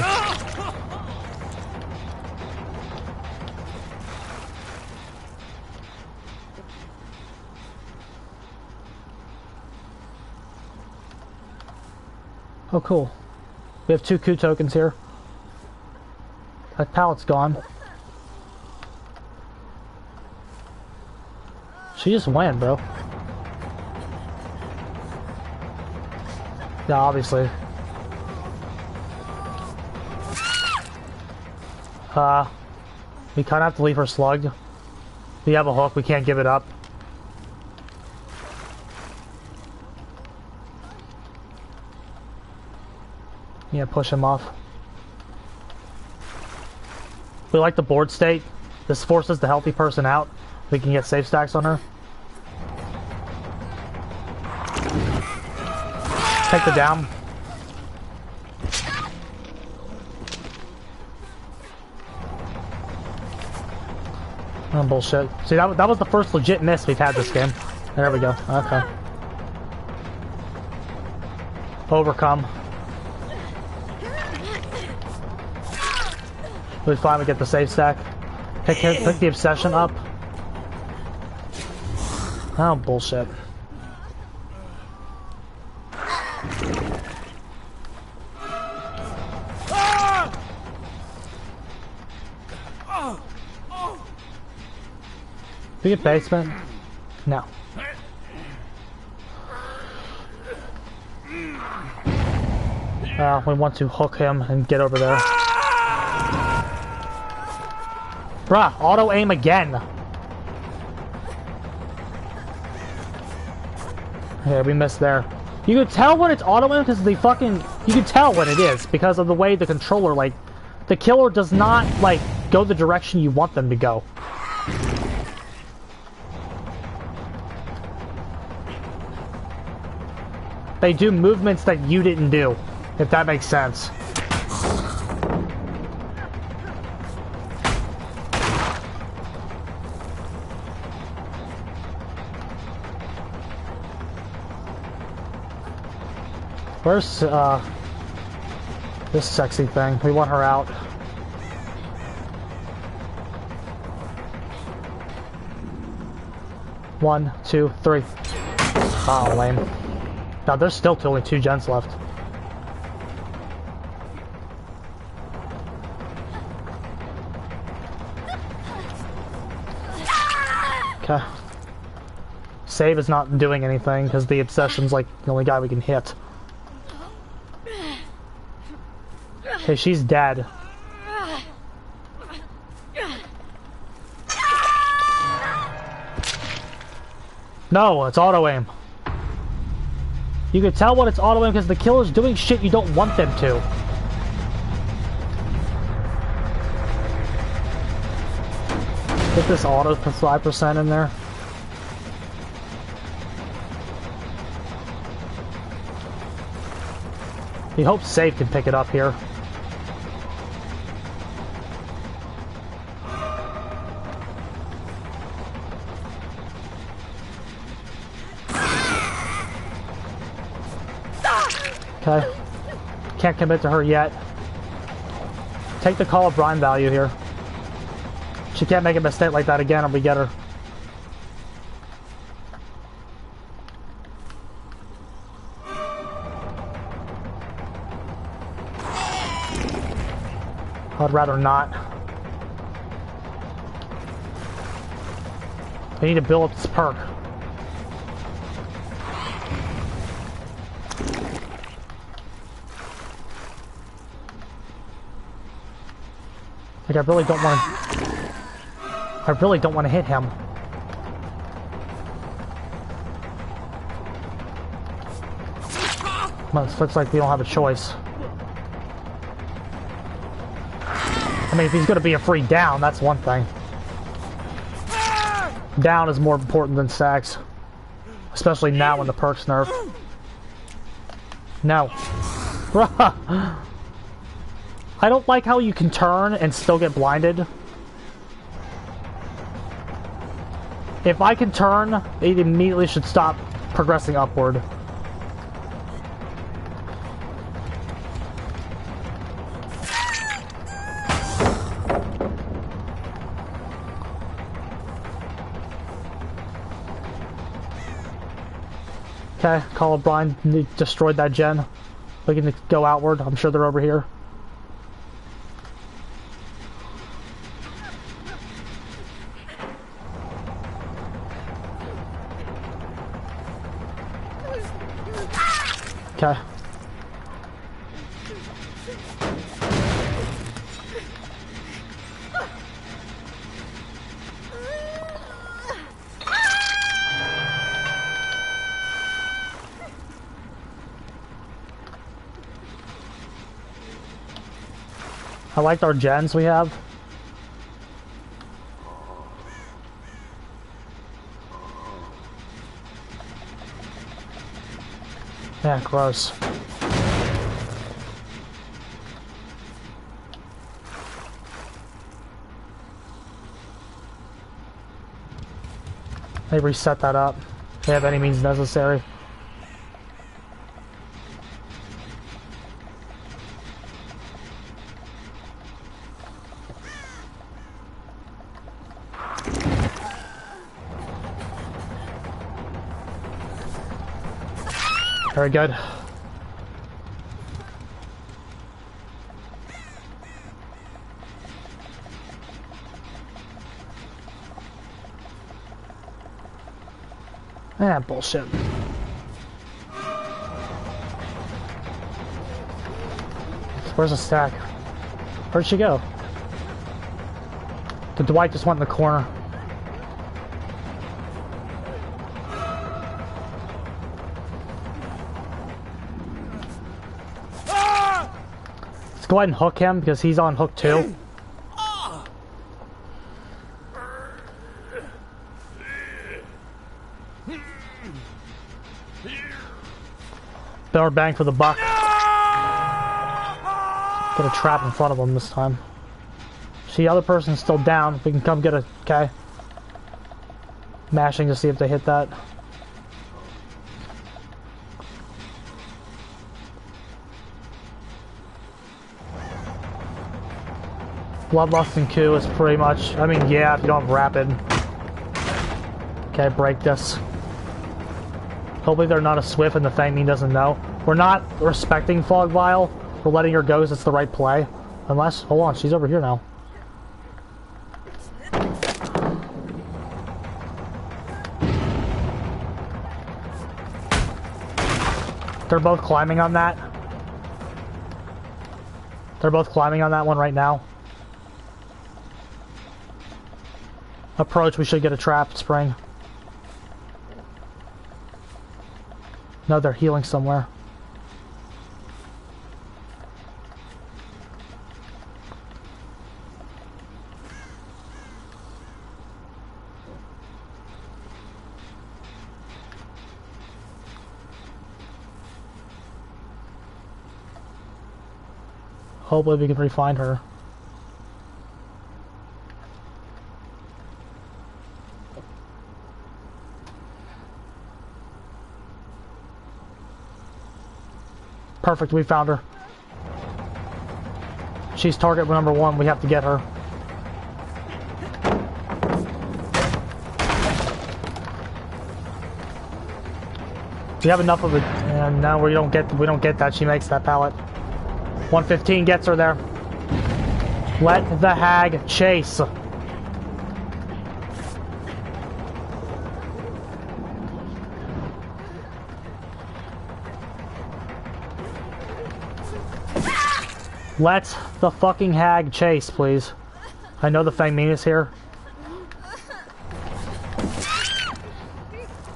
Oh, cool. We have 2 Q tokens here. That pallet's gone. She just went, bro. Yeah, obviously. We kind of have to leave her slugged. We have a hook, we can't give it up. Yeah, push him off. We like the board state. This forces the healthy person out. We can get safe stacks on her. Take the down. Oh, bullshit. See, that was the first legit miss we've had this game. There we go. Okay. Overcome. We finally get the safe stack. Pick the obsession up. Oh, bullshit. Do you get basement? No. We want to hook him and get over there. Bruh, auto aim again. Okay, we missed there. You can tell when it's auto aim because the fucking... You can tell when it is because of the way the controller, like... The killer does not, like, go the direction you want them to go. They do movements that you didn't do, if that makes sense. Where's, this sexy thing? We want her out. One, two, three. Oh, lame. Now, there's still only 2 gens left. Okay. Save is not doing anything because the obsession's like the only guy we can hit. Okay, she's dead. No, it's auto aim. You can tell when it's auto aim because the killer's doing shit you don't want them to. Get this auto for 5% in there. We hope Safe can pick it up here. Okay. Can't commit to her yet. Take the call of Brian value here. She can't make a mistake like that again or we get her. I'd rather not. I need to build up this perk. Like, I really don't want to... I really don't want to hit him. Well, it looks like we don't have a choice. I mean, if he's going to be a free down, that's one thing. Down is more important than sacks. Especially now when the perk's nerfed. No. Bruh. I don't like how you can turn and still get blinded. If I can turn, it immediately should stop progressing upward. Okay, Columbine destroyed that gen. We can go outward. I'm sure they're over here. Okay. I liked our gens we have. Yeah, gross. They reset that up. They have any means necessary. Very good. Ah, bullshit. Where's the stack? Where'd she go? The Dwight just went in the corner. Let's go ahead and hook him because he's on hook too. Better bang for the buck. Get a trap in front of him this time. See, the other person's still down. We can come get a... Okay. Mashing to see if they hit that. Bloodlust and Coup is pretty much... I mean, yeah, if you don't have rapid. Okay, break this. Hopefully they're not a Swift and the Fangmean doesn't know. We're not respecting Fog Vial. We're letting her go because it's the right play. Unless... Hold on, she's over here now. They're both climbing on that. They're both climbing on that one right now. Approach, we should get a trap spring. No, they're healing somewhere. Hopefully we can re-find her. Perfect, we found her. She's target number 1, we have to get her. We have enough of it, and no, we don't get that. She makes that pallet. 115 gets her there. Let the hag chase. Let the fucking hag chase, please. I know the Fang Min is here.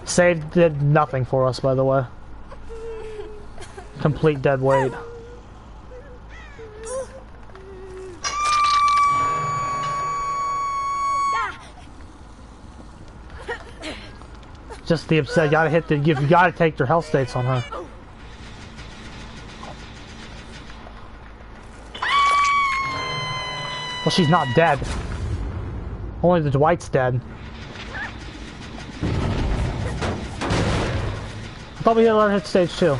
Save did nothing for us, by the way. Complete dead weight. Just the upset. You gotta hit the. You gotta take your health states on her. Well, she's not dead. Only the Dwight's dead. I thought we had to let her hit stage 2.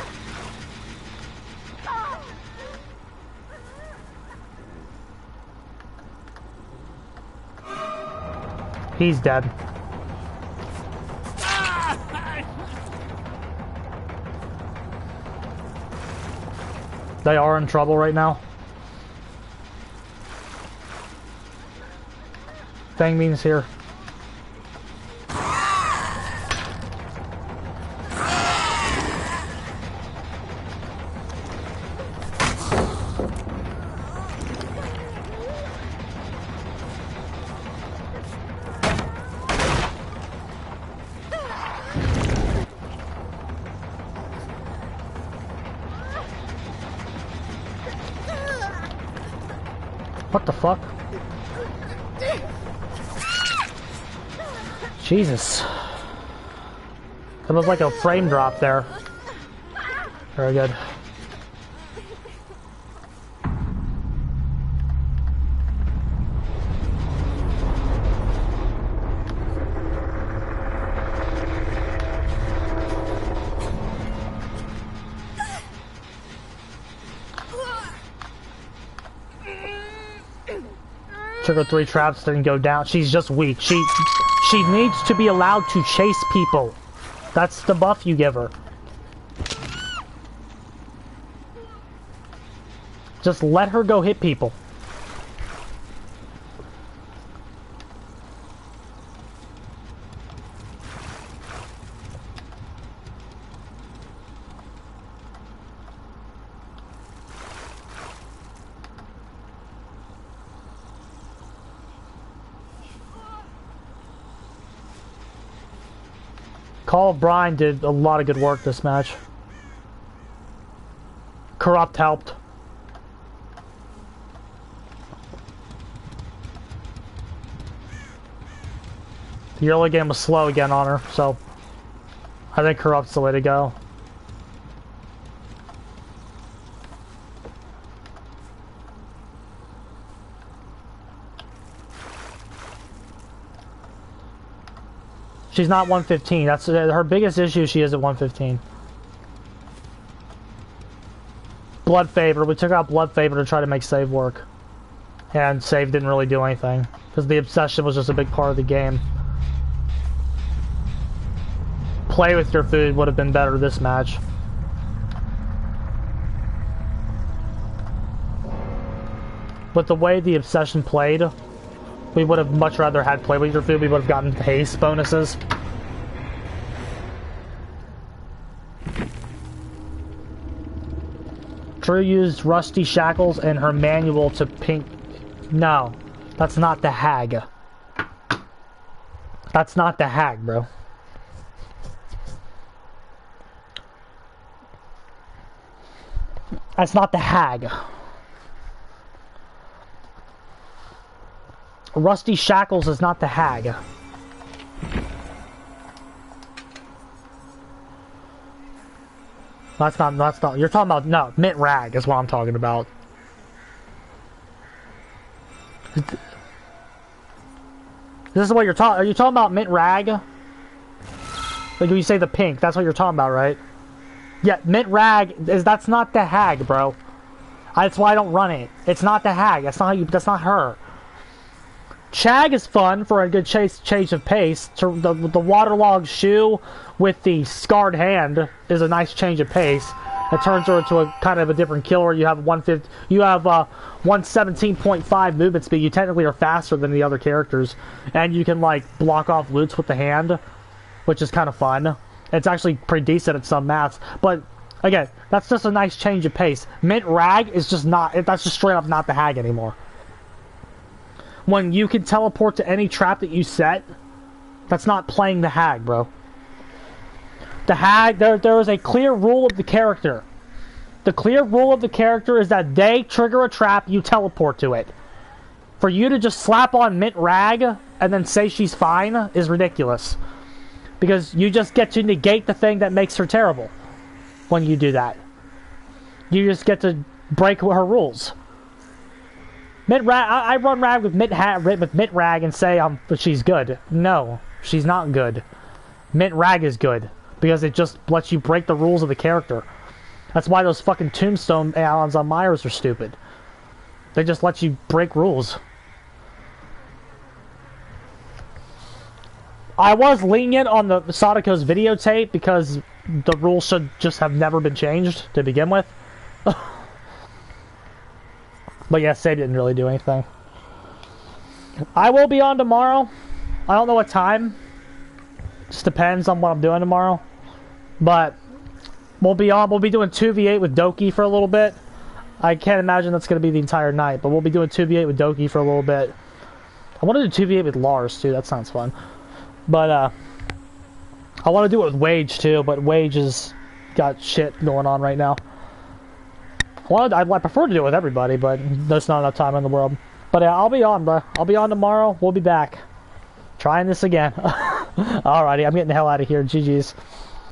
He's dead. They are in trouble right now. Fang Min's here. What the fuck? Jesus. It was like a frame drop there. Very good. Trigger 3 traps didn't go down. She's just weak. She needs to be allowed to chase people. That's the buff you give her. Just let her go hit people. Call of Brine did a lot of good work this match. Corrupt helped. The early game was slow again on her, so I think Corrupt's the way to go. She's not 115. That's her biggest issue. She is at 115. Blood Favor. We took out Blood Favor to try to make save work. And save didn't really do anything. Because the obsession was just a big part of the game. Play with your food would have been better this match. But the way the obsession played, we would have much rather had play with your food. We would have gotten haste bonuses. Drew used Rusty Shackles and her manual to pink. No, that's not the hag. That's not the hag, bro. That's not the hag. Rusty Shackles is not the hag. That's not, you're talking about, no, Mint Rag is what I'm talking about. This is what you're talking, are you talking about Mint Rag? Like when you say the pink, that's what you're talking about, right? Yeah, Mint Rag that's not the hag, bro. That's why I don't run it. It's not the hag, that's not her. Chag is fun for a good change of pace. The waterlogged shoe with the scarred hand is a nice change of pace. It turns her into a kind of a different killer. You have 117.5 movement speed. You technically are faster than the other characters, and you can like block off loots with the hand, which is kind of fun. It's actually pretty decent at some maps, but Again, that's just a nice change of pace. Mint Rag is just not, that's just straight up not the hag anymore. When you can teleport to any trap that you set, that's not playing the hag, bro. The hag, there is a clear rule of the character. The clear rule of the character is that they trigger a trap, you teleport to it. For you to just slap on Mint Rag and then say she's fine is ridiculous. Because you just get to negate the thing that makes her terrible when you do that. You just get to break her rules. Mint Rag, I run Rag with Mint Rag and say she's good. No, she's not good. Mint Rag is good because it just lets you break the rules of the character. That's why those fucking tombstone add-ons on Myers are stupid. They just let you break rules. I was lenient on the Sadako's videotape because the rules should just have never been changed to begin with. But yeah, Save didn't really do anything. I will be on tomorrow. I don't know what time. Just depends on what I'm doing tomorrow. But we'll be on. We'll be doing 2v8 with Doki for a little bit. I can't imagine that's going to be the entire night, but we'll be doing 2v8 with Doki for a little bit. I want to do 2v8 with Lars too. That sounds fun. But I want to do it with Wage too, but Wage has got shit going on right now. I prefer to do it with everybody, but there's not enough time in the world. But I'll be on, bro. I'll be on tomorrow. We'll be back. Trying this again. Alrighty, I'm getting the hell out of here. GG's.